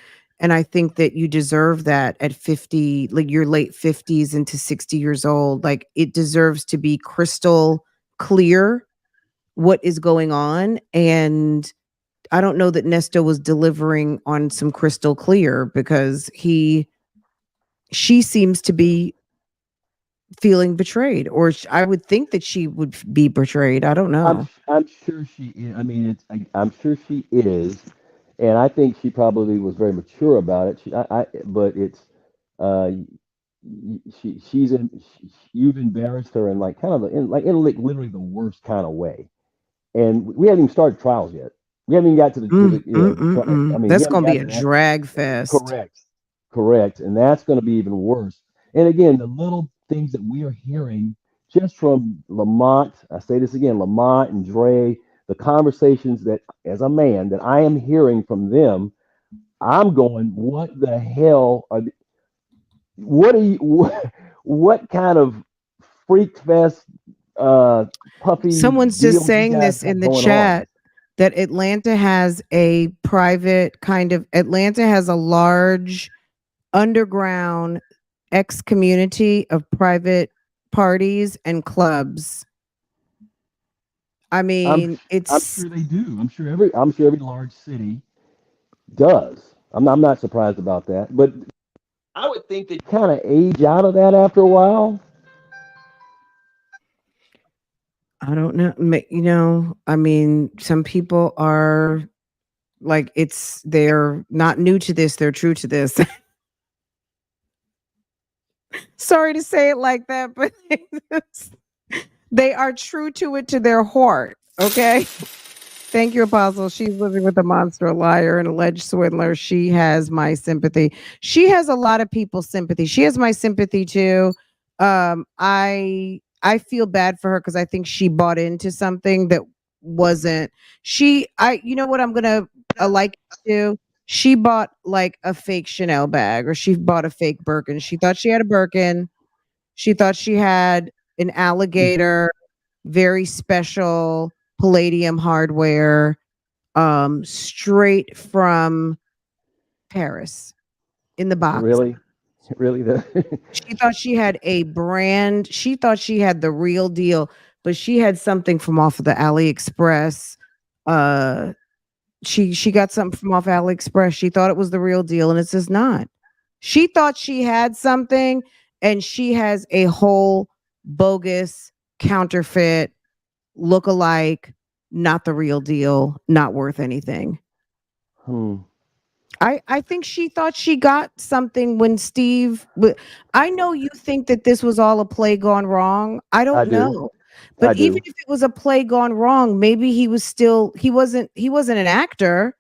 And I think that you deserve that at 50, like your late 50s into 60 years old. Like, it deserves to be crystal clear what is going on. And I don't know that Nesto was delivering on some crystal clear, because she seems to be feeling betrayed, or I would think that she would be betrayed. I don't know. I'm sure she is. I mean, I'm sure she is, and I think she probably was very mature about it. But it's uh, you've embarrassed her in like kind of in like literally the worst kind of way, and we haven't even started trials yet. We haven't even got to the I mean, we That's haven't gonna be got a to that. drag fest. Correct. Correct. And that's going to be even worse. And again, the little things that we are hearing just from Lamont, I say this again, Lamont and Dre, the conversations that, as a man, that I am hearing from them, I'm going, what the hell what are you, what kind of freak fest, uh, puffy Someone's just deal you saying guys this in have the going on? chat, that Atlanta has a large underground X community of private parties and clubs. I I'm, mean, I'm it's sure they do. I'm sure every large city does. I'm not surprised about that. But I would think they kind of age out of that after a while. I don't know. I mean, some people are like, they're not new to this, they're true to this. Sorry to say it like that, but they are true to it to their heart. Okay. Thank you, Apostle. She's living with a monster, a liar, an alleged swindler. She has my sympathy. She has a lot of people's sympathy. She has my sympathy too. I feel bad for her, because I think she bought into something that wasn't. You know what I'm gonna like to. She bought like a fake Chanel bag, or she bought a fake Birkin. She thought she had a Birkin. She thought she had an alligator, very special palladium hardware, straight from Paris in the box. Really, really. The She thought she had a brand. She thought she had the real deal, but she had something from off of the AliExpress. Uh, she got something from off AliExpress. She thought it was the real deal, and it's just not. She thought she had something, and she has a whole bogus, counterfeit, look-alike, not the real deal, not worth anything. hmm, I think she thought she got something when I know you think that this was all a play gone wrong. I I don't do. know. But I even do. if it was a play gone wrong, maybe he wasn't an actor.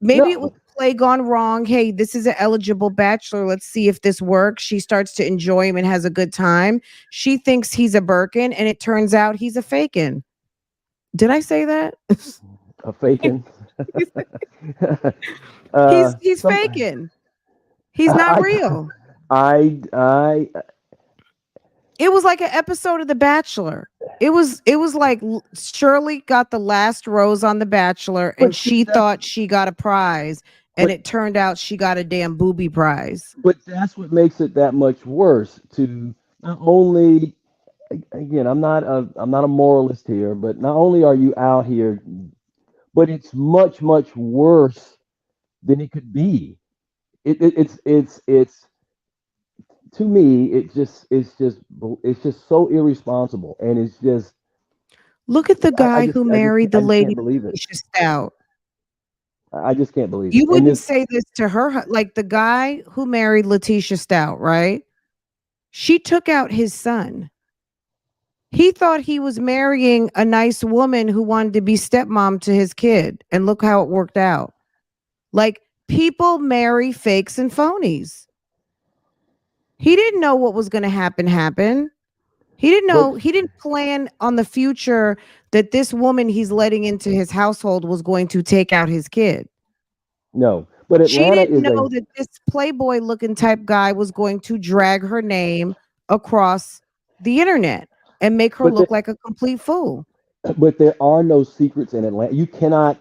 Maybe it was No, a play gone wrong. Hey, this is an eligible bachelor. Let's see if this works. She starts to enjoy him and has a good time. She thinks he's a Birkin, and it turns out he's a fakin'. Did I say that? a faking. He's Some. faking. He's not I. real. I. It was like an episode of The Bachelor. It was like Shirley got the last rose on The Bachelor, and But see, she thought she got a prize, and but it turned out she got a damn booby prize. that's what makes it that much worse. To not only, again, I'm not a moralist here, but not only are you out here, but it's much worse than it could be. It's to me, it's just so irresponsible, and it's just Look at the guy who married the I just lady can't believe it. Felicia Stout. I just can't believe You it. And wouldn't this, say this to her, like the guy who married Letitia Stout, right? She took out his son. He thought he was marrying a nice woman who wanted to be stepmom to his kid. And look how it worked out. Like, people marry fakes and phonies. He didn't know what was going to happen. He didn't but know, he didn't plan on the future that this woman he's letting into his household was going to take out his kid. no, but She Atlanta didn't is a, know that this playboy looking type guy was going to drag her name across the internet and make her but look like a complete fool. but there are no secrets in Atlanta. You cannot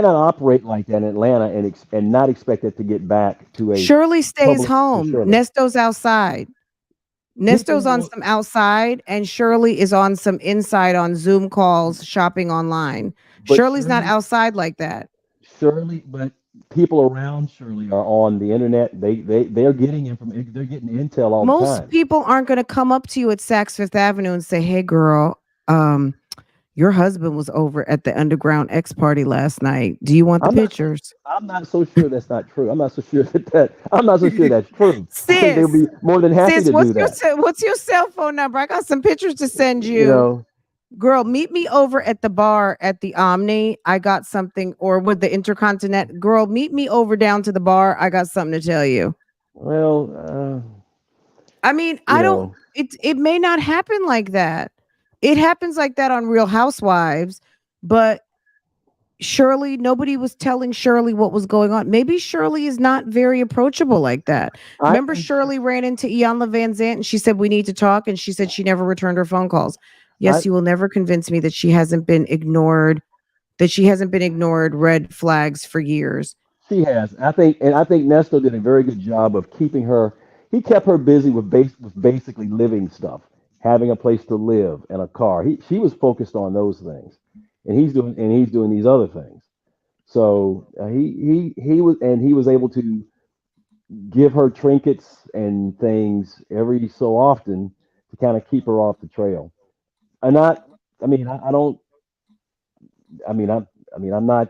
operate like that in Atlanta and not expect it to get back to a Shirley stays public to home. Shirley. Nesto's outside. People Nesto's on will, some outside, and Shirley is on some inside on Zoom calls, shopping online. but Shirley's not outside like that. But people around Shirley are on the internet. They're getting information. They're getting intel all the Most time. people aren't going to come up to you at Saks Fifth Avenue and say, "Hey, girl, your husband was over at the Underground X party last night. Do you want the I'm not so pictures?" I'm not so sure that's not true. I'm not so sure that's true. I think they'll Sis, be more than happy sis, to do that. what's your cell phone number? I got some pictures to send You you. know, Girl, meet me over at the bar at the Omni. I got something, or with the Intercontinental. Girl, meet me over down to the bar. I got something to tell you. well, I mean, you I don't, know, it may not happen like that. It happens like that on Real Housewives, but Shirley, nobody was telling Shirley what was going on. Maybe Shirley is not very approachable like that. I Remember, think Shirley ran into Iyanla Van Zant and she said, "We need to talk." And she said she never returned her phone calls. I Yes, you will never convince me that she hasn't been ignored, red flags for years. She has. I think Nesto did a very good job of keeping her. He kept her busy with basically living stuff, having a place to live and a car. She was focused on those things, and he's doing these other things. So he was able to give her trinkets and things every so often to kind of keep her off the trail. And not, I mean, I don't, I'm not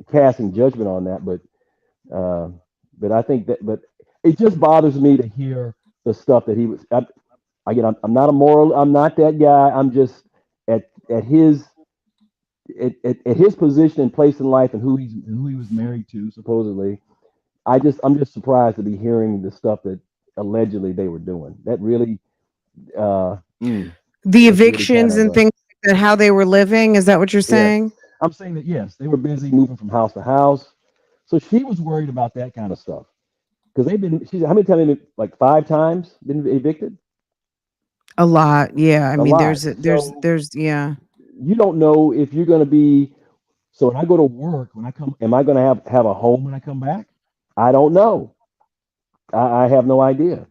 casting judgment on that, uh, but I think that, but it just bothers me to hear the stuff that he was. Again, I'm not a moral. I'm not that guy. I'm just at his at his position and place in life and who he was married to supposedly. I'm just surprised to be hearing the stuff that allegedly they were doing. That really, uh, mm, The that's really kind evictions of and things like that, how they were living. Is that what you're yes. saying? I'm saying that yes, they were busy moving from house to house, so she was worried about that kind of stuff because they've been. She's how many times? Like 5 times been evicted. A lot. Yeah. I A mean, lot. So yeah. you don't know if you're going to be. So when I go to work, when I come, am I going to have a home when I come back? I don't know. I have no idea.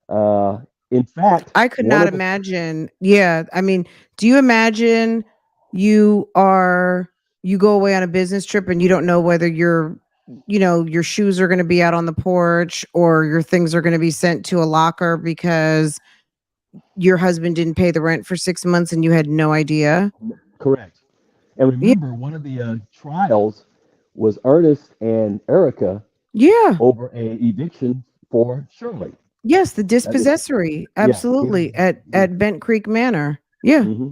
Uh, in fact, I could one not of the imagine. Yeah. I mean, do you imagine you are, you go away on a business trip and you don't know whether your shoes are going to be out on the porch or your things are going to be sent to a locker because your husband didn't pay the rent for 6 months and you had no idea? correct. And Yeah. remember, one of the trials was Ernest and Erica Yeah. over a eviction for Shirley. Yes. The That is, dispossessory. yeah, Absolutely. yeah, At Bent Creek Manor. Yeah. hmm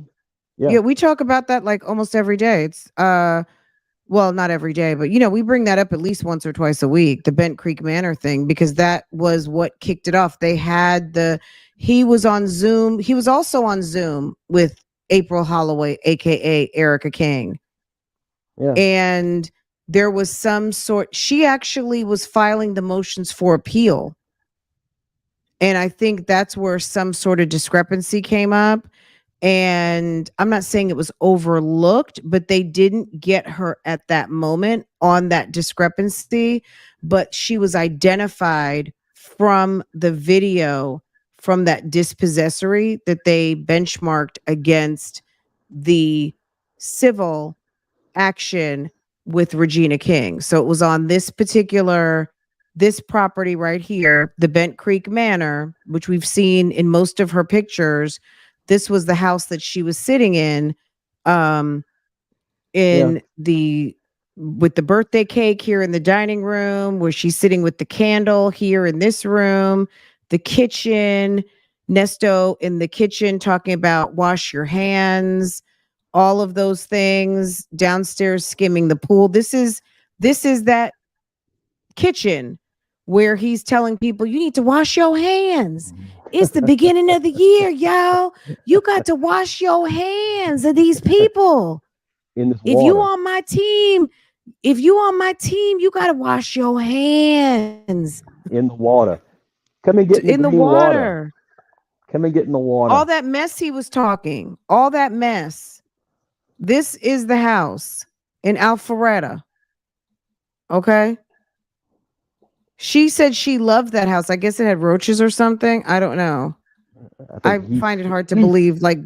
yeah, Yeah. We talk about that like almost every day. It's, well, not every day, but we bring that up at least once or twice a week, the Bent Creek Manor thing, because that was what kicked it off. He was on Zoom. He was also on Zoom with April Holloway, aka Erica King. yeah, And there was she actually was filing the motions for appeal. And I think that's where some sort of discrepancy came up. And I'm not saying it was overlooked, but they didn't get her at that moment on that discrepancy. But she was identified from the video from that dispossessory that they benchmarked against the civil action with Regina King. So it was on this property right here, the Bent Creek Manor, which we've seen in most of her pictures. This was the house that she was sitting in yeah. in the with the birthday cake here in the dining room, where she's sitting with the candle here in this room, the kitchen, Nesto in the kitchen talking about wash your hands, all of those things, downstairs skimming the pool. This is that kitchen where he's telling people you need to wash your hands. It's the beginning of the year, y'all. You got to wash your hands of these people. in this If you water, on my team, if you on my team, you got to wash your hands in the water. Come and get in the in the green water. water. Come and get in the All water. that mess he was talking, all that mess. This is the house in Alpharetta. Okay. She said she loved that house. I guess it had roaches or something. I don't know. I I think he, find it hard to he believe. Like,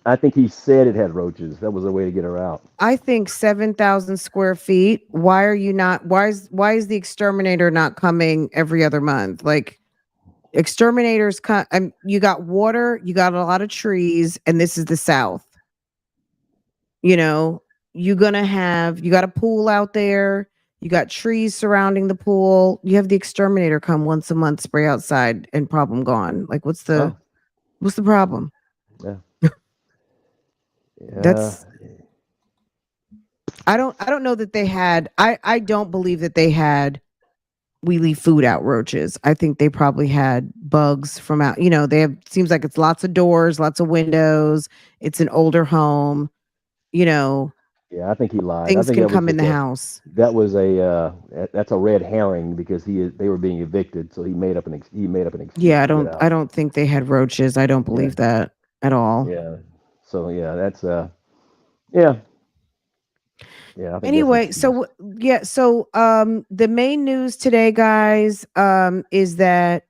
I think he said it had roaches. That was a way to get her out. I think 7,000 square feet. Why are you not? Why is the exterminator not coming every other month? Like, exterminators come. You got water. You got a lot of trees, and this is the South. You know, you got a pool out there. You got trees surrounding the pool. You have the exterminator come once a month, spray outside, and problem gone. Like, Oh, what's the problem? yeah, yeah. That's I don't know that they had I don't believe that they had we leave food out roaches. I think they probably had bugs from out, they have seems like it's lots of doors, lots of windows. It's an older home, you know, Yeah, I think he lied. I things think can that was come in just the a house. that's a red herring because they were being evicted, so he made up an excuse Yeah, I to get don't I out. don't think they had roaches. I don't Yeah, believe that at all. yeah. So yeah, that's yeah, yeah. I think that's an Anyway, excuse. yeah, so the main news today, guys, is that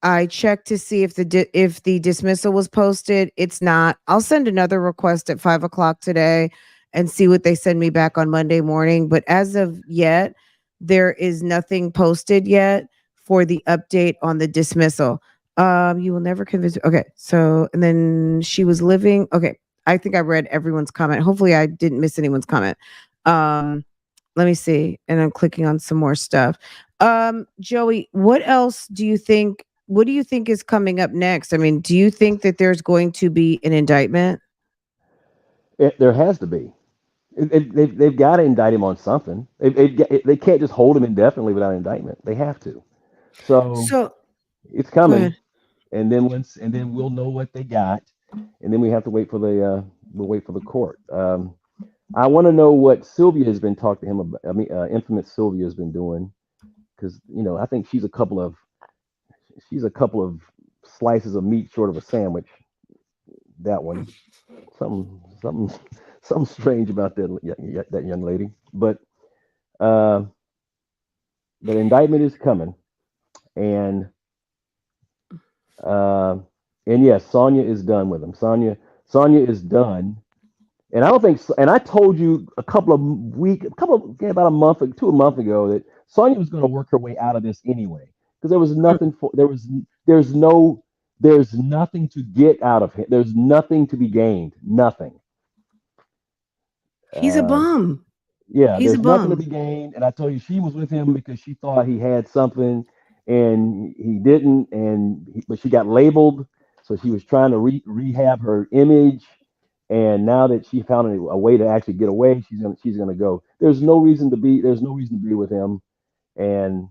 I checked to see if the dismissal was posted. It's not. I'll send another request at 5 o'clock today and see what they send me back on Monday morning. But as of yet, there is nothing posted yet for the update on the dismissal. You will never convince. Okay, so and then she was living. Okay, I think I read everyone's comment. Hopefully, I didn't miss anyone's comment. Um, let me see, and I'm clicking on some more stuff. Joey, what do you think is coming up next? I mean, do you think that there's going to be an indictment? There has to be. They've got to indict him on something. They can't just hold him indefinitely without indictment. They have to. So So it's go coming, ahead. and then we'll know what they got, and then we have to wait for we'll wait for the court. I want to know what Sylvia has been talking to him about. I mean, infamous Sylvia has been doing because I think she's a couple of slices of meat short of a sandwich. That one, something something strange about that young lady. Uh, but indictment is coming, and uh, and yes, Sonia is done with him. Sonia is done. And I don't think, and I told you about a month, 2 months ago, that Sonya was going to work her way out of this anyway, because there's nothing to get out of him. There's nothing to be gained. Nothing. He's a Uh, bum. yeah, He's a there's nothing to bum. be gained. And I told you she was with him because she thought he had something, and he didn't. But she got labeled, so she was trying to rehab her image. And now that she found a way to actually get away, she's gonna go. There's no reason to be with him, and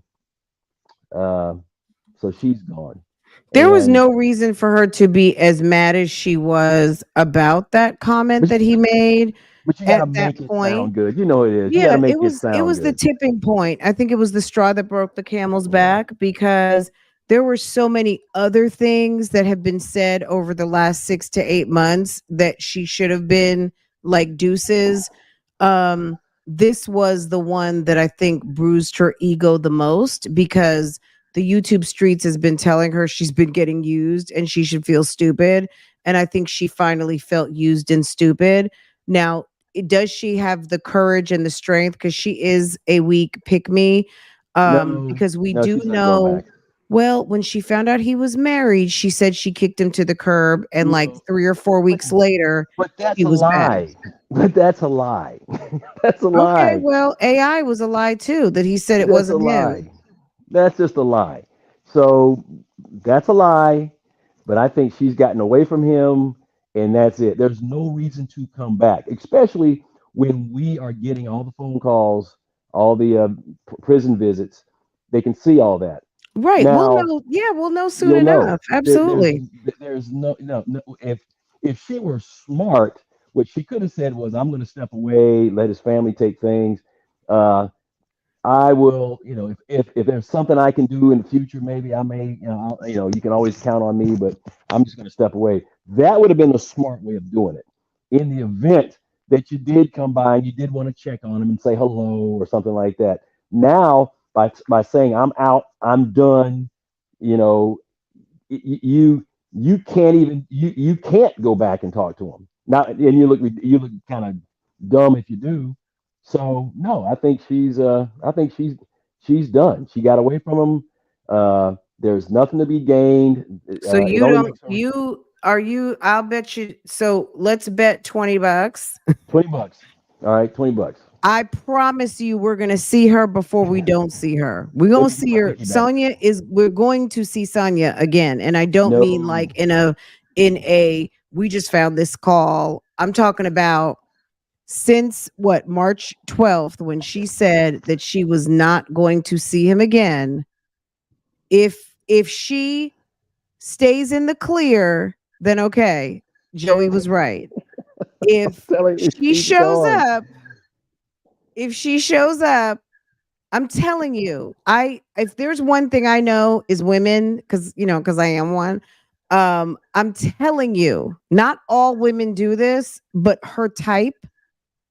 uh, so she's gone. There was And no reason for her to be as mad as she was about that comment but that he made but you got to at that make it point. sound good. You know it is. You got to Yeah, make it it was it sound was the good. tipping point. I think it was the straw that broke the camel's Yeah. back because there were so many other things that have been said over the last 6 to 8 months that she should have been like deuces. This was the one that I think bruised her ego the most because the YouTube streets has been telling her she's been getting used and she should feel stupid, and I think she finally felt used and stupid. Now, does she have the courage and the strength because she is a weak pick me, No, because we no, do she's not going know back. Well, when she found out he was married, she said she kicked him to the curb, and like No, 3 or 4 weeks later, but he that's a was back. lie. But that's a lie. That's a Okay, lie. well, AI was a lie too, that he said it That's a wasn't him. lie. That's just a lie. So that's a lie. But I think she's gotten away from him, and that's it. There's no reason to come back, especially when we are getting all the phone calls, all the prison visits. They can see all that. Right. We'll Now know. Yeah, we'll know soon you'll know. enough. Absolutely. There's no. If she were smart, what she could have said was, "I'm going to step away, let his family take things." Uh, I will, if there's something I can do in the future, maybe I may, you can always count on me, but I'm just going to step away. That would have been the smart way of doing it. In the event that you did come by and you did want to check on him and say hello or something like that. Now, by saying I'm out, I'm done, you know, you can't even you can't go back and talk to him now, and you look kind of dumb if you do. So no, I think she's done. She got away from him. There's nothing to be gained. So It you only don't makes her you are you I'll bet you, so let's bet $20. $20. All right, $20. I promise you we're gonna see her before we don't see her. We're Let gonna me get see my her. piggyback. We're going to see Sonia again. And I don't mean like No, in a we just found this call. I'm talking about since what, March 12th, when she said that she was not going to see him again. If she stays in the clear, then okay. Joey was right. I'm If telling you, she she's shows gone. up, if she shows up, I'm telling you, if there's one thing I know is women, because I am one. I'm telling you, not all women do this, but her type,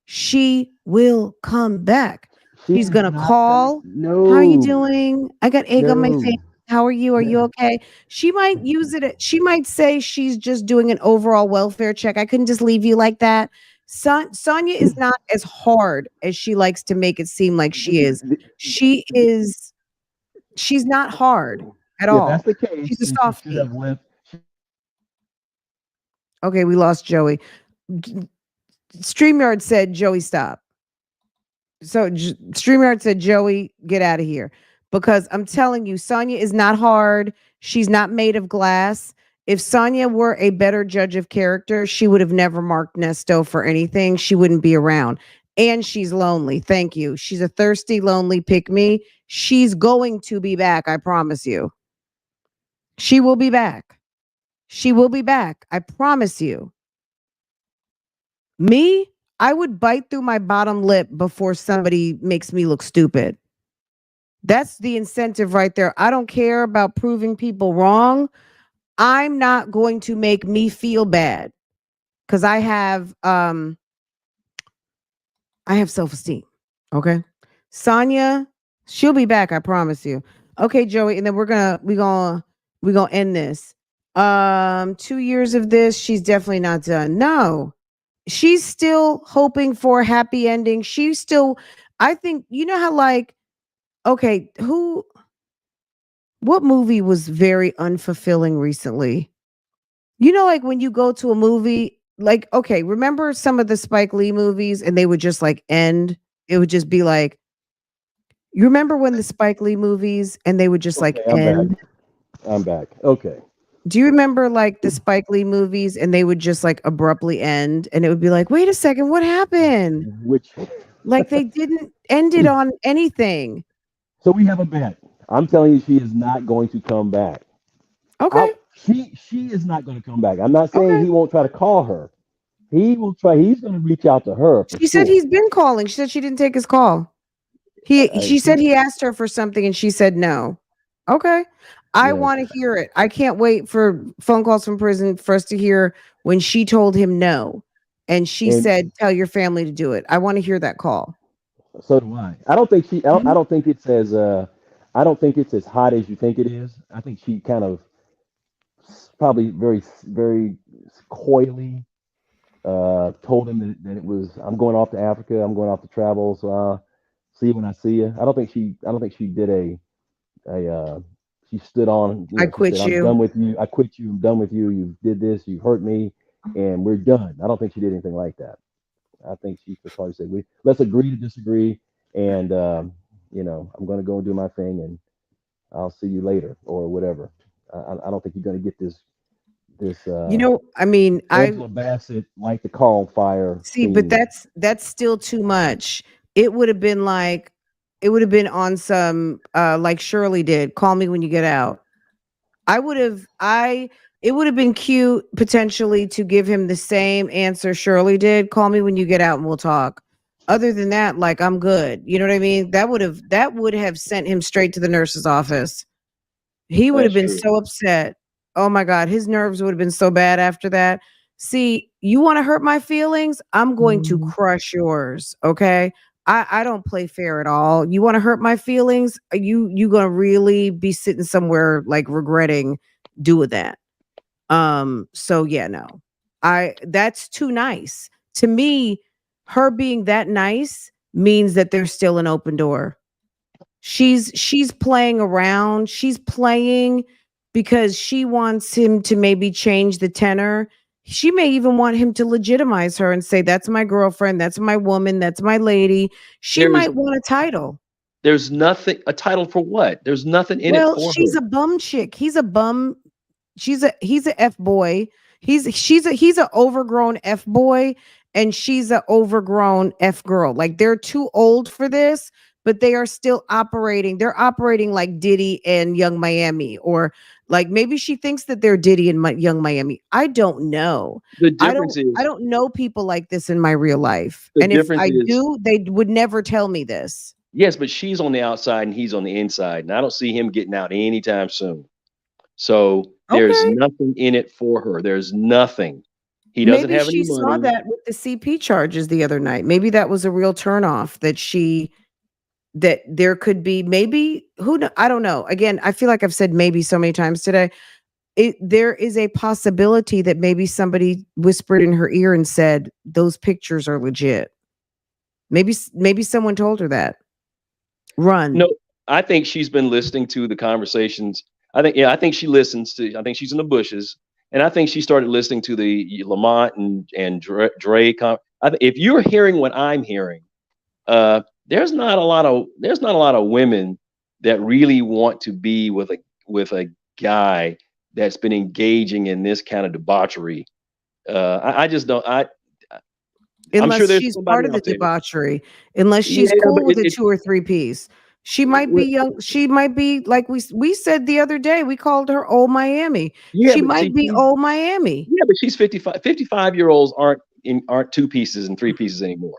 she will come back. She She's is gonna not gonna. call. How are you No, doing? I got egg on my face. no. How are you? Are you okay? She might use it. She might say she's just doing an overall welfare check. I couldn't just leave you like that. Sonia is not as hard as she likes to make it seem like she is. She is. She's not hard at If that's all. the case, She's a then she should softie. have left. Okay, we lost Joey. StreamYard said, Joey, stop. So StreamYard said, Joey, get out of here. Because I'm telling you, Sonya is not hard. She's not made of glass. If Sonya were a better judge of character, she would have never marked Nesto for anything. She wouldn't be around. And she's lonely. Thank you. She's a thirsty, lonely pick me. She's going to be back. I promise you. She will be back. She will be back. I promise you. Me, I would bite through my bottom lip before somebody makes me look stupid. That's the incentive right there. I don't care about proving people wrong. I'm not going to make me feel bad because I have self-esteem. Okay. Sonya, she'll be back, I promise you. Okay, Joey, and then we're gonna end this. 2 years of this, she's definitely not done. No, she's still hoping for a happy ending. She's still, I think, how, like, okay, what movie was very unfulfilling recently? Like when you go to a movie, like, okay, remember some of the Spike Lee movies and they would just like end? It would just be like, you remember when the Spike Lee movies and they would just like Okay, I'm back. end? I'm back. Okay. Do you remember like the Spike Lee movies and they would just like abruptly end and it would be like, wait a second, what happened? Which? Like they didn't end it on anything. So we have a bet. I'm telling you, she is not going to come back. Okay. She is not going to come back. I'm not saying Okay. he won't try to call her. He will try. He's going to reach out to her for She said sure. he's been calling. She said she didn't take his call. She said he asked her for something and she said no. Okay. I Yeah, want to hear it. I can't wait for phone calls from prison for us to hear when she told him no. And she and said, tell your family to do it. I want to hear that call. so do I. I don't think she. I don't, I Mhm. don't think it's as. I don't think it's as hot as you think it is. I think she kind of probably very coyly told him that it was. I'm going off to Africa. I'm going off to travel. So I'll see you when I see you. I don't think she. I don't think she did a. she stood on, I she said, quit I'm done you. with you. I quit you. I'm done with you. You did this. You hurt me, and we're done. I don't think she did anything like that. I think she just probably said, let's agree to disagree, and I'm going to go and do my thing, and I'll see you later or whatever. I don't think you're going to get this I mean, I Angela Bassett like the car on fire see, but scene. that's still too much. It would have been like it would have been on some like Shirley did, call me when you get out. I it would have been cute potentially to give him the same answer Shirley did, call me when you get out and we'll talk. Other than that, like I'm good. You know what I mean? That would have sent him straight to the nurse's office. He would have That's been true. so upset. Oh my God, his nerves would have been so bad after that. See, you want to hurt my feelings? I'm going to Mhm. crush yours. Okay. I don't play fair at all. You want to hurt my feelings? You gonna really be sitting somewhere like regretting doing that. So yeah, no. That's too nice. To me, her being that nice means that there's still an open door. She's playing around. She's playing because she wants him to maybe change the tenor. She may even want him to legitimize her and say, "That's my girlfriend. That's my woman. That's my lady." She There's might want a title. there's nothing a title for what? There's nothing in it Well, for she's her. a bum chick. He's a bum. He's a F boy. He's a overgrown F boy, and she's a overgrown F girl. Like they're too old for this, but they are still operating. They're operating like Diddy and Young Miami, or like maybe she thinks that they're Diddy and Young Miami. I don't know. The I difference don't. I is don't know people like this in my real life, the and if difference I is do, they would never tell me this. yes, but she's on the outside and he's on the inside, and I don't see him getting out anytime soon. So there's Okay. nothing in it for her. There's nothing. He doesn't Maybe have any she saw money. that with the CP charges the other night. Maybe that was a real turnoff that there could be maybe I don't know. Again, I feel like I've said maybe so many times today. There is a possibility that maybe somebody whispered in her ear and said those pictures are legit. Maybe someone told her that. No, Run. I think she's been listening to the conversations. I think she listens to. I think she's in the bushes, and I think she started listening to the Lamont and Dre. If you're hearing what I'm hearing, there's not a lot of women that really want to be with a guy that's been engaging in this kind of debauchery. I just don't. I'm sure Unless there's she's part somebody of the out there. debauchery, unless she's Yeah, but cool with a 2 or 3 piece. She might be it young, she might be like we said the other day, we called her old Miami. yeah, She but might see, be old Miami. yeah, but she's 55. 55-year-olds aren't two pieces and three pieces anymore.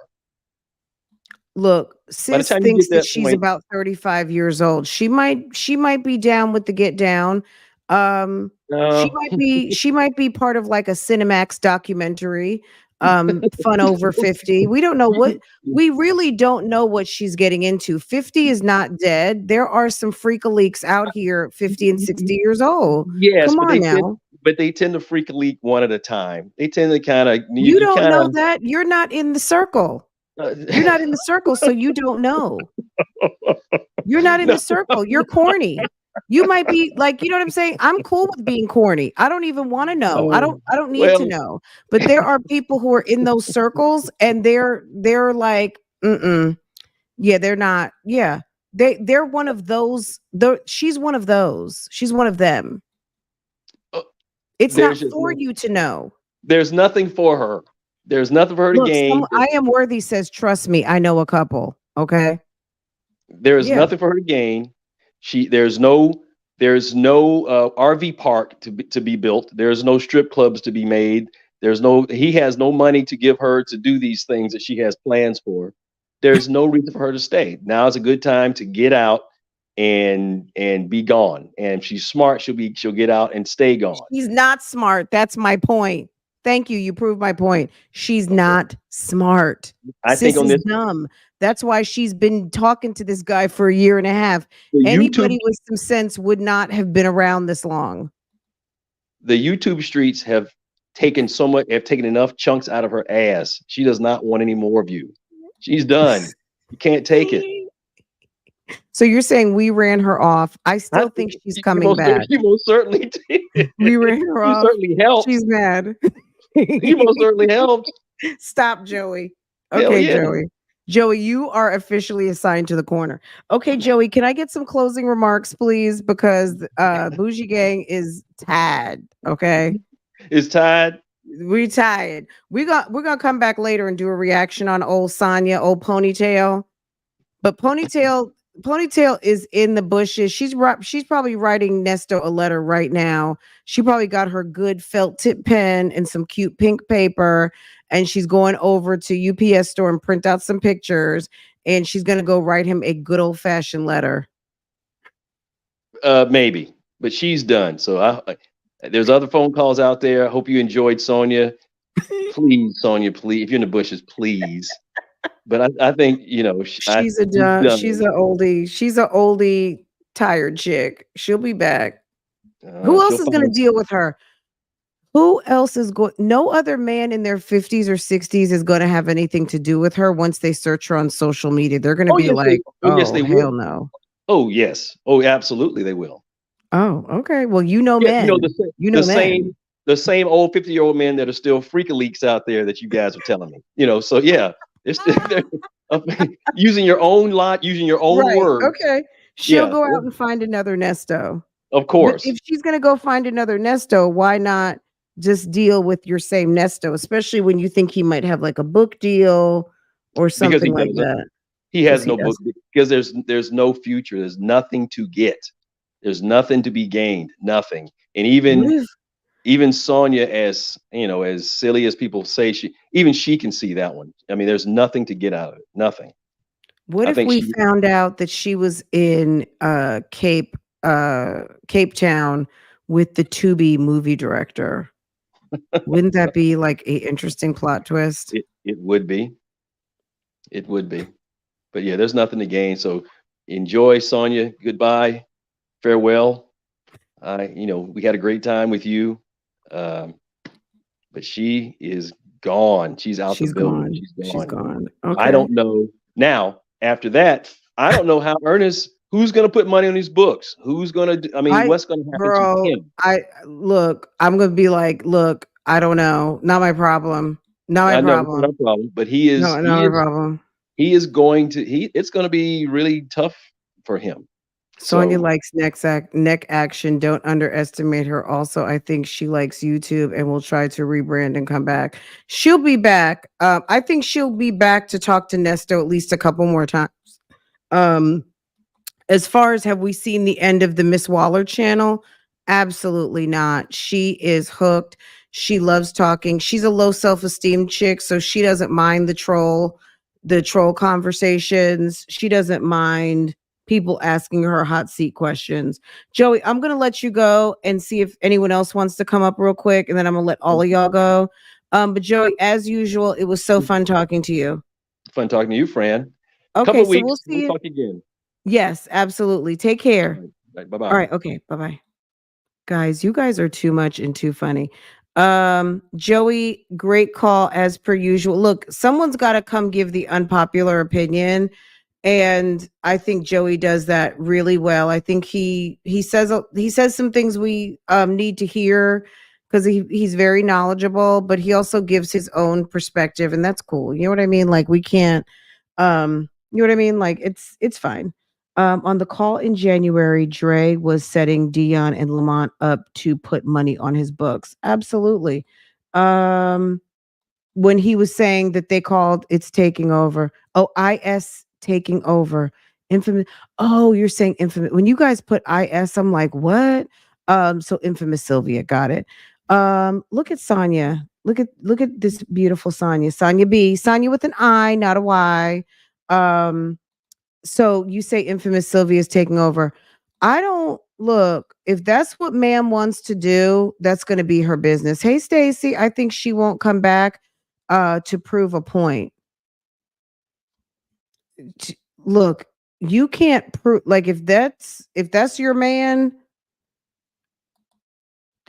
Look, By the sis time you thinks get that that she's point, about 35 years old. She might be down with the get down. Um, she no, might be part of like a Cinemax documentary, Fun Over 50. We don't know what you, we really don't know what she's getting into. 50 is not dead. There are some freakaleaks out here at 50 and 60 years old. yes, Come on now. but they tend to freak a leak one at a time. They tend to kind of You you don't kind know of that. You're not in the circle. You're not in the circle, so you don't know. You're not in no, the circle. You're corny. You might be like, you know what I'm saying? I'm cool with being corny. I don't even want to know. I don't need to well, know. But there are people who are in those circles and they're like, mm-mm. Yeah, they're not. Yeah. They're one of those. She's one of those. She's one of them. uh, It's not there's just for no, you to know. there's nothing for her. There's nothing for her to Look, gain. I am worthy says, trust me, I know a couple. Okay. There's Yeah. nothing for her to gain. She there's no RV park to be built. There's no strip clubs to be made. He has no money to give her to do these things that she has plans for. There's no reason for her to stay. Now is a good time to get out and be gone. And if she's smart, she'll get out and stay gone. She's not smart. That's my point. Thank you. You proved my point. She's not smart. I think Sis on is this dumb. That's why she's been talking to this guy for a year and a half. the YouTube Anybody with some sense would not have been around this long. the YouTube streets have taken enough chunks out of her ass. She does not want any more of you. She's done. You can't take it. So you're saying we ran her off. I I still think she's you coming back. you most certainly did. We ran her You off. certainly helped. She's mad. You most certainly helped. Stop, Joey. Hell Okay, yeah. Joey. Joey, you are officially assigned to the corner. Okay, Joey, can I get some closing remarks, please? Because Bougie Gang is tired. Okay. It's tied. We tired. We're gonna come back later and do a reaction on old Sonya, old ponytail. But Ponytail is in the bushes. She's probably writing Nesto a letter right now. She probably got her good felt tip pen and some cute pink paper, and she's going over to UPS store and print out some pictures, and she's gonna go write him a good old fashioned letter. Maybe, but she's done. So there's other phone calls out there. I hope you enjoyed Sonia. Please, Sonia, please, if you're in the bushes, please. But I think She's a she's done. She's done. a oldie. She's a oldie tired chick. She'll be back. Who else She'll is gonna find. deal with her? Who else is going? No other man in their 50s or 60s is going to have anything to do with her once they search her on social media. They're going to Oh be yes, they. like, Oh yes, oh, they hell will. no. Oh yes. Oh, absolutely, they will. Oh, okay. Well, you know Yeah, men. You know men. the same old 50-year-old men that are still freaking leaks out there that you guys are telling me. So yeah, it's they're, using your own lot, using your own Right. words. Okay. She'll Yeah, go out and find another Nesto. of But course, if she's going to go find another Nesto, why not just deal with your same Nesto, especially when you think he might have like a book deal or because he something like doesn't. that? He Because has he no book doesn't. because there's no future. There's nothing to get. There's nothing to be gained. Nothing. And What if even Sonya, as as silly as people say, she can see that one. I mean, there's nothing to get out of it. Nothing. What I if think we she. found out that she was in Cape Town with the Tubi movie director? Wouldn't that be like a interesting plot twist? It would be. It would be. But yeah, there's nothing to gain. So enjoy, Sonya. Goodbye. Farewell. We had a great time with you. Um, but she is gone. She's out the She's building. gone. She's She's gone. gone. I Okay. don't know. Now, after that, I don't know how who's going to put money on these books? Who's going to, I mean, I what's going to happen to girl, him? I look, I'm gonna be like, look, I don't know. Not my problem. Not my I know it's not problem. a problem, but he No, is, not he my is, problem. he is going to, it's going to be really tough for him. Sonia So likes neck action. Don't underestimate her. Also, I think she likes YouTube and will try to rebrand and come back. She'll be back. I think she'll be back to talk to Nesto at least a couple more times. Um, as far as have we seen the end of the Miss Waller channel? Absolutely not. She is hooked. She loves talking. She's a low self-esteem chick, so she doesn't mind the troll conversations. She doesn't mind people asking her hot seat questions. Joey, I'm going to let you go and see if anyone else wants to come up real quick, and then I'm going to let all of y'all go. But Joey, as usual, it was so fun talking to you. fun talking to you, Fran. Okay, Couple of so we'll weeks, see we'll you. talk again. Yes, absolutely. Take care. All right, bye All bye. right. Okay. Bye-bye. Guys, you guys are too much and too funny. Joey, great call as per usual. Look, someone's got to come give the unpopular opinion, and I think Joey does that really well. I think he says some things we need to hear because he's very knowledgeable, but he also gives his own perspective, and that's cool. You know what I mean? Like we can't you know what I mean? Like it's fine. On the call in January, Dre was setting Dion and Lamont up to put money on his books. Absolutely. Um, when he was saying that they called it's taking over. Oh, IS taking over. Infamous. Oh, you're saying infamous. When you guys put IS, I'm like, what? So infamous Sylvia, got it. Look at Sonya. Look at this beautiful Sonya. Sonya B. Sonya with an I, not a Y. Um, so you say infamous Sylvia is taking over. I don't look, if that's what ma'am wants to do, that's going to be her business. Hey Stacy, I think she won't come back to prove a point. Look, you can't prove like if that's your man,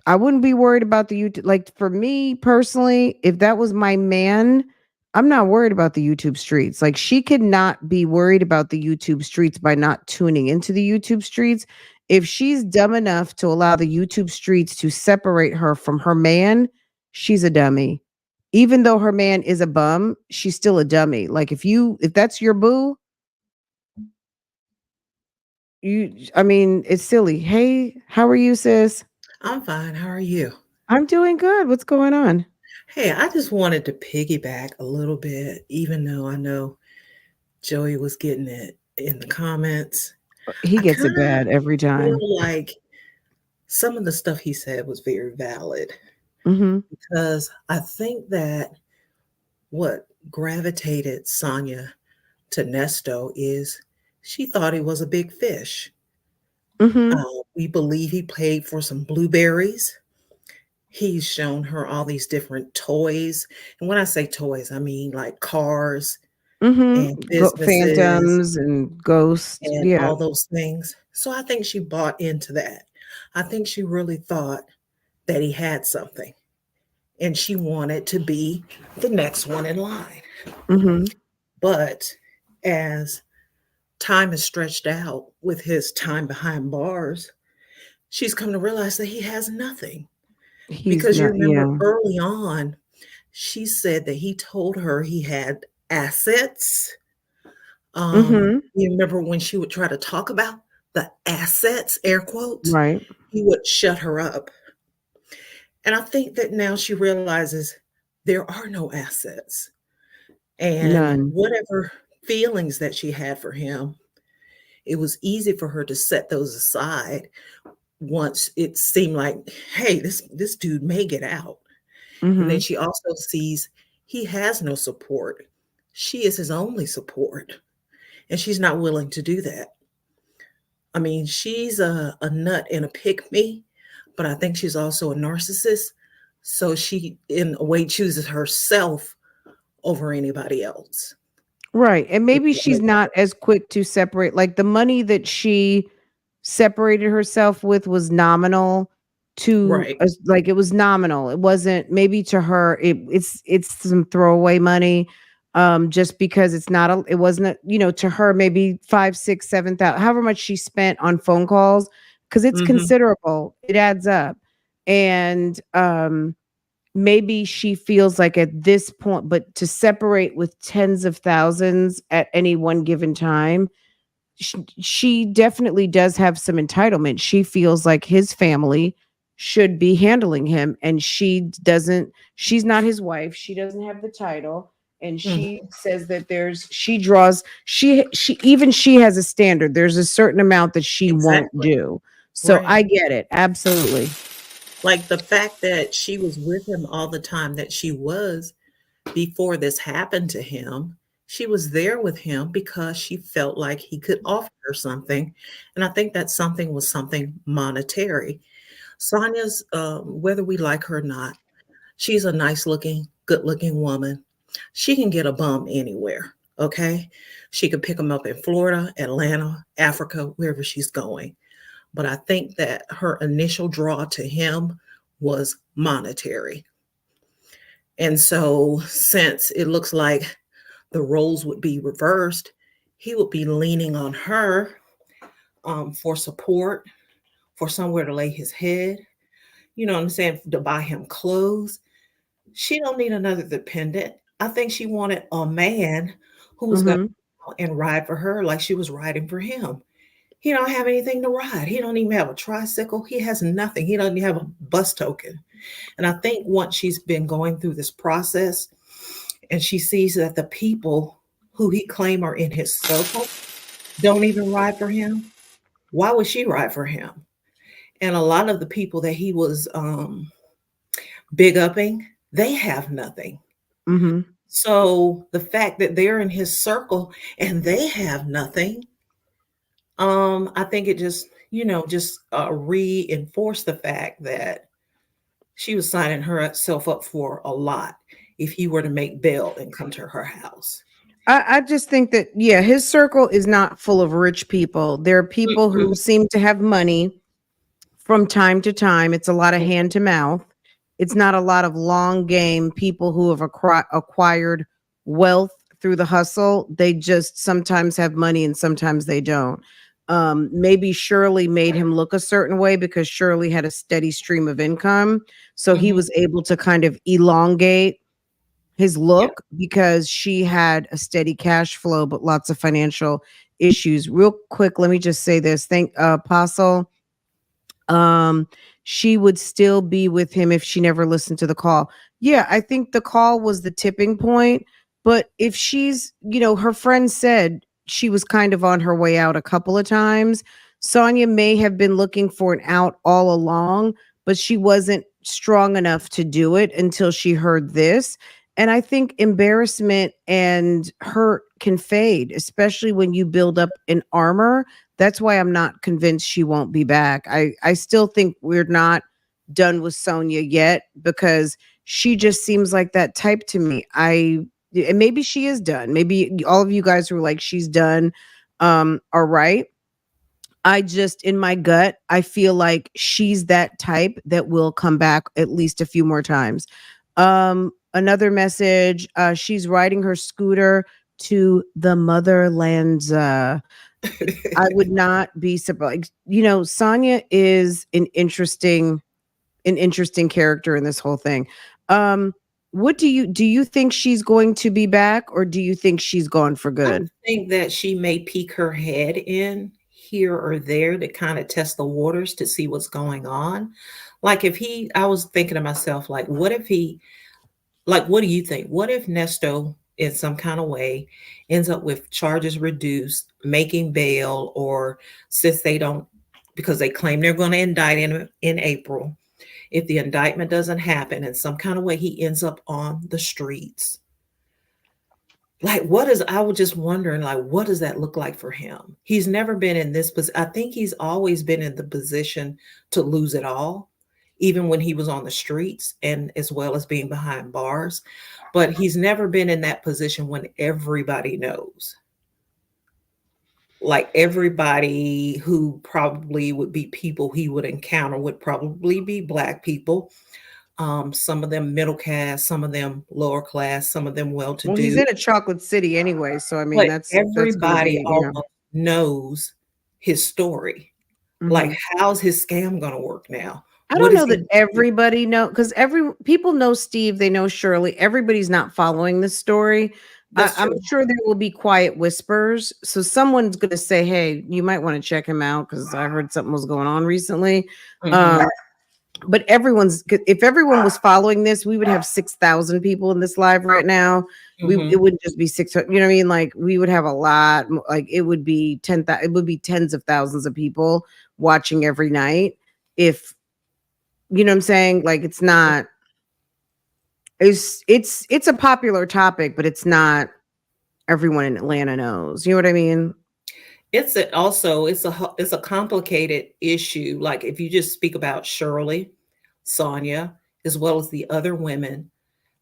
I wouldn't be worried about the YouTube. Like for me personally, if that was my man, I'm not worried about the YouTube streets. Like she could not be worried about the YouTube streets by not tuning into the YouTube streets. If she's dumb enough to allow the YouTube streets to separate her from her man, she's a dummy. Even though her man is a bum, she's still a dummy. Like if that's your boo, I mean, it's silly. Hey, how are you, sis? I'm fine. How are you? I'm doing good. What's going on? Hey, I just wanted to piggyback a little bit, even though I know Joey was getting it in the comments. He I gets kind it bad of every time. feel like some of the stuff he said was very valid Mm-hmm. because I think that what gravitated Sonia to Nesto is she thought he was a big fish. Mm-hmm. We believe he paid for some blueberries. He's shown her all these different toys. And when I say toys, I mean like cars and businesses Phantoms and ghosts. and Yeah. all those things. So I think she bought into that. I think she really thought that he had something and she wanted to be the next one in line. Mm-hmm. But as time is stretched out with his time behind bars, she's come to realize that he has nothing. He's Because you not. remember Yeah. early on, she said that he told her he had assets. Mm-hmm. You remember when she would try to talk about the assets, air quotes, Right. he would shut her up. And I think that now she realizes there are no assets. And None. whatever feelings that she had for him, it was easy for her to set those aside once it seemed like, hey, this dude may get out. And then Mm-hmm. she also sees he has no support. She is his only support. And she's not willing to do that. I mean, she's a nut and a pick me, but I think she's also a narcissist. So she, in a way, chooses herself over anybody else. Right. And If maybe that she's makes not sense. as quick to separate. Like the money that she separated herself with was nominal to Right. us, like it was nominal. It wasn't maybe to her, it's some throwaway money. Just because it's not a it wasn't a, to her maybe 5, 6, 7 thousand, however much she spent on phone calls, because it's Hmm. considerable. It adds up. And maybe she feels like at this point, but to separate with tens of thousands at any one given time, she definitely does have some entitlement. She feels like his family should be handling him, and she's not his wife. She doesn't have the title. And she Hmm. says that she has a standard. There's a certain amount that she won't Exactly. do. So Right. I get it. Absolutely. Like the fact that she was with him all the time that she was before this happened to him, she was there with him because she felt like he could offer her something. And I think that something was something monetary. Sonia's, whether we like her or not, she's a nice looking, good looking woman. She can get a bum anywhere. Okay. She could pick him up in Florida, Atlanta, Africa, wherever she's going. But I think that her initial draw to him was monetary. And so, since it looks like the roles would be reversed, he would be leaning on her for support, for somewhere to lay his head. You know what I'm saying? To buy him clothes. She don't need another dependent. I think she wanted a man who was going Hmm. to and ride for her like she was riding for him. He don't have anything to ride. He don't even have a tricycle. He has nothing. He doesn't even have a bus token. And I think once she's been going through this process and she sees that the people who he claim are in his circle don't even ride for him, why would she ride for him? And a lot of the people that he was big upping, they have nothing. Hmm. So the fact that they're in his circle and they have nothing, I think it just, just reinforced the fact that she was signing herself up for a lot if he were to make bail and come to her house. I just think that, yeah, his circle is not full of rich people. There are people who Mm-mm. seem to have money from time to time. It's a lot of hand to mouth. It's not a lot of long game people who have acquired wealth through the hustle. They just sometimes have money and sometimes they don't. Maybe Shirley made him look a certain way because Shirley had a steady stream of income. So he Mhm. was able to kind of elongate his Yeah. look because she had a steady cash flow, but lots of financial issues. Real quick, let me just say this. Thank Apostle, um she would still be with him if she never listened to the call. Yeah, I think the call was the tipping point, but if she's, her friend said she was kind of on her way out a couple of times. Sonia may have been looking for an out all along, but she wasn't strong enough to do it until she heard this. And I think embarrassment and hurt can fade, especially when you build up an armor. That's why I'm not convinced she won't be back. I still think we're not done with Sonia yet because she just seems like that type to me. And maybe she is done. Maybe all of you guys who are like she's done are right. I just, in my gut, I feel like she's that type that will come back at least a few more times. Another message, she's riding her scooter to the motherlands. I would not be surprised. Sonia is an interesting character in this whole thing. Um, what do you think she's going to be back, or do you think she's gone for I good? think that she may peek her head in here or there to kind of test the waters to see what's going on. Like if he, I was thinking to myself, like, what if he, like, what do you think? What if Nesto, in some kind of way, ends up with charges reduced, making bail, or since they don't, because they claim they're going to indict him in April, if the indictment doesn't happen, in some kind of way, he ends up on the streets. Like, I was just wondering, like, what does that look like for him? He's never been in this position. I think he's always been in the position to lose it all, even when he was on the streets and as well as being behind bars. But he's never been in that position when everybody knows. Like everybody who probably would be people he would encounter would probably be Black people. Some of them middle class, some of them lower class, some of them well to Well, he's do. in a chocolate city anyway, so I mean But that's going to everybody be, almost knows his story. Like, Mhm. how's his scam gonna work now? I What don't is know that he do? everybody know, because every people know Steve, they know Shirley. Everybody's not following this story. That's I'm true. sure there will be quiet whispers. So someone's going to say, "Hey, you might want to check him out because I heard something was going on recently." Mhm, Um, but if everyone was following this, we would have 6,000 people in this live right now. It mhm. wouldn't just be 600. You know what I mean? Like we would have a lot. Like it would be 10,000. It would be tens of thousands of people watching every night if you know what I'm saying? Like it's a popular topic, but it's not everyone in Atlanta knows. You know what I mean? It's a complicated issue. Like, if you just speak about Shirley, Sonia, as well as the other women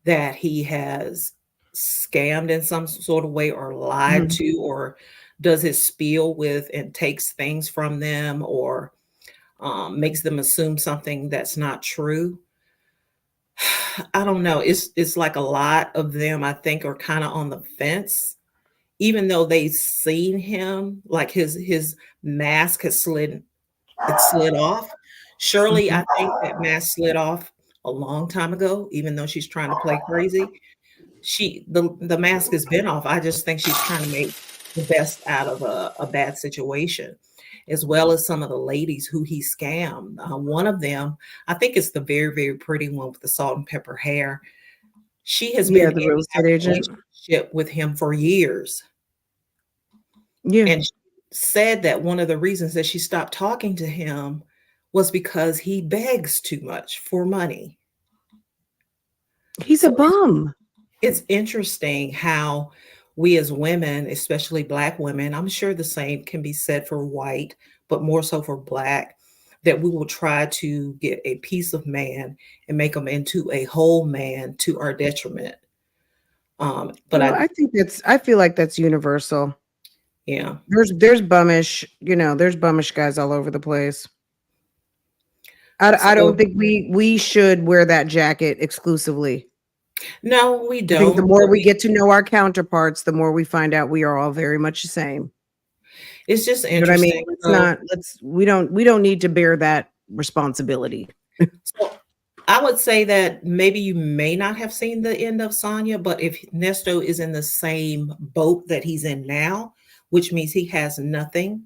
that he has scammed in some sort of way or lied Mhm. to or does his spiel with and takes things from them or makes them assume something that's not true. I don't know. It's like a lot of them I think are kind of on the fence, even though they've seen him, like his mask has slid off. Surely Mhm. I think that mask slid off a long time ago, even though she's trying to play crazy. The mask has been off. I just think she's trying to make the best out of a bad situation, as well as some of the ladies who he scammed. One of them, I think it's the very, very pretty one with the salt and pepper hair. She has Yeah, been the in real and out estate of agent. relationship with him for years. Yeah. And she said that one of the reasons that she stopped talking to him was because he begs too much for money. He's a So bum. it's interesting how we as women, especially Black women, I'm sure the same can be said for white, but more so for Black, that we will try to get a piece of man and make him into a whole man to our detriment. But Well, I feel like that's universal. yeah. There's bummish guys all over the place. I So don't think we should wear that jacket exclusively. No, we I think the don't. more But we get to know our counterparts, the more we find out we are all very much the same. it's just You know what I mean? interesting. Let's So, not we don't need to bear that responsibility. so I would say that maybe you may not have seen the end of Sonya, but if Nesto is in the same boat that he's in now, which means he has nothing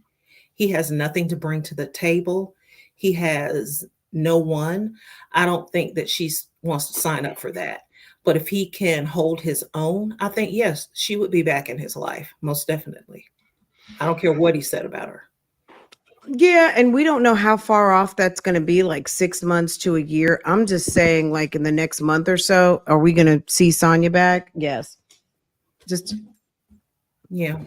to bring to the table. He has no one. I don't think that she wants to sign up for that. But if he can hold his own, I think, yes, she would be back in his life, most definitely. I don't care what he said about her. Yeah, and we don't know how far off that's going to be, like 6 months to a year. I'm just saying, like in the next month or so, are we going to see Sonya back? Yes. Just Yeah.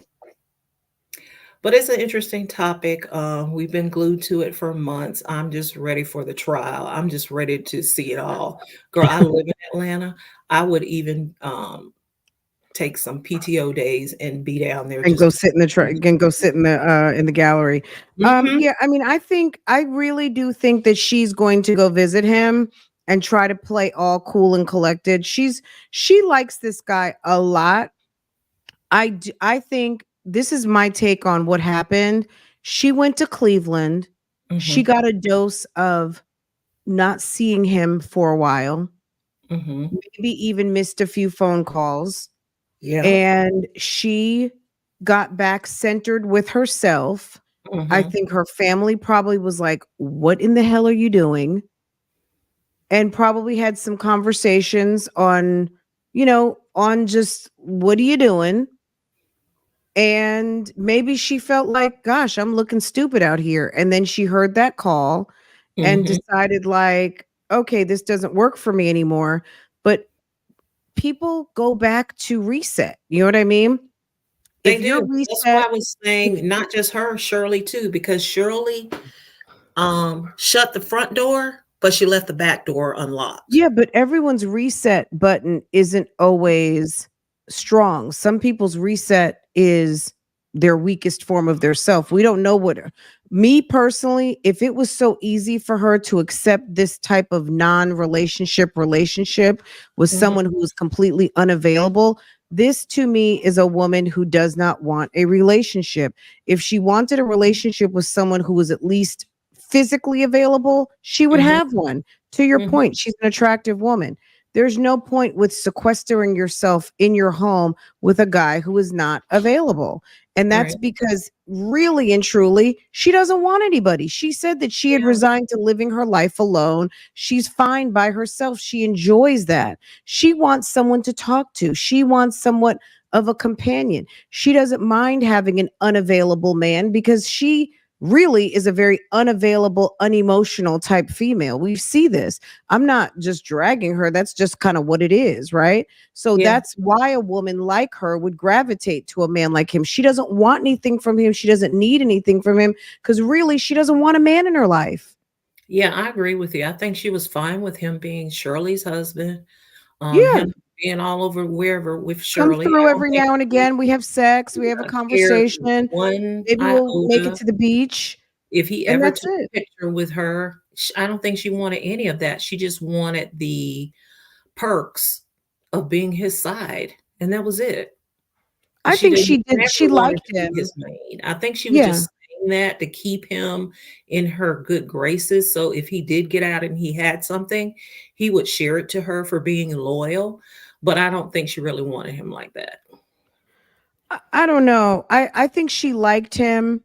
But it's an interesting topic. We've been glued to it for months. I'm just ready for the trial. I'm just ready to see it all. Girl, I live in Atlanta. I would even take some PTO days and be down there and just go to. sit in the and go sit in the gallery. Hmm. Yeah, I mean, I really do think that she's going to go visit him and try to play all cool and collected. She likes this guy a lot. I think this is my take on what happened. She went to Cleveland. She Hmm. got a dose of not seeing him for a while, Hmm. maybe even missed a few phone calls, Yeah. and she got back centered with herself. I Hmm. think her family probably was like, "What in the hell are you doing?" And probably had some conversations on, on just what are you doing? And maybe she felt like, gosh, I'm looking stupid out here. And then she heard that call and Hmm. decided, like, okay, this doesn't work for me anymore. But people go back to reset. You know what I mean? They If you're do. That's why reset, I was saying not just her, Shirley too, because Shirley shut the front door, but she left the back door unlocked. yeah, but everyone's reset button isn't always strong. Some people's reset is their weakest form of their self. We don't know what me personally, if it was so easy for her to accept this type of non-relationship with Hmm. someone who is completely unavailable, this to me is a woman who does not want a relationship. If she wanted a relationship with someone who was at least physically available, she would Hmm. have one. To your Hmm. point, she's an attractive woman. There's no point with sequestering yourself in your home with a guy who is not available. And that's Right. because really and truly, she doesn't want anybody. She said that she had Yeah. resigned to living her life alone. She's fine by herself. She enjoys that. She wants someone to talk to. She wants somewhat of a companion. She doesn't mind having an unavailable man because she really is a very unavailable, unemotional type female. We see this. I'm not just dragging her. That's just kind of what it is, right? So Yeah. that's why a woman like her would gravitate to a man like him. She doesn't want anything from him. She doesn't need anything from him because really she doesn't want a man in her life. Yeah, I agree with you. I think she was fine with him being Shirley's husband, Yeah. him being all over wherever with Come Shirley. through I don't every think now and she again. We have sex. We have a cared conversation. one Maybe we'll make it iota to the beach. if he And ever that's took it. a picture with her. I don't think she wanted any of that. She just wanted the perks of being his side, and that was it. I She think didn't she did. She never want him liked to be him. his maid. I think she was Yeah. just saying that to keep him in her good graces. So if he did get out and he had something, he would share it to her for being loyal. But I don't think she really wanted him like that. I don't know. I think she liked him.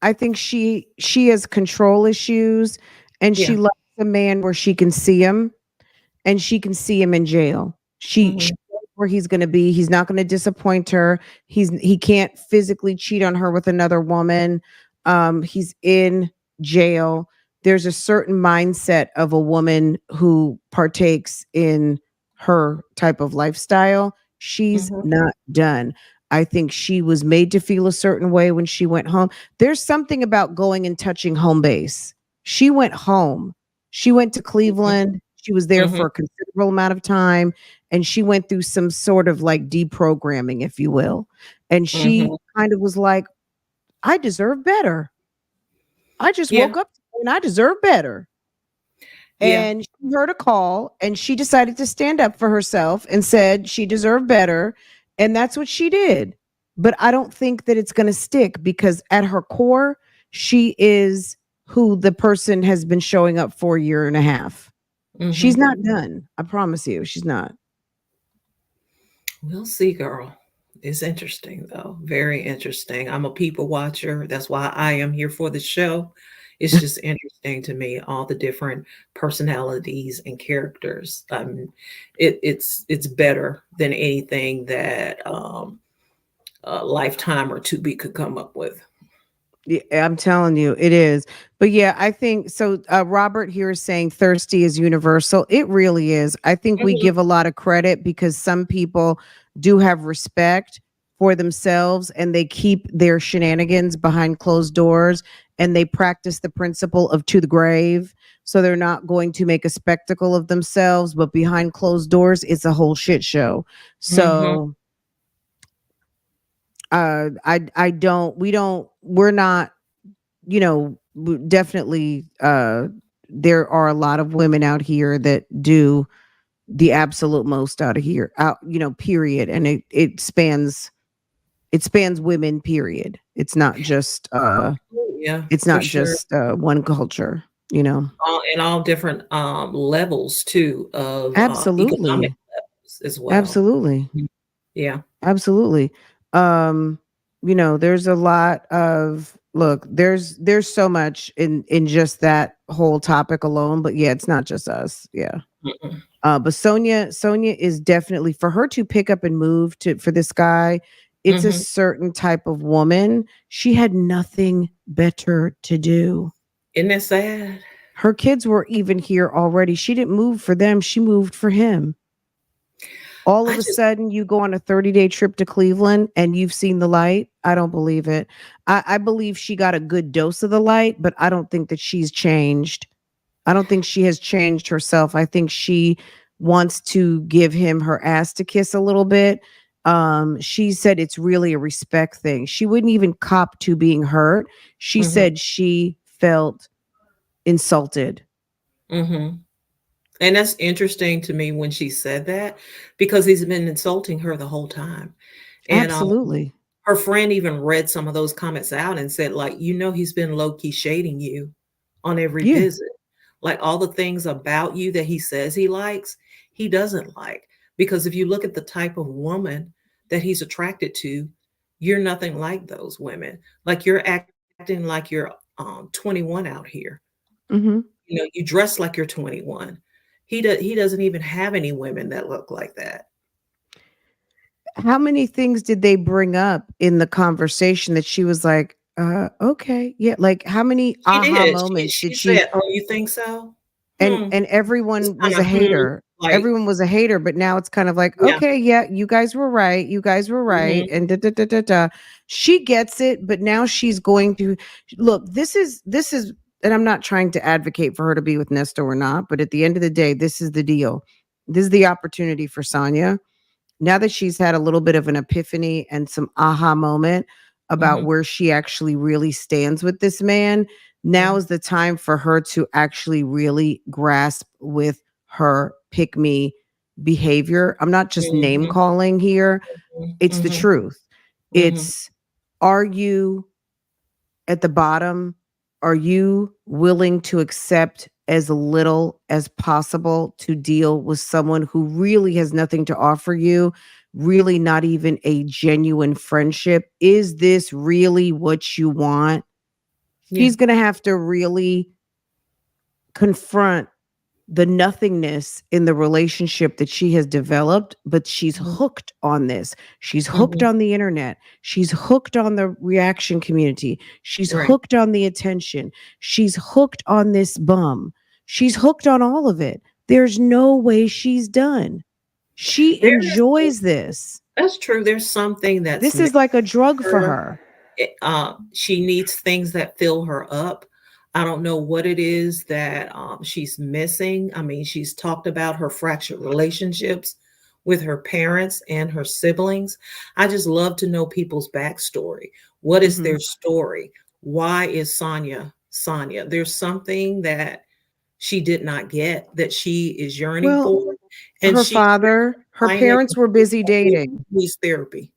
I think she has control issues and she Yeah. likes a man where she can see him and she can see him in jail. She Hmm. knows where he's going to be. He's not going to disappoint her. He can't physically cheat on her with another woman. He's in jail. There's a certain mindset of a woman who partakes in her type of lifestyle. She's Hmm. not done. I think she was made to feel a certain way when she went home. There's something about going and touching home base. She went home. She went to Cleveland. She was there Hmm. for a considerable amount of time and she went through some sort of like deprogramming, if you will. And she Hmm. kind of was like, I deserve better. I just Yeah. woke up and I deserve better. Yeah. And she heard a call and she decided to stand up for herself and said she deserved better. And that's what she did. But I don't think that it's going to stick because at her core, she is who the person has been showing up for a year and a half. She's Hmm. not done. I promise you, she's not. We'll see, girl. It's interesting, though. Very interesting. I'm a people watcher. That's why I am here for the show. It's just interesting to me, all the different personalities and characters. It's better than anything that Lifetime or Tubi could come up with. Yeah, I'm telling you, it is. But yeah, I think so. Robert here is saying thirsty is universal. It really is. I think we Mhm, give a lot of credit because some people do have respect for themselves and they keep their shenanigans behind closed doors and they practice the principle of to the grave. So they're not going to make a spectacle of themselves, but behind closed doors, it's a whole shit show. mhm, So I don't, we're not, definitely there are a lot of women out here that do the absolute most out of here out, period. And it spans women, period. yeah, It's for not sure. just one culture. All different levels too of economic Absolutely. levels as well. Absolutely. Mhm. Yeah. Absolutely. Um, there's a lot of look, there's so much in just that whole topic alone, but yeah, it's not just us. Yeah. Mm-mm. But Sonia is definitely for her to pick up and move to for this guy, it's a Mhm. certain type of woman. She had nothing better to do. Isn't that sad? Her kids were even here already. She didn't move for them, she moved for him. All I of a just sudden you go on a 30-day trip to Cleveland and you've seen the light. I don't believe it. I believe she got a good dose of the light, but I don't think that she's changed. I don't think she has changed herself. I think she wants to give him her ass to kiss a little bit. She said it's really a respect thing. She wouldn't even cop to being hurt. She mhm, said she felt insulted. mhm. And that's interesting to me when she said that because he's been insulting her the whole time. And Absolutely. her friend even read some of those comments out and said, like, he's been low key shading you on every Yeah. visit. Like all the things about you that he says he likes, he doesn't like. Because if you look at the type of woman that he's attracted to, you're nothing like those women. Like you're acting like you're 21 out here. Mhm. You dress like you're 21. He doesn't even have any women that look like that. How many things did they bring up in the conversation that she was like, okay, yeah, like how many She aha did. moments She did she said, "Oh, you think so? and Hmm." and Just everyone was kinda, a hater. like, Everyone was a hater, but now it's kind of like, yeah. okay, yeah, you guys were right. You guys were right. Mhm, And da, da, da, da, da. She gets it, but now she's going to look, this is and I'm not trying to advocate for her to be with Nestor or not, but at the end of the day, this is the deal. This is the opportunity for Sonya now that she's had a little bit of an epiphany and some aha moment about mhm, where she actually really stands with this man, now mhm, is the time for her to actually really grasp with her pick me behavior. I'm not just name mhm, calling here, mhm, it's the mhm, truth. mhm. It's are you at the bottom, are you willing to accept as little as possible to deal with someone who really has nothing to offer you? Really, not even a genuine friendship? Is this really what you want? Yeah, She's going to have to really confront the nothingness in the relationship that she has developed, but she's mhm, hooked on this. She's hooked mhm. on the internet. She's hooked on the reaction community. She's Right. hooked on the attention. She's hooked on this bum. She's hooked on all of it. There's no way she's done. She There is some enjoys this. That's true. There's something that's This missing is like a drug for her. her. She needs things that fill her up. I don't know what it is that she's missing. I mean, she's talked about her fractured relationships with her parents and her siblings. I just love to know people's backstory. What is Mhm. their story? Why is Sonya Sonya? There's something that she did not get, that she is yearning Well, for. And her she father, her explained it, parents were busy dating. needs therapy.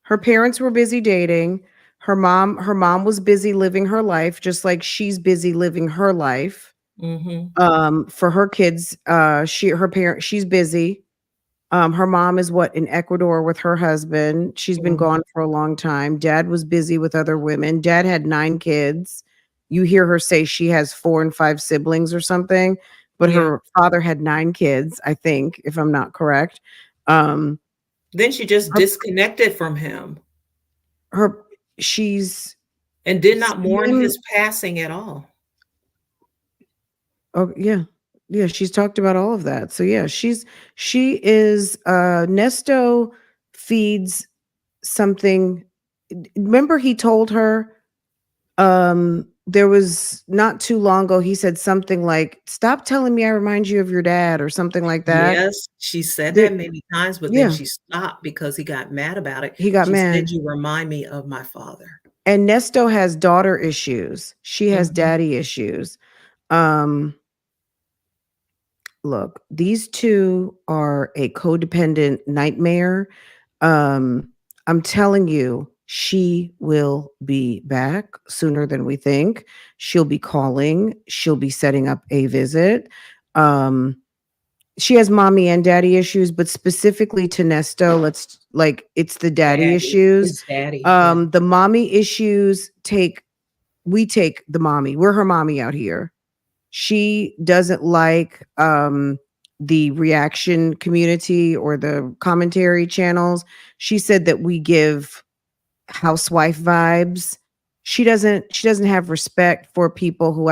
Her parents were busy dating. Her mom was busy living her life, just like she's busy living her life. Mm-hmm. For her kids, she's busy. Her mom is what in Ecuador with her husband. She's been Mm-hmm. gone for a long time. Dad was busy with other women. Dad had 9 kids. You hear her say she has 4 and 5 siblings or something, but Yeah. her father had 9 kids, I think, if I'm not correct. Um, Then she just her, disconnected from him her she's and did not mourn someone. his passing at all. Oh yeah. Yeah, she's talked about all of that. So yeah, she is Nesto feeds something. Remember he told her there was not too long ago he said something like stop telling me I remind you of your dad or something like that. Yes, she said There, that many times, but then yeah, she stopped because he got mad about it. he got She said, mad. "You remind me of my father." And Nesto has daughter issues. She has Mhm, daddy issues. Um Look, these two are a codependent nightmare. Um, I'm telling you, she will be back sooner than we think. She'll be calling, she'll be setting up a visit. Um, she has mommy and daddy issues, but specifically to Nesto, let's like it's the daddy daddy. issues. It's daddy, yeah. The mommy issues take the mommy. We're her mommy out here. She doesn't like the reaction community or the commentary channels. She said that we give housewife vibes. She doesn't have respect for people who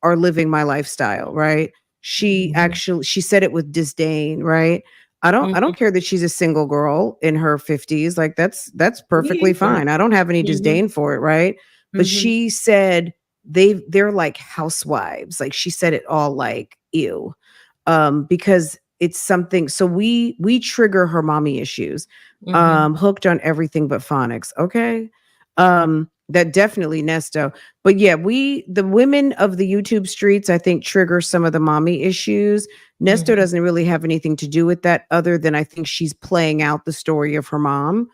are living my lifestyle, right? Mhm, She said it with disdain, right? I don't mhm. care that she's a single girl in her 50s. Like that's Me perfectly either. fine. I don't have any Mhm, disdain for it, right? But mhm. she said they're like housewives. Like she said it all like ew. Because it's something so we trigger her mommy issues. Mhm, Hooked on everything but phonics, okay? That definitely Nesto. But yeah, the women of the YouTube streets, I think, trigger some of the mommy issues. Nesto mhm, doesn't really have anything to do with that, other than I think she's playing out the story of her mom.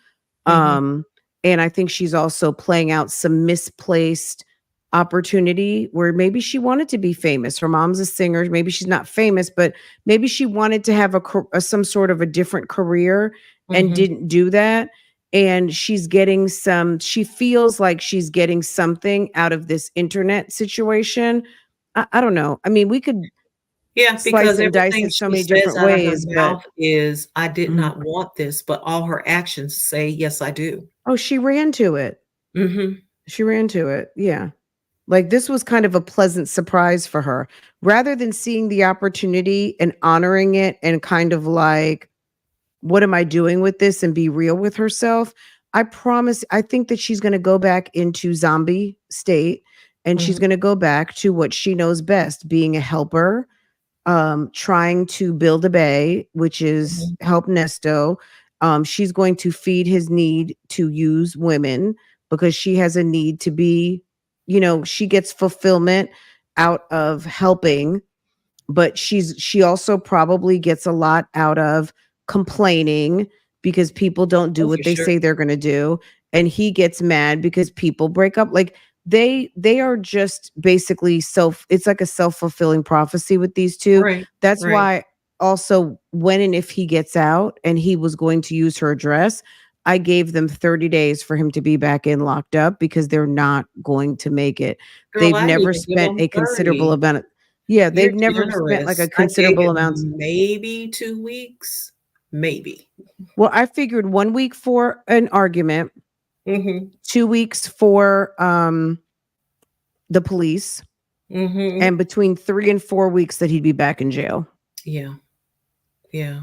mhm. Um, and I think she's also playing out some misplaced opportunity where maybe she wanted to be famous. Her mom's a singer. Maybe she's not famous, but maybe she wanted to have some sort of a different career and Mhm. didn't do that. And she feels like she's getting something out of this internet situation. I don't know. I mean, we could Yeah, slice because and dice everything it so she many says different out of her ways, but mouth is, "I did mhm. not want this," but all her actions say, "Yes, I do." Oh, she ran to it. Mhm, She ran to it. Yeah. Like this was kind of a pleasant surprise for her. Rather than seeing the opportunity and honoring it and kind of like, what am I doing with this and be real with herself? I think that she's going to go back into zombie state and she's mhm, going to go back to what she knows best, being a helper, trying to build a bay, which is mhm. help Nesto. She's going to feed his need to use women because she has a need to be, she gets fulfillment out of helping, but she also probably gets a lot out of complaining because people don't do Oh, for what they sure. say they're going to do, and he gets mad because people break up. Like they are just basically it's like a self-fulfilling prophecy with these two. Right, That's right. why also when and if he gets out and he was going to use her address, I gave them 30 days for him to be back in locked up because they're not going to make it. Girl, They've I didn't never even give spent them a considerable 30. amount of yeah, You're they've never spent like a generous. I gave considerable it amount. maybe 2 weeks, maybe. Well, I figured 1 week for an argument, Mhm, 2 weeks for the police, mhm. and between 3 and 4 weeks that he'd be back in jail. Yeah, yeah.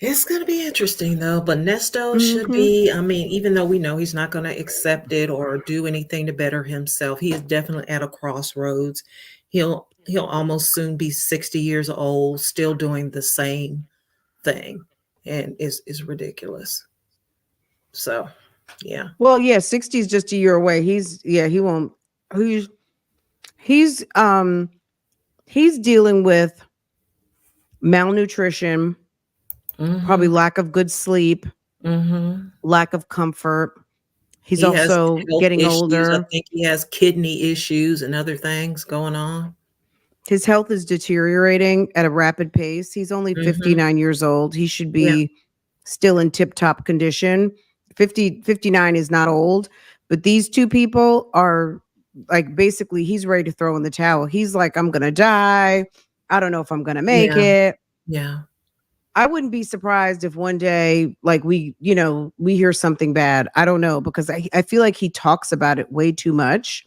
It's gonna be interesting though, but Nesto should Mhm. be, I mean, even though we know he's not gonna accept it or do anything to better himself, he is definitely at a crossroads. He'll almost soon be 60 years old, still doing the same thing, and is ridiculous. So, yeah. Well, yeah, 60 is just a year away. He won't he's He's he's dealing with malnutrition, probably Mhm. lack of good sleep, Mhm. lack of comfort. He's He has also health getting issues. I older. think he has kidney issues and other things going on. His health is deteriorating at a rapid pace. He's only Mhm. 59 years old. He should Yeah. be still in tip-top condition. 59 is not old, but these two people are like basically he's ready to throw in the towel. He's like, I'm gonna die. I don't know if I'm gonna make Yeah. it. Yeah. I wouldn't be surprised if one day, like we hear something bad. I don't know because I feel like he talks about it way too much.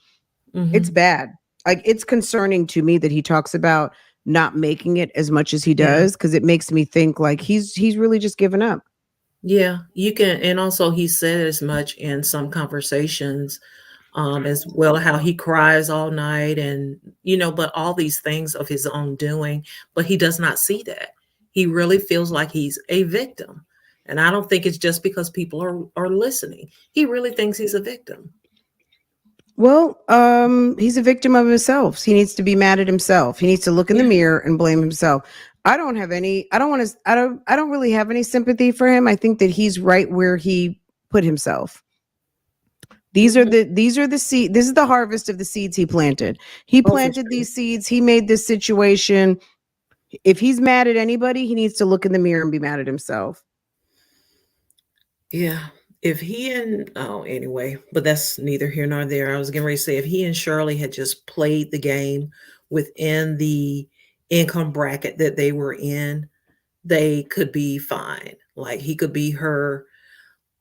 It's Mhm. bad. Like it's concerning to me that he talks about not making it as much as he Yeah. does because it makes me think like he's really just given up. Yeah. You can, and also he said as much in some conversations, as well, how he cries all night and, but all these things of his own doing, but he does not see that. He really feels like he's a victim. And I don't think it's just because people are listening. He really thinks he's a victim. Well, he's a victim of himself. He needs to be mad at himself. He needs to look in the Yeah. mirror and blame himself. I don't want to I don't really have any sympathy for him. I think that he's right where he put himself. Mhm. These are the seed. This is the harvest of the seeds he planted. He Oh, for planted sure. these seeds. He made this situation. If he's mad at anybody, he needs to look in the mirror and be mad at himself. Yeah. If he and oh, anyway, but that's neither here nor there. I was getting ready to say if he and Shirley had just played the game within the income bracket that they were in, they could be fine. Like he could be her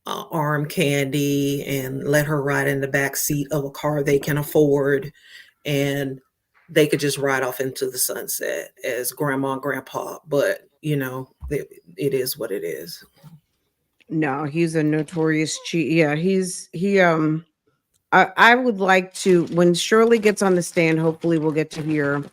arm candy and let her ride in the back seat of a car they can afford, and they could just ride off into the sunset as grandma and grandpa. But it is what it is. No, he's a notorious cheat. Yeah, I would like to when Shirley gets on the stand, hopefully we'll get to hear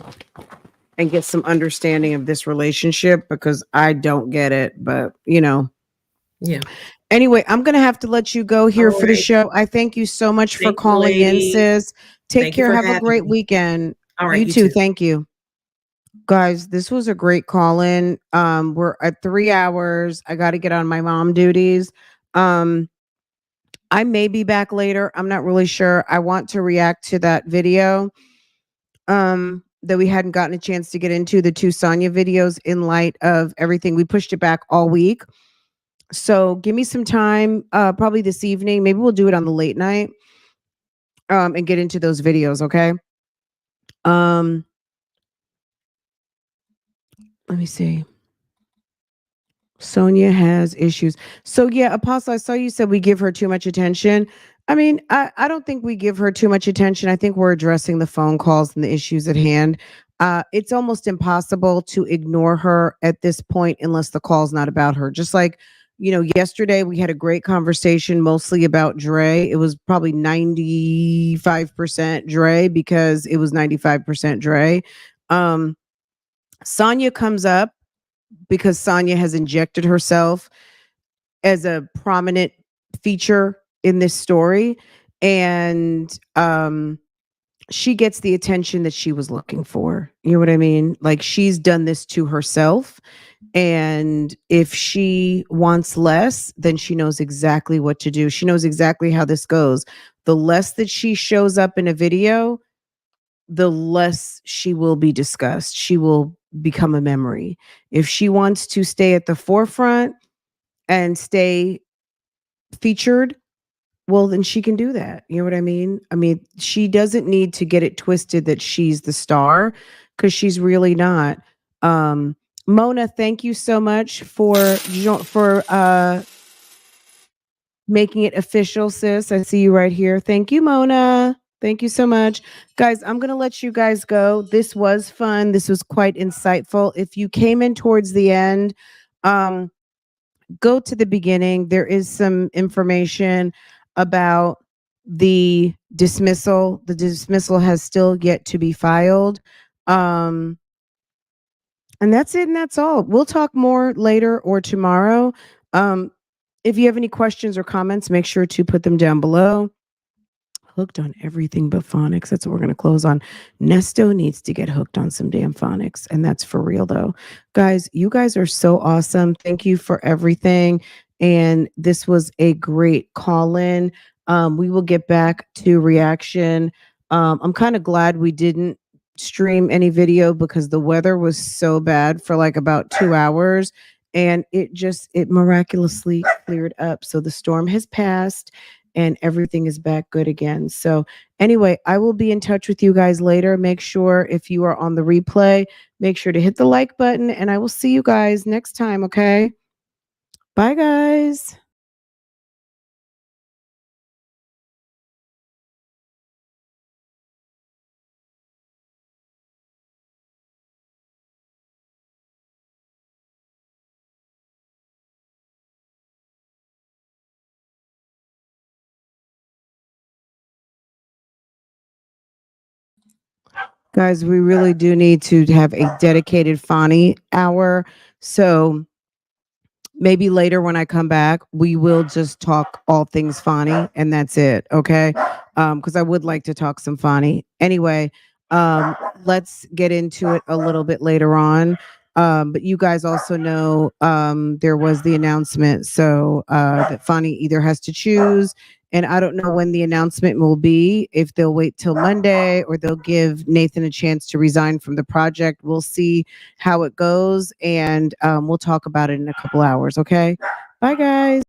and get some understanding of this relationship because I don't get it, but Yeah. Anyway, I'm going to have to let you go here All for the right. show. I thank you so much for Thank you, calling in, ladies. sis. Take Thank you care. for Have a having great me. weekend. All right, You you too. too. Thank you. Guys, this was a great call in. We're at 3 hours. I got to get on my mom duties. Um, I may be back later. I'm not really sure. I want to react to that video that we hadn't gotten a chance to get into, the two Sonya videos in light of everything. We pushed it back all week. So give me some time, probably this evening. Maybe we'll do it on the late night and get into those videos, okay? Um, let me see. Sonia has issues. So yeah, Apostle, I saw you said we give her too much attention. I mean, I don't think we give her too much attention. I think we're addressing the phone calls and the issues at hand. It's almost impossible to ignore her at this point unless the call's not about her. Just like, yesterday we had a great conversation mostly about Dre. It was probably 95% Dre because it was 95% Dre. Um, Sonya comes up because Sonya has injected herself as a prominent feature in this story. And she gets the attention that she was looking for. You know what I mean? Like she's done this to herself. And if she wants less, then she knows exactly what to do. She knows exactly how this goes. The less that she shows up in a video, the less she will be discussed. She will become a memory. If she wants to stay at the forefront and stay featured, well, then she can do that. You know what I mean? I mean, she doesn't need to get it twisted that she's the star because she's really not. Um, Mona, thank you so much for making it official, sis. I see you right here. Thank you, Mona. Thank you so much. Guys, I'm going to let you guys go. This was fun. This was quite insightful. If you came in towards the end, um, go to the beginning. There is some information about the dismissal. The dismissal has still yet to be filed. Um, and that's it, and that's all. We'll talk more later or tomorrow. Um, if you have any questions or comments, make sure to put them down below. hooked on everything but phonics. That's what we're going to close on. Nesto needs to get hooked on some damn phonics. And that's for real, though. Guys, you guys are so awesome. Thank you for everything. And this was a great call in. We will get back to reaction. I'm kind of glad we didn't stream any video because the weather was so bad for like about 2 hours, and it miraculously cleared up. So the storm has passed and everything is back good again. So anyway, I will be in touch with you guys later. Make sure if you are on the replay, make sure to hit the like button, and I will see you guys next time. Okay, bye guys. Guys, we really do need to have a dedicated Fonny hour. So maybe later when I come back, we will just talk all things Fonny and that's it. Okay. Because I would like to talk some Fonny. Anyway, let's get into it a little bit later on. But you guys also know there was the announcement. So that Fonny either has to choose. And I don't know when the announcement will be, if they'll wait till Monday or they'll give Nathan a chance to resign from the project. We'll see how it goes. And we'll talk about it in a couple hours. Okay. Bye, guys.